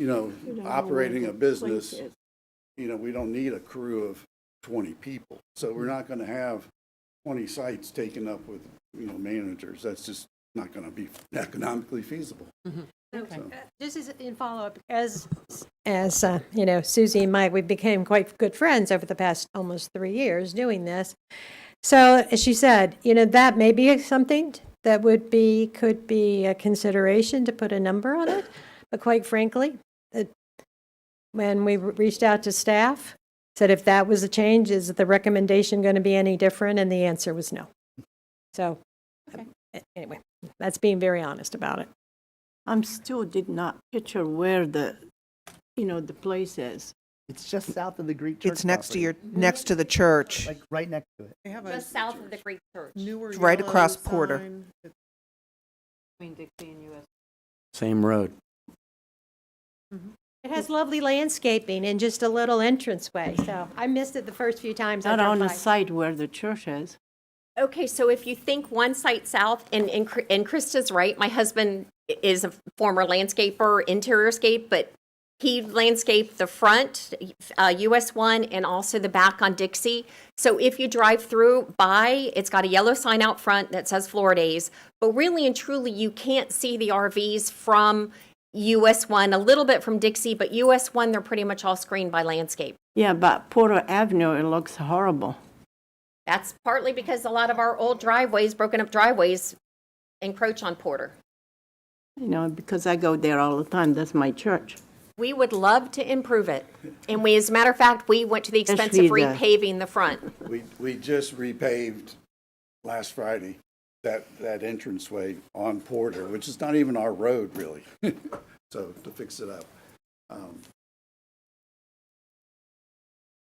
operating a business, we don't need a crew of 20 people. So we're not going to have 20 sites taken up with, managers. That's just not going to be economically feasible. Okay. Just as in follow-up, as Susie and Mike, we became quite good friends over the past almost 3 years doing this. So as she said, that may be something that could be a consideration to put a number on it. But quite frankly, when we reached out to staff, said if that was a change, is the recommendation going to be any different? And the answer was no. So anyway, that's being very honest about it. I'm still did not picture where the place is. It's just south of the Greek church. It's next property. next to the church. Like right next to it. They have Just south of the Greek church. newer It's right yellow across Porter. sign. Between Dixie and US. Same road. It has lovely landscaping and just a little entranceway. So I missed it the first few times I Not drove on the by. site where the church is. Okay, so if you think one site south, and Krista's right, my husband is a former landscaper, interiorscape, but he landscaped the front, US 1, and also the back on Dixie. So if you drive through by, it's got a yellow sign out front that says Floridays, but really and truly, you can't see the RVs from US 1, a little bit from Dixie, but US 1, they're pretty much all screened by landscape. Yeah, but Porter Avenue, it looks horrible. That's partly because a lot of our old driveways, broken up driveways, encroach on Porter. Because I go there all the time. That's my church. We would love to improve it. And we, as a matter of fact, we went to the expense of Especially the- repaving the front. We just repaved last Friday that entranceway on Porter, which is not even our road really. So to fix it up.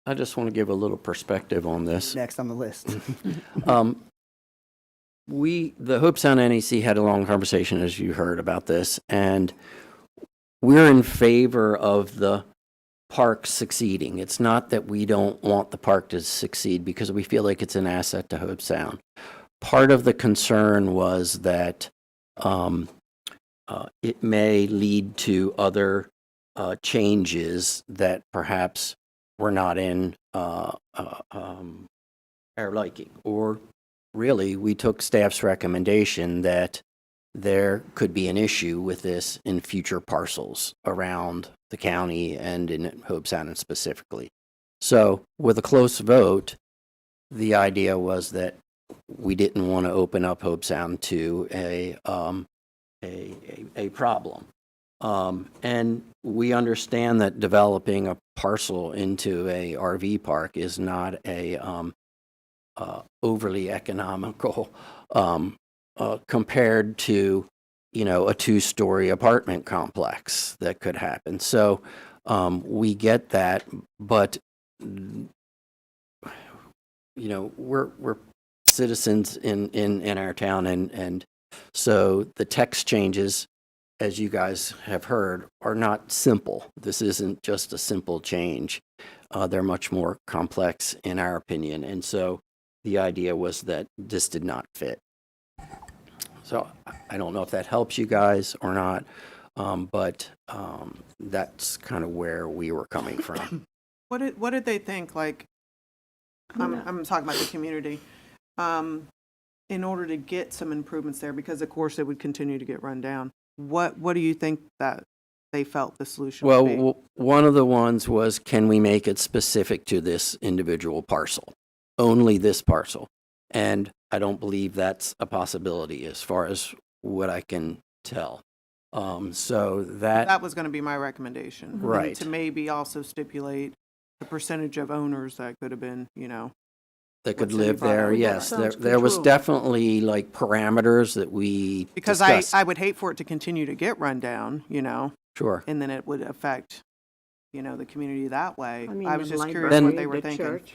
I just want to give a little perspective on this. Next on the list. The Hope Sound NEC had a long conversation, as you heard, about this, and we're in favor of the park succeeding. It's not that we don't want the park to succeed, because we feel like it's an asset to Hope Sound. Part of the concern was that it may lead to other changes that perhaps were not in our liking. Or really, we took staff's recommendation that there could be an issue with this in future parcels around the county and in Hope Sound specifically. So with a close vote, the idea was that we didn't want to open up Hope Sound to a problem. And we understand that developing a parcel into a RV park is not a overly economical compared to, a 2-story apartment complex that could happen. So we get that, but we're citizens in our town, and so the text changes, as you guys have heard, are not simple. This isn't just a simple change. They're much more complex in our opinion. And so the idea was that this did not fit. So I don't know if that helps you guys or not, but that's kind of where we were coming from. What did they think? Like, I'm talking about the community. In order to get some improvements there, because of course it would continue to get run down, what do you think that they felt the solution would be? Well, one of the ones was, can we make it specific to this individual parcel? Only this parcel. And I don't believe that's a possibility as far as what I can tell. So That was going to be my recommendation. And Right. to maybe also stipulate the percentage of owners that could have been, that could what Cindy live brought there, up. yes. Sounds There was controlled. definitely like parameters that we because discussed. I would hate for it to continue to get run down, Sure. and then it would affect, the community that way. I mean, I was the just curious Then- what they were the thinking. church.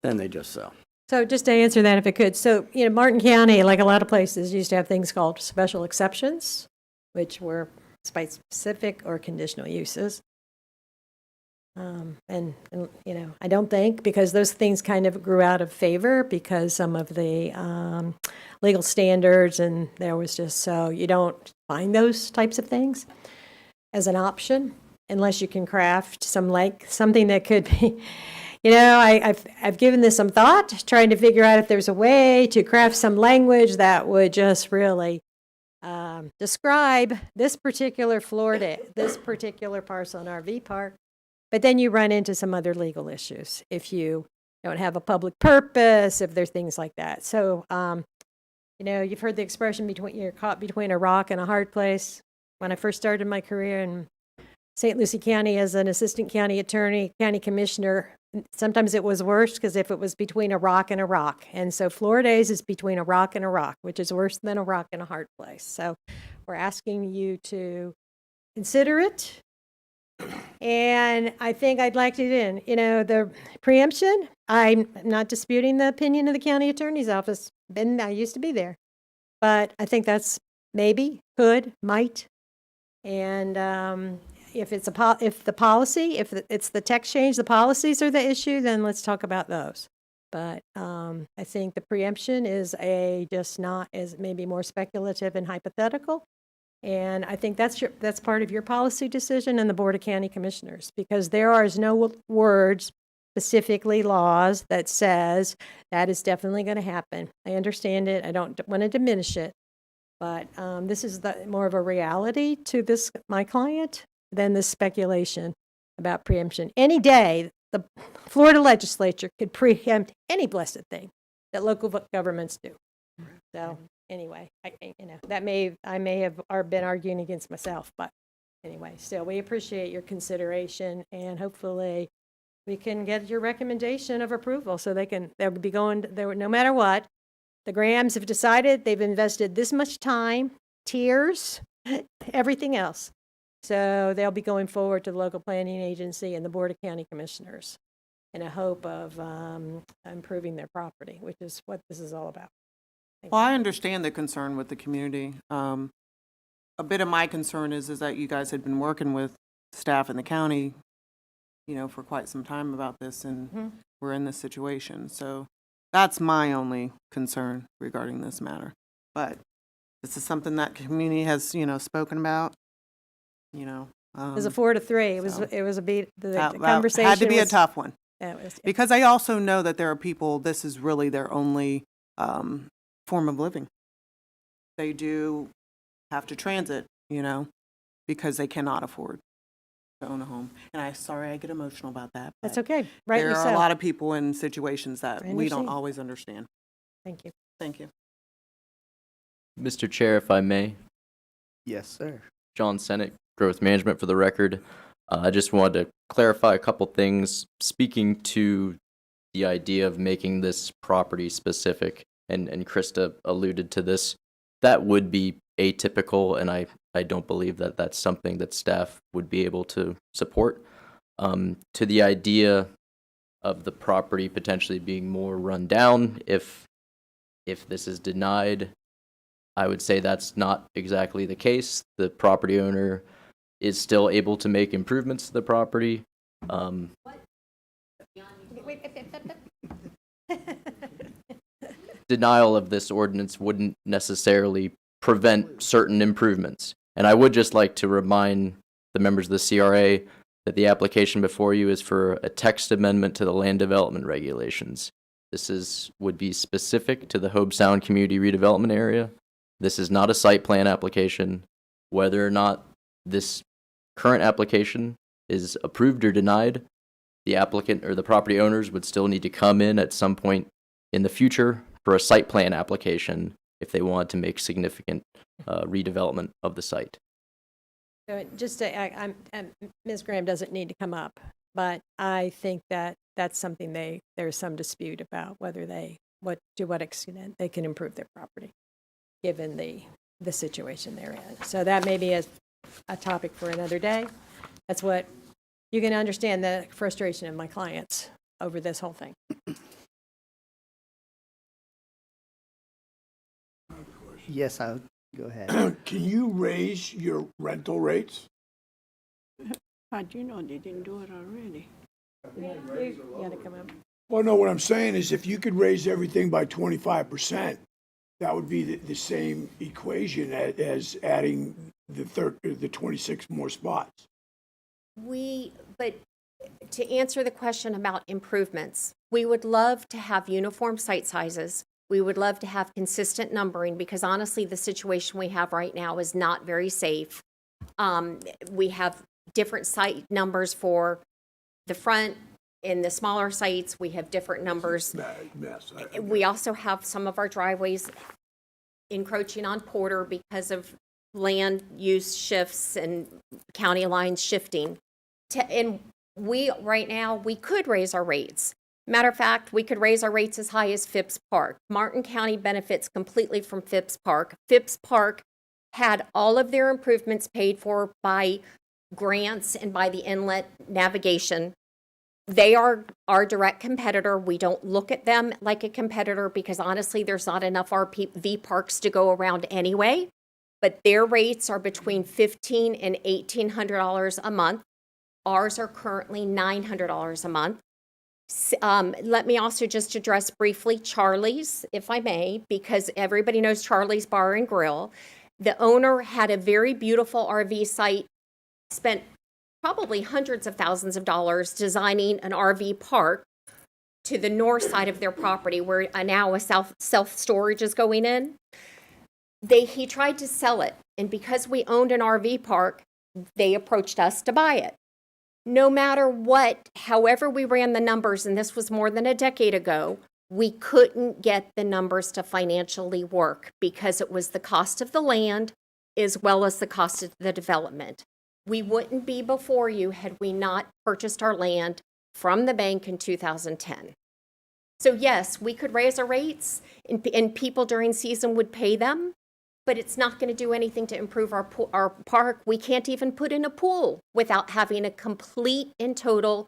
Then they just sell. So just to answer that if I could, so, Martin County, like a lot of places, used to have things called special exceptions, which were site-specific or conditional uses. And, I don't think, because those things kind of grew out of favor because some of the legal standards, and there was just, so you don't find those types of things as an option unless you can craft something that could be, I've given this some thought, trying to figure out if there's a way to craft some language that would just really describe this particular Florida, this particular parcel in RV park. But then you run into some other legal issues if you don't have a public purpose, if there's things like that. So, you've heard the expression you're caught between a rock and a hard place. When I first started my career in St. Lucie County as an assistant county attorney, county commissioner, sometimes it was worse because if it was between a rock and a rock. And so Florida's is between a rock and a rock, which is worse than a rock and a hard place. So we're asking you to consider it. And I think I'd like to the preemption, I'm not disputing the opinion of the county attorney's office. I used to be there. But I think that's maybe, could, might. And if it's if it's the text change, the policies are the issue, then let's talk about those. But I think the preemption is is maybe more speculative and hypothetical. And I think that's part of your policy decision and the Board of County Commissioners, because there is no words, specifically laws, that says that is definitely going to happen. I understand it. I don't want to diminish it. But this is more of a reality to my client than this speculation about preemption. Any day, the Florida legislature could preempt any blessed thing that local governments do. So anyway, I may have been arguing against myself, but anyway, still, we appreciate your consideration, and hopefully we can get your recommendation of approval so they'll be going there no matter what. The Grahams have decided they've invested this much time, tears, everything else. So they'll be going forward to the local planning agency and the Board of County Commissioners in a hope of improving their property, which is what this is all about. Well, I understand the concern with the community. A bit of my concern is that you guys had been working with staff in the county, for quite some time about this, and we're in this situation. So that's my only concern regarding this matter. But this is something that community has, spoken about. It was a 4-3. It was a beat. The conversation had to be a was- tough one. Yeah, it was, yeah. Because I also know that there are people, this is really their only form of living. They do have to transit, because they cannot afford to own a home. And I get emotional about that. That's but okay. Rightly there are so. a lot of people in situations that I we don't understand. always understand. Thank you. Thank you. Mr. Chair, if I may, Yes, sir. John Senate, Growth Management for the record. I just wanted to clarify a couple things, speaking to the idea of making this property specific, and Krista alluded to this. That would be atypical, and I don't believe that that's something that staff would be able to support. To the idea of the property potentially being more run down if this is denied, I would say that's not exactly the case. The property owner is still able to make improvements to the property. Denial of this ordinance wouldn't necessarily prevent certain improvements. And I would just like to remind the members of the CRA that the application before you is for a text amendment to the land development regulations. Would be specific to the Hobe Sound Community Redevelopment Area. This is not a site plan application. Whether or not this current application is approved or denied, the applicant or the property owners would still need to come in at some point in the future for a site plan application if they want to make significant redevelopment of the site. So just to, Ms. Graham doesn't need to come up, but I think that that's something there's some dispute about whether to what extent they can improve their property, given the situation they're in. So that may be a topic for another day. That's what, you can understand the frustration of my clients over this whole thing. Yes, I'll go ahead. Can you raise your rental rates? How do you know they didn't do it already? You gotta come up. Well, no, what I'm saying is if you could raise everything by 25%, that would be the same equation as adding the 26 more spots. But to answer the question about improvements, we would love to have uniform site sizes. We would love to have consistent numbering because honestly, the situation we have right now is not very safe. We have different site numbers for the front. In the smaller sites, we have different numbers. Mess. We also have some of our driveways encroaching on Porter because of land use shifts and county lines shifting. And right now, we could raise our rates. Matter of fact, we could raise our rates as high as Phipps Park. Martin County benefits completely from Phipps Park. Phipps Park had all of their improvements paid for by grants and by the inlet navigation. They are our direct competitor. We don't look at them like a competitor because honestly, there's not enough RV parks to go around anyway. But their rates are between $1,500 and $1,800 a month. Ours are currently $900 a month. Let me also just address briefly Charlie's, if I may, because everybody knows Charlie's Bar and Grill. The owner had a very beautiful RV site, spent probably hundreds of thousands of dollars designing an RV park to the north side of their property where now a self-storage is going in. He tried to sell it, and because we owned an RV park, they approached us to buy it. No matter what, however we ran the numbers, and this was more than a decade ago, we couldn't get the numbers to financially work because it was the cost of the land as well as the cost of the development. We wouldn't be before you had we not purchased our land from the bank in 2010. So yes, we could raise our rates and people during season would pay them, but it's not going to do anything to improve our park. We can't even put in a pool without having a complete and total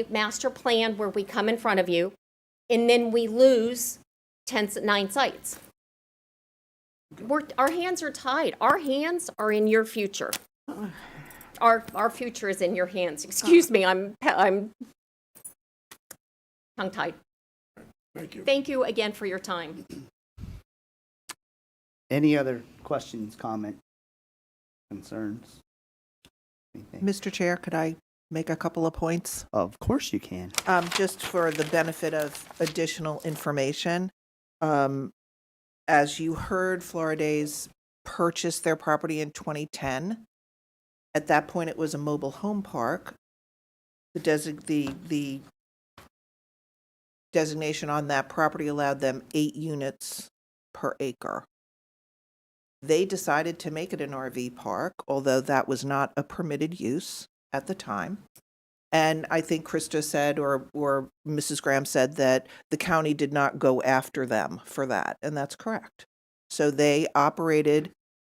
master plan where we come in front of you and then we lose 9 sites. Our hands are tied. Our hands are in your future. Our future is in your hands. Excuse me, I'm tongue-tied. Thank you. Thank you again for your time. Any other questions, comments, concerns? Anything? Mr. Chair, could I make a couple of points? Of course you can. Just for the benefit of additional information, as you heard, Florida's purchased their property in 2010. At that point, it was a mobile home park. The designation on that property allowed them 8 units per acre. They decided to make it an RV park, although that was not a permitted use at the time. And I think Krista said, or Mrs. Graham said, that the county did not go after them for that, and that's correct. So they operated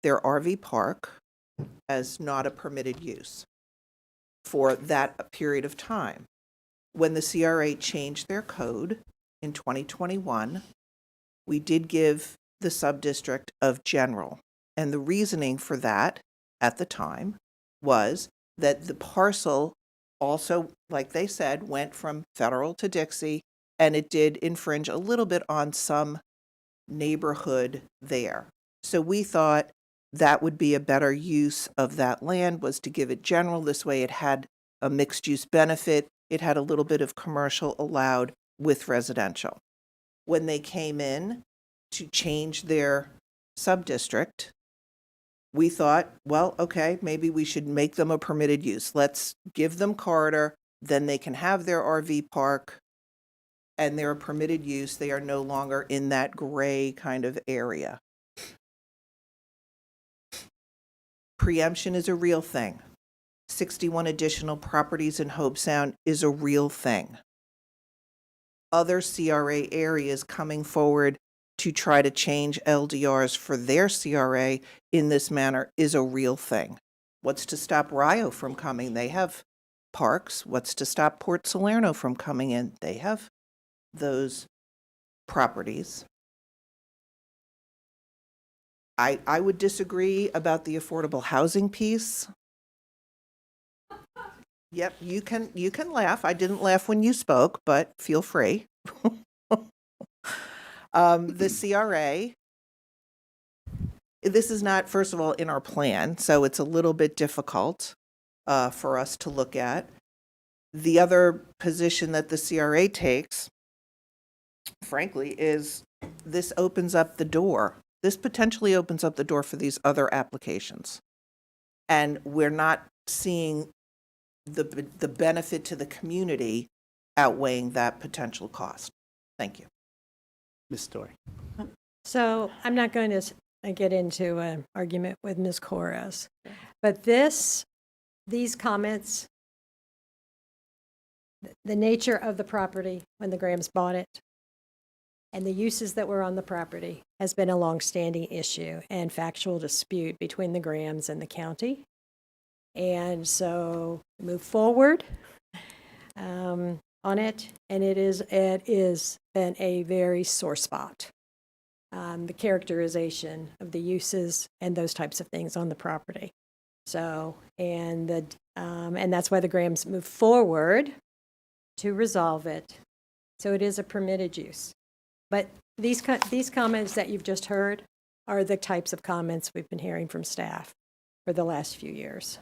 their RV park as not a permitted use for that period of time. When the CRA changed their code in 2021, we did give the subdistrict of general. And the reasoning for that at the time was that the parcel also, like they said, went from federal to Dixie, and it did infringe a little bit on some neighborhood there. So we thought that would be a better use of that land, was to give it general. This way it had a mixed-use benefit. It had a little bit of commercial allowed with residential. When they came in to change their sub-district, we thought, well, okay, maybe we should make them a permitted use. Let's give them corridor, then they can have their RV park, and they're a permitted use. They are no longer in that gray kind of area. Preemption is a real thing. 61 additional properties in Hobe Sound is a real thing. Other CRA areas coming forward to try to change LDRs for their CRA in this manner is a real thing. What's to stop Rio from coming? They have parks. What's to stop Port Salerno from coming in? They have those properties. I would disagree about the affordable housing piece. Yep, you can laugh. I didn't laugh when you spoke, but feel free. The CRA, this is not, first of all, in our plan, so it's a little bit difficult for us to look at. The other position that the CRA takes, frankly, is this opens up the door. This potentially opens up the door for these other applications. And we're not seeing the benefit to the community outweighing that potential cost. Thank you. Ms. Story. So I'm not going to get into an argument with Ms. Corres, but these comments, the nature of the property when the Grahams bought it, and the uses that were on the property has been a longstanding issue and factual dispute between the Grahams and the county. And so move forward on it, and it is been a very sore spot. The characterization of the uses and those types of things on the property. So, and that's why the Grahams moved forward to resolve it. So it is a permitted use. But these comments that you've just heard are the types of comments we've been hearing from staff for the last few years.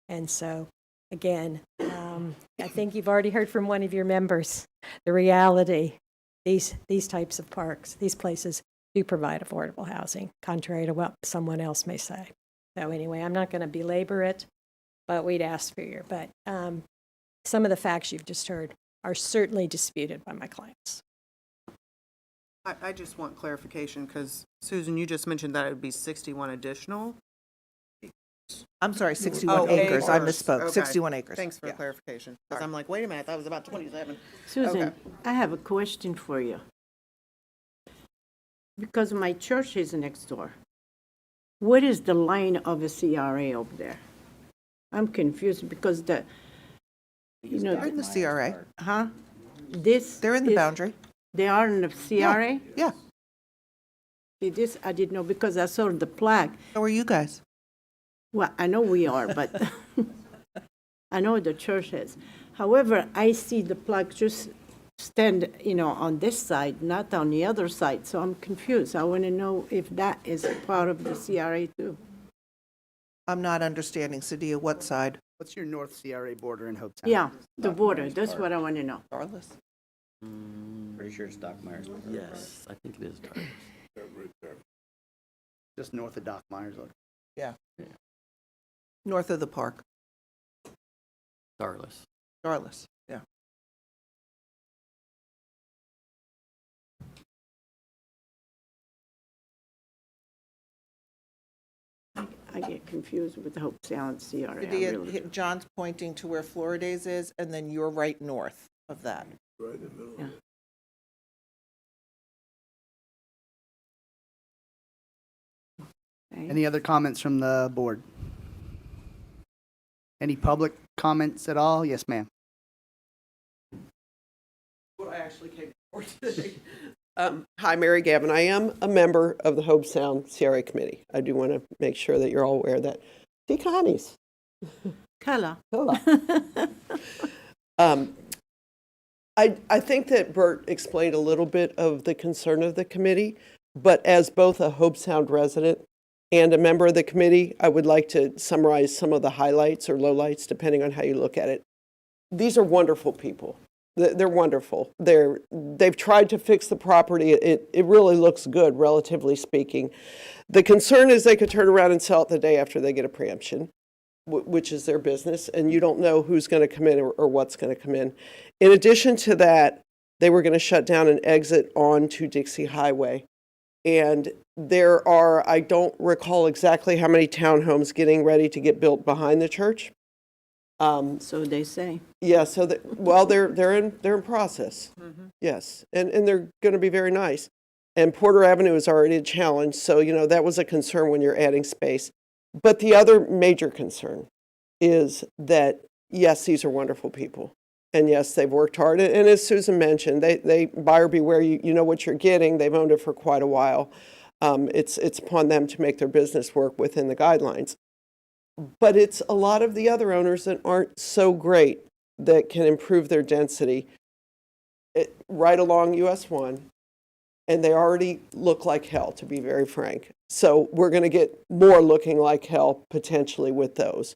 And so, again, I think you've already heard from one of your members, the reality, these types of parks, these places do provide affordable housing, contrary to what someone else may say. So anyway, I'm not going to belabor it, but we'd ask for your, but some of the facts you've just heard are certainly disputed by my clients. I just want clarification, because Susan, you just mentioned that it would be 61 additional. I'm sorry, 61 acres. I misspoke. Okay. 61 acres. Thanks for the clarification, because I'm like, wait a minute, that was about 27. Susan, Okay. I have a question for you. Because my church is next door. What is the line of a CRA over there? I'm confused because they're in the CRA. Huh? They're in the boundary. They are in the CRA? Yeah. See, this I didn't know because I saw the plaque. So are you guys? Well, I know we are, but I know the church is. However, I see the plaque just stand, on this side, not on the other side. So I'm confused. I want to know if that is part of the CRA too. I'm not understanding, Sadia, what side? What's your north CRA border in Hobe Sound? Yeah, the border. That's what I want to know. Regardless. Pretty sure it's Doc Myers. Yes, I think it is Doc. Just north of Doc Myers. Yeah. North of the park. Darless. Regardless. Yeah. I get confused with the Hope Sound CRA. I Sadia, really do. John's pointing to where Florida's is, and then you're right north of that. Right in the middle. Yeah. Okay. Any other comments from the board? Any public comments at all? Yes, ma'am. What I actually came for today. Hi, Mary Gavin. I am a member of the Hobe Sound CRA Committee. I do want to make sure that you're all aware of that. See, Connie's. Color. I think that Bert explained a little bit of the concern of the committee, but as both a Hobe Sound resident and a member of the committee, I would like to summarize some of the highlights or lowlights, depending on how you look at it. these are wonderful people. They're wonderful. They've tried to fix the property. It really looks good, relatively speaking. The concern is they could turn around and sell it the day after they get a preemption, which is their business, and you don't know who's going to come in or what's going to come in. In addition to that, they were going to shut down an exit onto Dixie Highway. And there are, I don't recall exactly how many townhomes getting ready to get built behind the church. So they say. Yeah, so well, they're in process. Yes, and they're going to be very nice. And Porter Avenue is already a challenge, so that was a concern when you're adding space. But the other major concern is that yes, these are wonderful people, and yes, they've worked hard. And as Susan mentioned, they buyer beware. You know what you're getting. They've owned it for quite a while. It's upon them to make their business work within the guidelines. But it's a lot of the other owners that aren't so great that can improve their density right along US 1, and they already look like hell, to be very frank. So we're going to get more looking like hell potentially with those.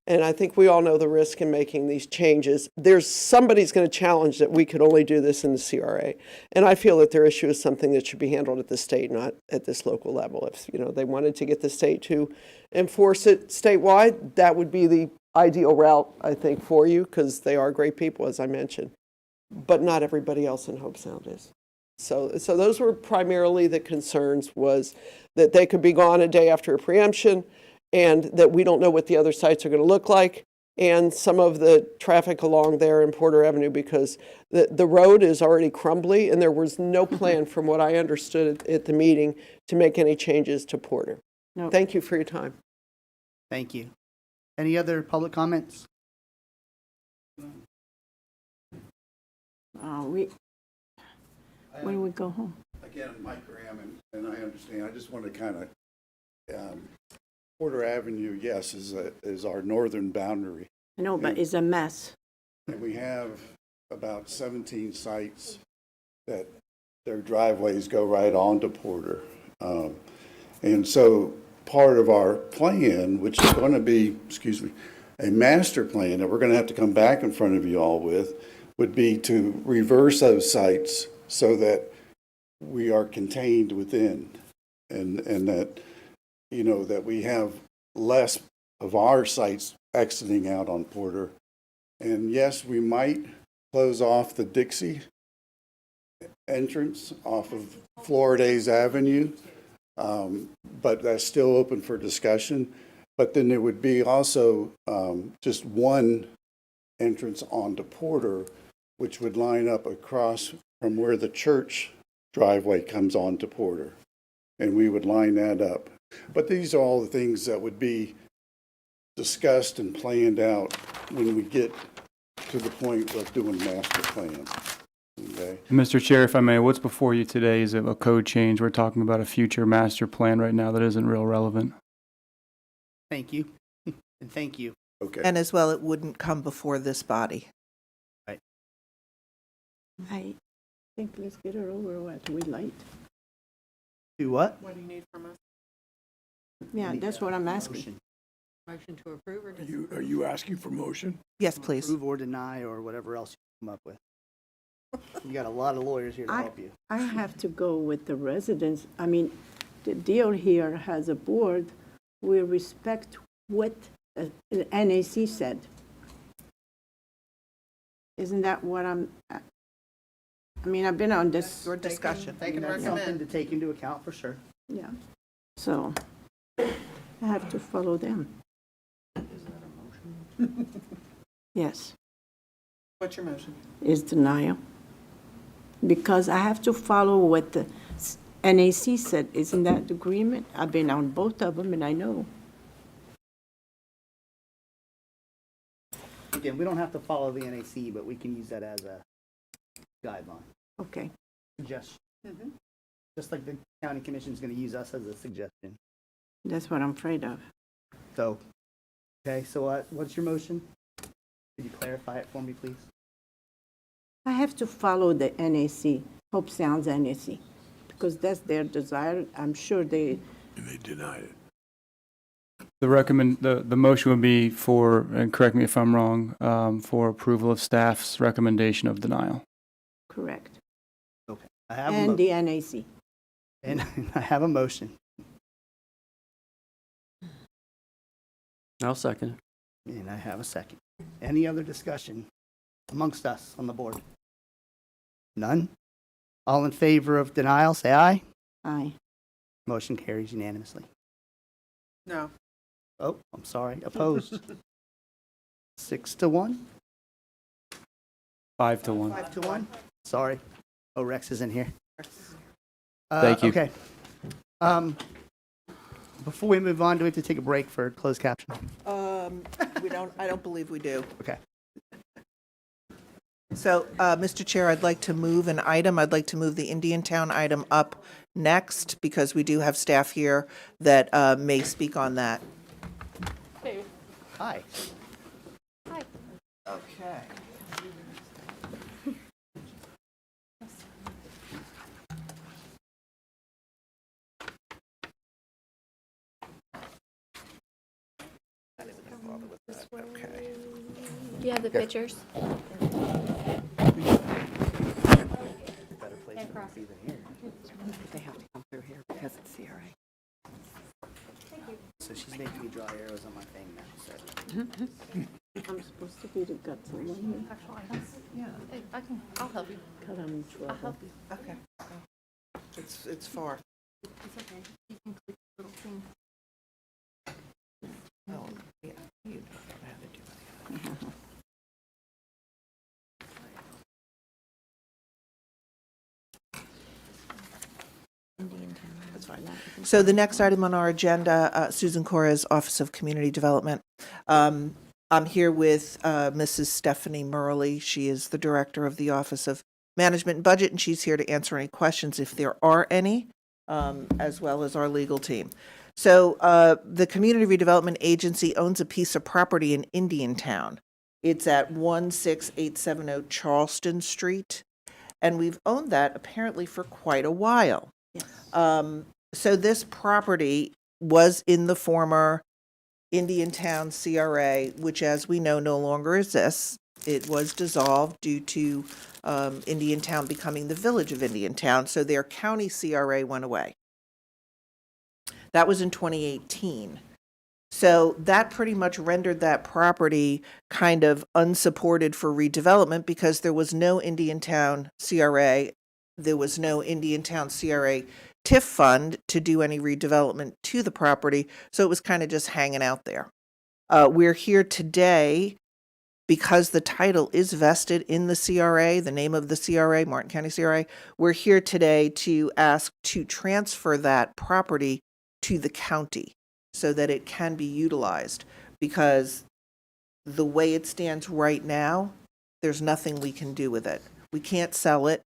And I think we all know the risk in making these changes. Somebody's going to challenge that we could only do this in the CRA. And I feel that their issue is something that should be handled at the state, not at this local level. If they wanted to get the state to enforce it statewide, that would be the ideal route, I think, for you, because they are great people, as I mentioned. But not everybody else in Hope Sound is. So those were primarily the concerns, was that they could be gone a day after a preemption, and that we don't know what the other sites are going to look like, and some of the traffic along there in Porter Avenue, because the road is already crumbly, and there was no plan, from what I understood at the meeting, to make any changes to Porter. No. Thank you for your time. Thank you. Any other public comments? When we go home. Again, Mike Graham, and I understand, I just want to kind of, Porter Avenue, yes, is our northern boundary. I know, but it's a mess. And we have about 17 sites that their driveways go right onto Porter. And so part of our plan, which is going to be, a master plan that we're going to have to come back in front of you all with, would be to reverse those sites so that we are contained within, and that, that we have less of our sites exiting out on Porter. And yes, we might close off the Dixie entrance off of Florida's Avenue, but that's still open for discussion. But then there would be also just one entrance onto Porter, which would line up across from where the church driveway comes onto Porter. And we would line that up. But these are all the things that would be discussed and planned out when we get to the point of doing master plans. Okay. Mr. Chair, if I may, what's before you today is a code change. We're talking about a future master plan right now that isn't real relevant. Thank you. And thank you. Okay. And as well, it wouldn't come before this body. Right. I think let's get it over with. We late. Do what? What do you need from us? Yeah, that's what I'm asking. Motion to approve or Are you asking for motion? Yes, please. Approve or deny or whatever else you come up with. You got a lot of lawyers here to help you. I have to go with the residents. I mean, the deal here has a board. We respect what the NAC said. Isn't that what I've been on this. Your discussion. That's something to take into account for sure. Yeah. So I have to follow them. Yes. What's your motion? Is denial. Because I have to follow what the NAC said. Isn't that the agreement? I've been on both of them and I know. Again, we don't have to follow the NAC, but we can use that as a guideline. Okay. Suggestion. Just like the county commission is going to use us as a suggestion. That's what I'm afraid of. So, okay, so what's your motion? Could you clarify it for me, please? I have to follow the NAC, Hope Sounds NAC, because that's their desire. I'm sure they. And they denied it. The motion would be for, and correct me if I'm wrong, for approval of staff's recommendation of denial. Correct. Okay. I have a And the NAC. and I have a motion. I'll second it. And I have a second. Any other discussion amongst us on the board? None? All in favor of denial, say aye. Aye. Motion carries unanimously. No. Oh, I'm sorry, opposed. 6-1? 5-1. 5-1? Sorry. Oh, Rex isn't here. Thank you. Okay. Before we move on, do we have to take a break for closed caption? I don't believe we do. Okay. So, Mr. Chair, I'd like to move an item. I'd like to move the Indiantown item up next because we do have staff here that may speak on that. Hi. Okay. Okay. Do you have the pictures? They have to come through here because it's CRA. So she's making me draw arrows on my thing now, so. I'm supposed to be the guts alone. I'll help you. Cut I'm in trouble. Okay. It's far. Oh, yeah, you don't know how to do it. That's fine. So the next item on our agenda, Susan Cora's Office of Community Development. I'm here with Mrs. Stephanie Murley. She is the Director of the Office of Management and Budget, and she's here to answer any questions if there are any, as well as our legal team. So the Community Redevelopment Agency owns a piece of property in Indiantown. It's at 16870 Charleston Street, and we've owned that apparently for quite a while. So this property was in the former Indiantown CRA, which, as we know, no longer exists. It was dissolved due to Indiantown becoming the village of Indiantown, so their county CRA went away. That was in 2018. So that pretty much rendered that property kind of unsupported for redevelopment because there was no Indiantown CRA. There was no Indiantown CRA TIF fund to do any redevelopment to the property, so it was kind of just hanging out there. We're here today because the title is vested in the CRA, the name of the CRA, Martin County CRA. We're here today to ask to transfer that property to the county so that it can be utilized, because the way it stands right now, there's nothing we can do with it. We can't sell it,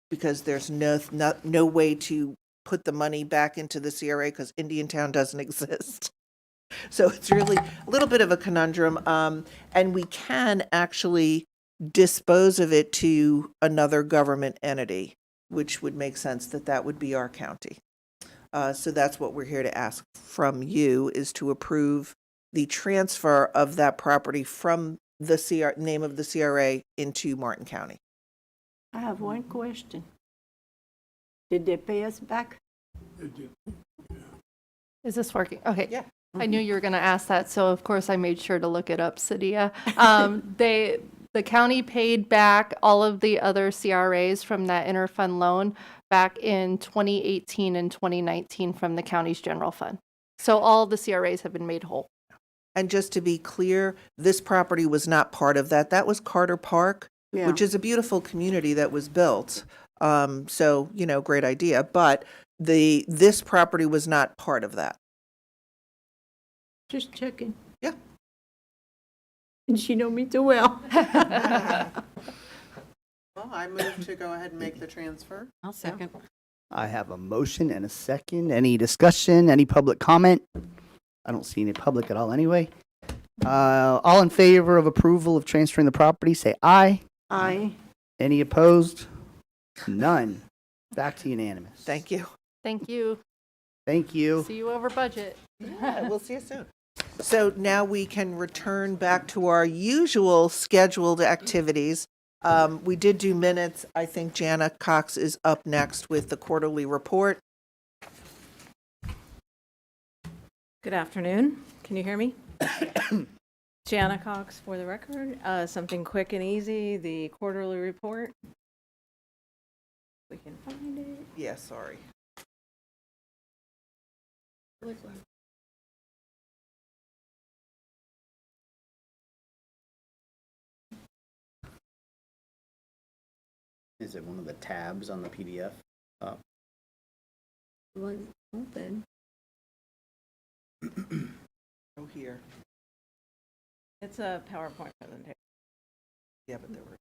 because there's no way to put the money back into the CRA because Indiantown doesn't exist. So it's really a little bit of a conundrum. And we can actually dispose of it to another government entity, which would make sense that would be our county. So that's what we're here to ask from you, is to approve the transfer of that property from the name of the CRA into Martin County. I have one question. Did they pay us back? Is this working? Okay. Yeah. I knew you were going to ask that, so of course I made sure to look it up, Sadia. The county paid back all of the other CRAs from that interfund loan back in 2018 and 2019 from the county's general fund. So all the CRAs have been made whole. And just to be clear, this property was not part of that. That was Carter Park, which is a beautiful community that was built. So, great idea. But this property was not part of that. Just checking. Yeah. And she know me too well. Well, I move to go ahead and make the transfer. I'll second. I have a motion and a second. Any discussion? Any public comment? I don't see any public at all anyway. All in favor of approval of transferring the property, say aye. Aye. Any opposed? None. Back to unanimous. Thank you. Thank you. Thank you. See you over budget. Yeah, we'll see you soon. So now we can return back to our usual scheduled activities. We did do minutes. I think Jana Cox is up next with the quarterly report. Good afternoon. Can you hear me? Jana Cox for the record. Something quick and easy, the quarterly report. We can find it. Yeah, sorry. Is it one of the tabs on the PDF? Was open. Oh, here. It's a PowerPoint presentation. Yeah, but there were.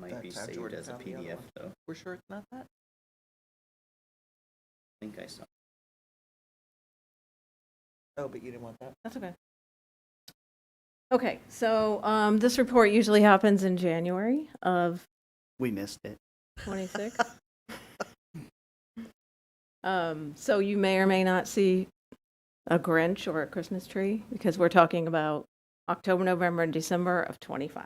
Might be That's how saved Jordan as a found the other PDF, one. though. We're sure it's not that? I think I saw. Oh, but you didn't want that? That's okay. Okay, so this report usually happens in January of We missed it. 26. So you may or may not see a Grinch or a Christmas tree because we're talking about October, November, and December of 25.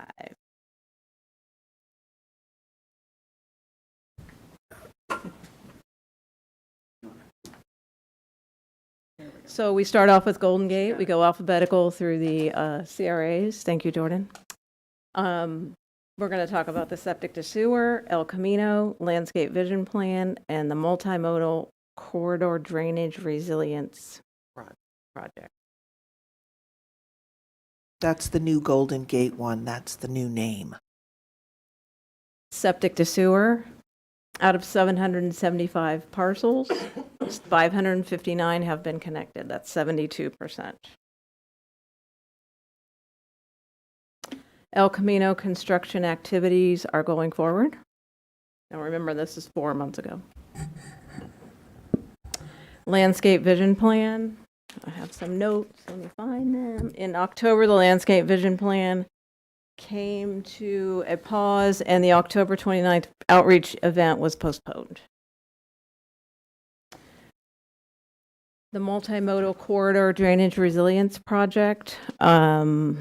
So we start off with Golden Gate. We go alphabetical through the CRAs. Thank you, Jordan. We're going to talk about the septic to sewer, El Camino, landscape vision plan, and the multimodal corridor drainage resilience project. That's the new Golden Gate one. That's the new name. Septic to sewer, out of 775 parcels, 559 have been connected. That's 72%. El Camino construction activities are going forward. Now remember, this is 4 months ago. Landscape vision plan. I have some notes. Let me find them. In October, the landscape vision plan came to a pause, and the October 29th outreach event was postponed. The multimodal corridor drainage resilience project. Sorry,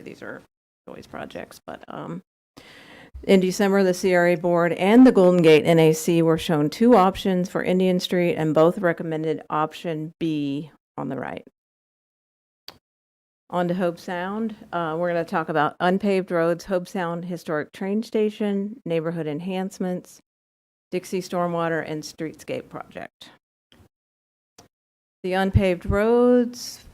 these are always projects, but in December, the CRA board and the Golden Gate NAC were shown 2 options for Indian Street, and both recommended option B on the right. On to Hope Sound. We're going to talk about unpaved roads, Hope Sound Historic Train Station, neighborhood enhancements, Dixie Stormwater, and Streetscape project. The unpaved roads,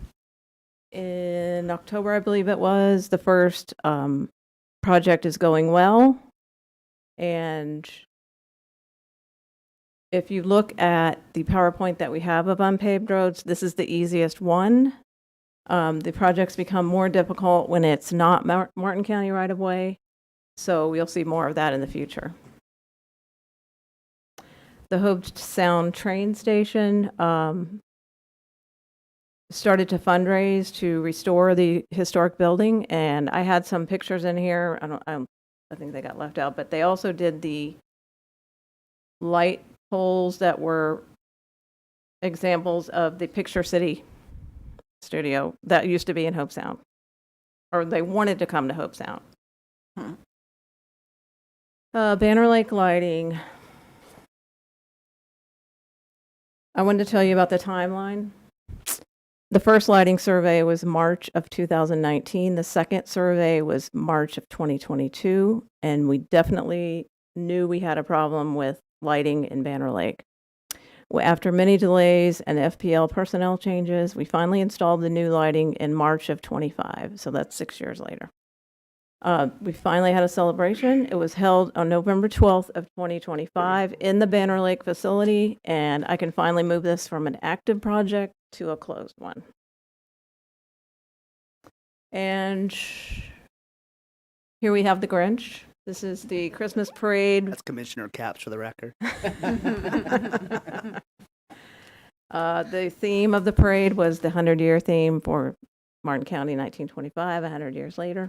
in October, I believe it was, the first project is going well. And if you look at the PowerPoint that we have of unpaved roads, this is the easiest one. The projects become more difficult when it's not Martin County right of way. So we'll see more of that in the future. The Hope Sound train station started to fundraise to restore the historic building, and I had some pictures in here. I think they got left out, but they also did the light poles that were examples of the Picture City studio that used to be in Hope Sound, or they wanted to come to Hope Sound. Banner Lake lighting. I wanted to tell you about the timeline. The first lighting survey was March of 2019. The second survey was March of 2022, and we definitely knew we had a problem with lighting in Banner Lake. After many delays and FPL personnel changes, we finally installed the new lighting in March of 25, so that's 6 years later. We finally had a celebration. It was held on November 12th of 2025 in the Banner Lake facility, and I can finally move this from an active project to a closed one. And here we have the Grinch. This is the Christmas parade. That's Commissioner Capps for the record. The theme of the parade was the 100-year theme for Martin County, 1925, 100 years later.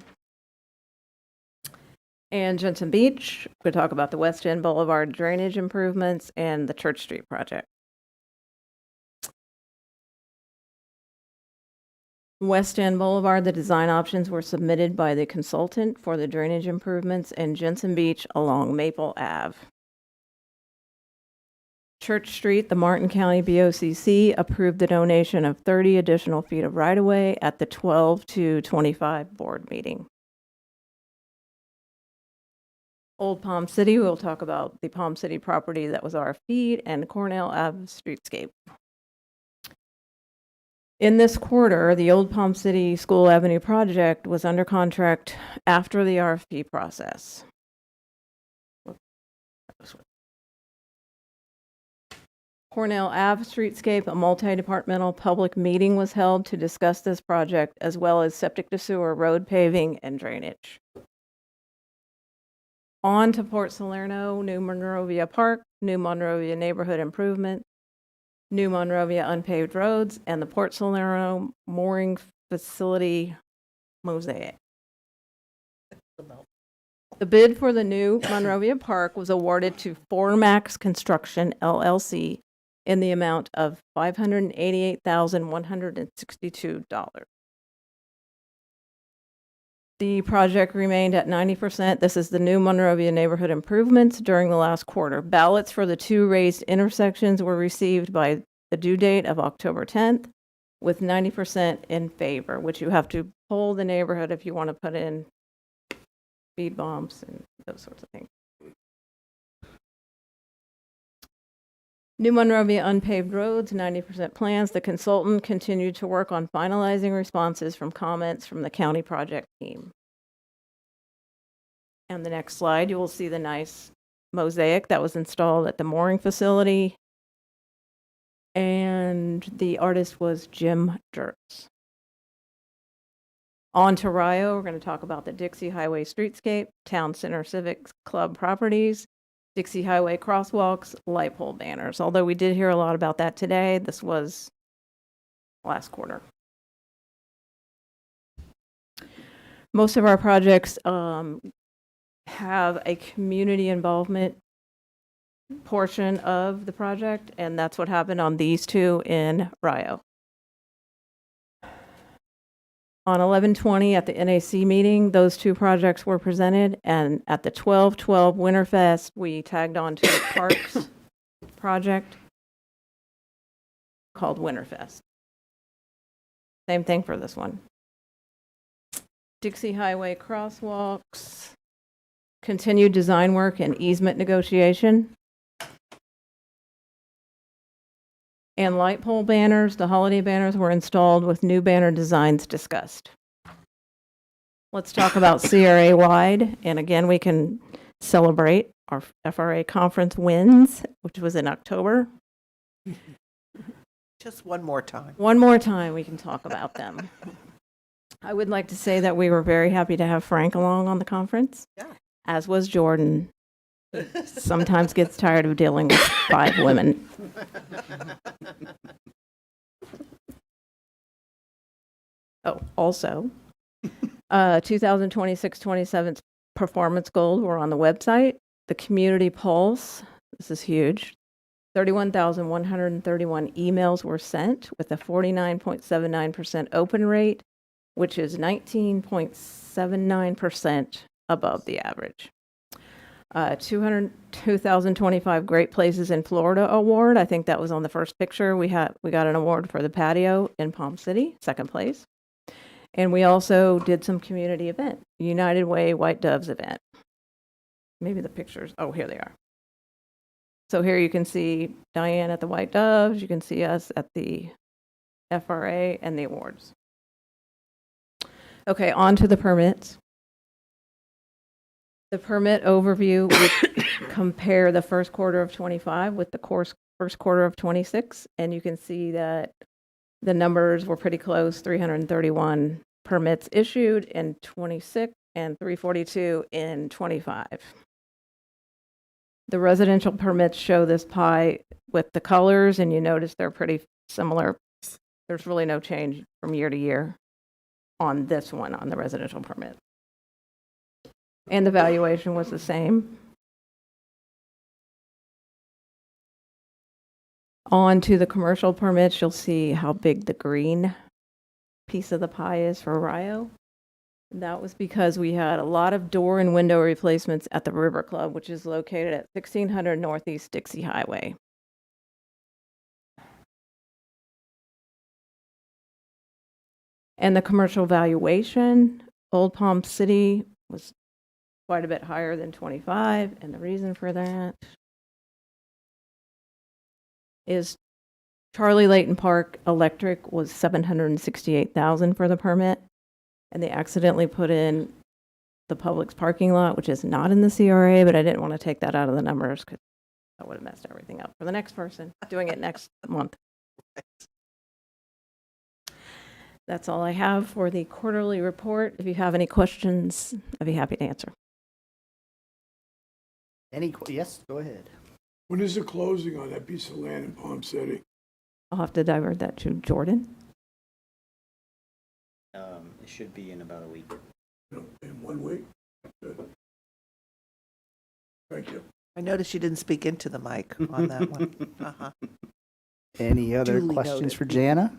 And Jensen Beach, we'll talk about the West End Boulevard drainage improvements and the Church Street project. West End Boulevard, the design options were submitted by the consultant for the drainage improvements in Jensen Beach along Maple Ave. Church Street, the Martin County BOCC approved the donation of 30 additional feet of right-of-way at the 12/2/25 board meeting. Old Palm City, we'll talk about the Palm City property that was RFP'd and Cornell Ave streetscape. In this quarter, the Old Palm City School Avenue project was under contract after the RFP process. Cornell Ave streetscape, a multi-departmental public meeting was held to discuss this project as well as septic to sewer, road paving, and drainage. On to Port Salerno, New Monrovia Park, New Monrovia Neighborhood Improvement, New Monrovia Unpaved Roads, and the Port Salerno Mooring Facility Mosaic. The bid for the new Monrovia Park was awarded to Formax Construction LLC in the amount of $588,162. The project remained at 90%. This is the new Monrovia neighborhood improvements during the last quarter. Ballots for the 2 raised intersections were received by the due date of October 10th with 90% in favor, which you have to poll the neighborhood if you want to put in speed bumps and those sorts of things. New Monrovia unpaved roads, 90% plans. The consultant continued to work on finalizing responses from comments from the county project team. And the next slide, you will see the nice mosaic that was installed at the mooring facility. And the artist was Jim Jertz. On to Rio, we're going to talk about the Dixie Highway streetscape, Town Center Civic Club properties, Dixie Highway crosswalks, light pole banners. Although we did hear a lot about that today, this was last quarter. Most of our projects have a community involvement portion of the project, and that's what happened on these 2 in Rio. On 11/20 at the NAC meeting, those 2 projects were presented, and at the 12/12 Winterfest, we tagged on to the Parks project called Winterfest. Same thing for this one. Dixie Highway crosswalks, continued design work and easement negotiation. And light pole banners, the holiday banners were installed with new banner designs discussed. Let's talk about CRA wide. And again, we can celebrate our FRA conference wins, which was in October. Just one more time. One more time we can talk about them. I would like to say that we were very happy to have Frank along on the conference, as was Jordan. Sometimes gets tired of dealing with 5 women. Oh, also, 2026-27 performance goals were on the website. The community pulse, this is huge. 31,131 emails were sent with a 49.79% open rate, which is 19.79% above the average. 2025 Great Places in Florida award. I think that was on the first picture. We got an award for the patio in Palm City, 2nd place. And we also did some community event, United Way White Doves event. Maybe the pictures, oh, here they are. So here you can see Diane at the White Doves. You can see us at the FRA and the awards. Okay, on to the permits. The permit overview would compare the first quarter of 25 with the first quarter of 26, and you can see that the numbers were pretty close, 331 permits issued in 26 and 342 in 25. The residential permits show this pie with the colors, and you notice they're pretty similar. There's really no change from year to year on this one, on the residential permit. And the valuation was the same. On to the commercial permits, you'll see how big the green piece of the pie is for Rio. That was because we had a lot of door and window replacements at the River Club, which is located at 1600 Northeast Dixie Highway. And the commercial valuation, Old Palm City was quite a bit higher than 25, and the reason for that is Charlie Layton Park Electric was $768,000 for the permit, and they accidentally put in the Publix parking lot, which is not in the CRA, but I didn't want to take that out of the numbers because that would have messed everything up for the next person doing it next month. That's all I have for the quarterly report. If you have any questions, I'd be happy to answer. Yes, go ahead. When is the closing on that piece of land in Palm City? I'll have to divert that to Jordan. It should be in about a week. In 1 week? Good. Thank you. I noticed you didn't speak into the mic on that one. Uh-huh. Any other Duly questions noted. for Jana?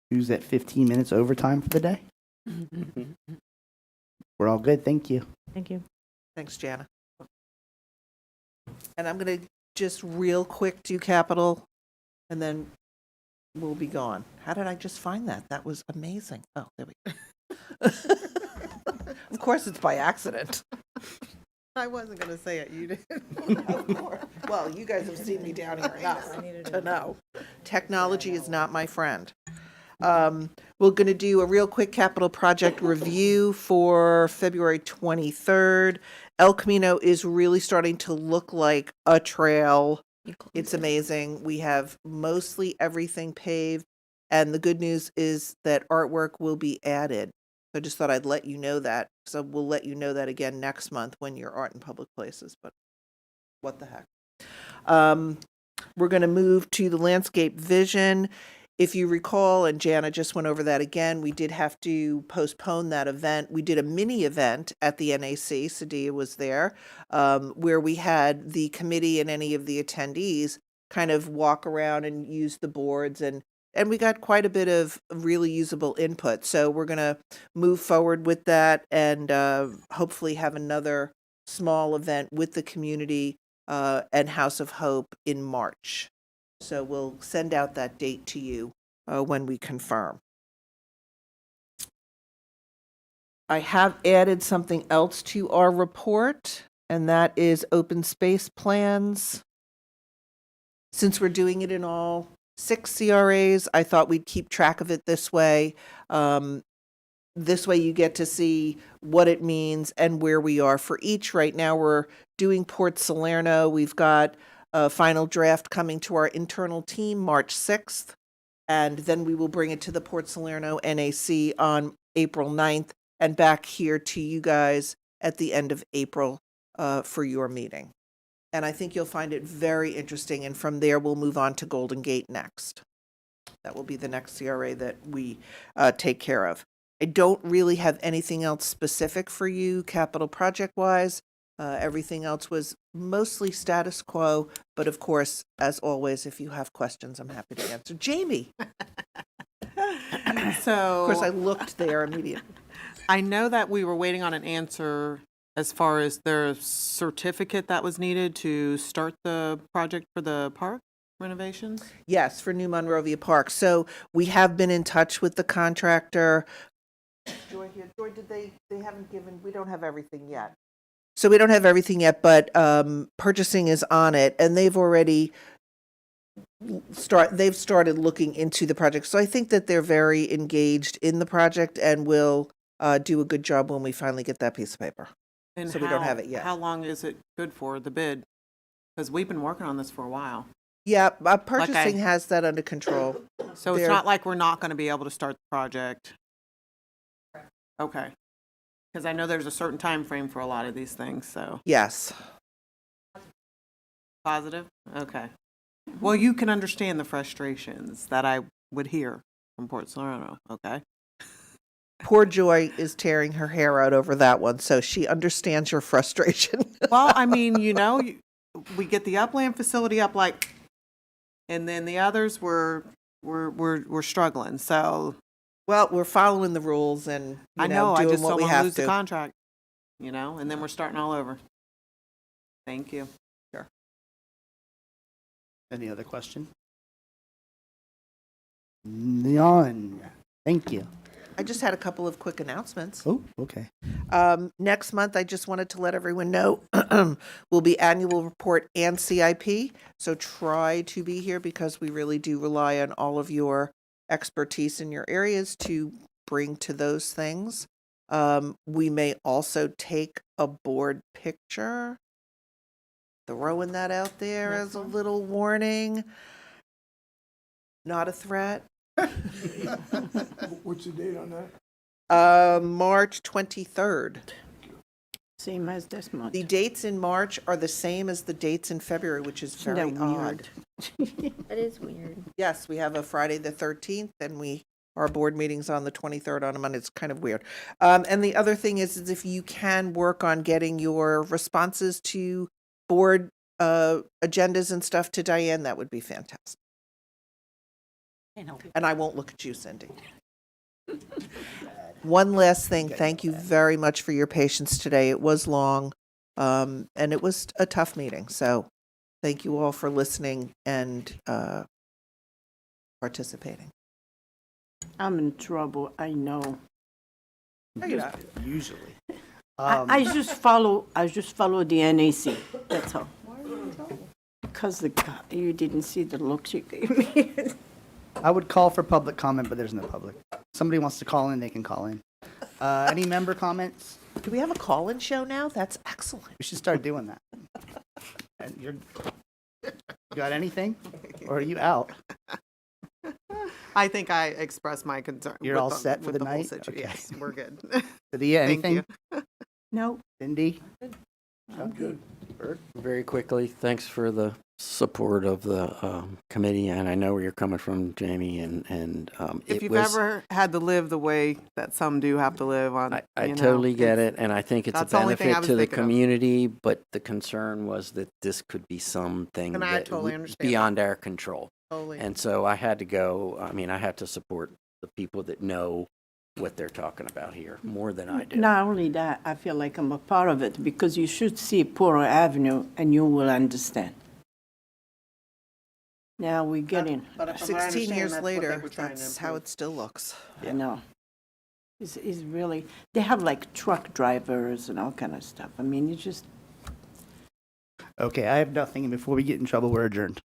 Who's at 15 minutes overtime for the day? We're all good, thank you. Thank you. Thanks, Jana. And I'm going to just real quick do capital, and then we'll be gone. How did I just find that? That was amazing. Oh, there we go. Of course, it's by accident. I wasn't going to say it. You did. Of course. Well, you guys have seen me down here enough to know. Technology is not my friend. We're going to do a real quick capital project review for February 23rd. El Camino is really starting to look like a trail. It's amazing. We have mostly everything paved, and the good news is that artwork will be added. So I just thought I'd let you know that. So we'll let you know that again next month when you're art in public places, but what the heck. We're going to move to the landscape vision. If you recall, and Jana just went over that again, we did have to postpone that event. We did a mini event at the NAC, Sadia was there, where we had the committee and any of the attendees kind of walk around and use the boards, and we got quite a bit of really usable input. So we're going to move forward with that and hopefully have another small event with the community and House of Hope in March. So we'll send out that date to you when we confirm. I have added something else to our report, and that is open space plans. Since we're doing it in all 6 CRAs, I thought we'd keep track of it this way. This way you get to see what it means and where we are for each. Right now we're doing Port Salerno. We've got a final draft coming to our internal team March 6th, and then we will bring it to the Port Salerno NAC on April 9th and back here to you guys at the end of April for your meeting. And I think you'll find it very interesting, and from there we'll move on to Golden Gate next. That will be the next CRA that we take care of. I don't really have anything else specific for you capital project-wise. Everything else was mostly status quo, but of course, as always, if you have questions, I'm happy to answer. Jamie. So, of course, I looked there immediately. I know that we were waiting on an answer as far as the certificate that was needed to start the project for the park renovations. Yes, for New Monrovia Park. So we have been in touch with the contractor. Joy, did they haven't given, we don't have everything yet. So we don't have everything yet, but purchasing is on it, and they've already started looking into the project. So I think that they're very engaged in the project and will do a good job when we finally get that piece of paper. And so we don't have it yet. How long is it good for, the bid? Because we've been working on this for a while. Yeah, purchasing has that under control. So it's not like we're not going to be able to start the project. Okay. Because I know there's a certain time frame for a lot of these things, so. Yes. Positive? Okay. Well, you can understand the frustrations that I would hear from Port Salerno, okay? Poor Joy is tearing her hair out over that one, so she understands your frustration. Well, I mean, we get the upland facility up and then the others were struggling. So Well, we're following the rules and, I know, I doing just what don't we want to have lose the to. contract, and then we're starting all over. Thank you. Any other question? None. Thank you. I just had a couple of quick announcements. Oh, okay. Next month, I just wanted to let everyone know, will be annual report and CIP. So try to be here because we really do rely on all of your expertise in your areas to bring to those things. We may also take a board picture. Throwing that out there as a little warning. Not a threat. What's the date on that? March 23rd. Same as this month. The dates in March are the same as the dates in February, which is Isn't very that odd. weird? That is weird. Yes, we have a Friday the 13th, and our board meeting's on the 23rd on a Monday. It's kind of weird. And the other thing is if you can work on getting your responses to board agendas and stuff to Diane, that would be fantastic. And I won't look at you, Cindy. One last thing. Thank you very much for your patience today. It was long, and it was a tough meeting. So thank you all for listening and participating. I'm in trouble, I know. No, you're not. Usually. I just follow the NAC, that's all. Because you didn't see the looks you gave me. I would call for public comment, but there's no public. Somebody wants to call in, they can call in. Any member comments? Do we have a call-in show now? That's excellent. We should start doing that. And you got anything? Or are you out? I think I expressed my concern. You're with all set for with the whole night? situ- Okay. Yes, we're good. Lydia, Thank anything? you. No. Cindy? I'm good. Bert? Very quickly, thanks for the support of the committee, and I know where you're coming from, Jamie, and If it you've was, ever had to live the way that some do have to live on, I totally get it, and I think it's a that's the only thing I benefit was to the thinking of. community, but the concern was that this could be something And I that totally w- understand beyond our control. Totally. And so I had to go, I had to support the people that know what they're talking about here more than I do. Not only that, I feel like I'm a part of it because you should see Porter Avenue and you will understand. Now we're getting, But from what 16 I understand, years that's what they later, were trying to that's how improve. it still looks. you know, it's really, they have like truck drivers and all kind of stuff. I mean, you just, Okay, I have nothing, and before we get in trouble, we're adjourned.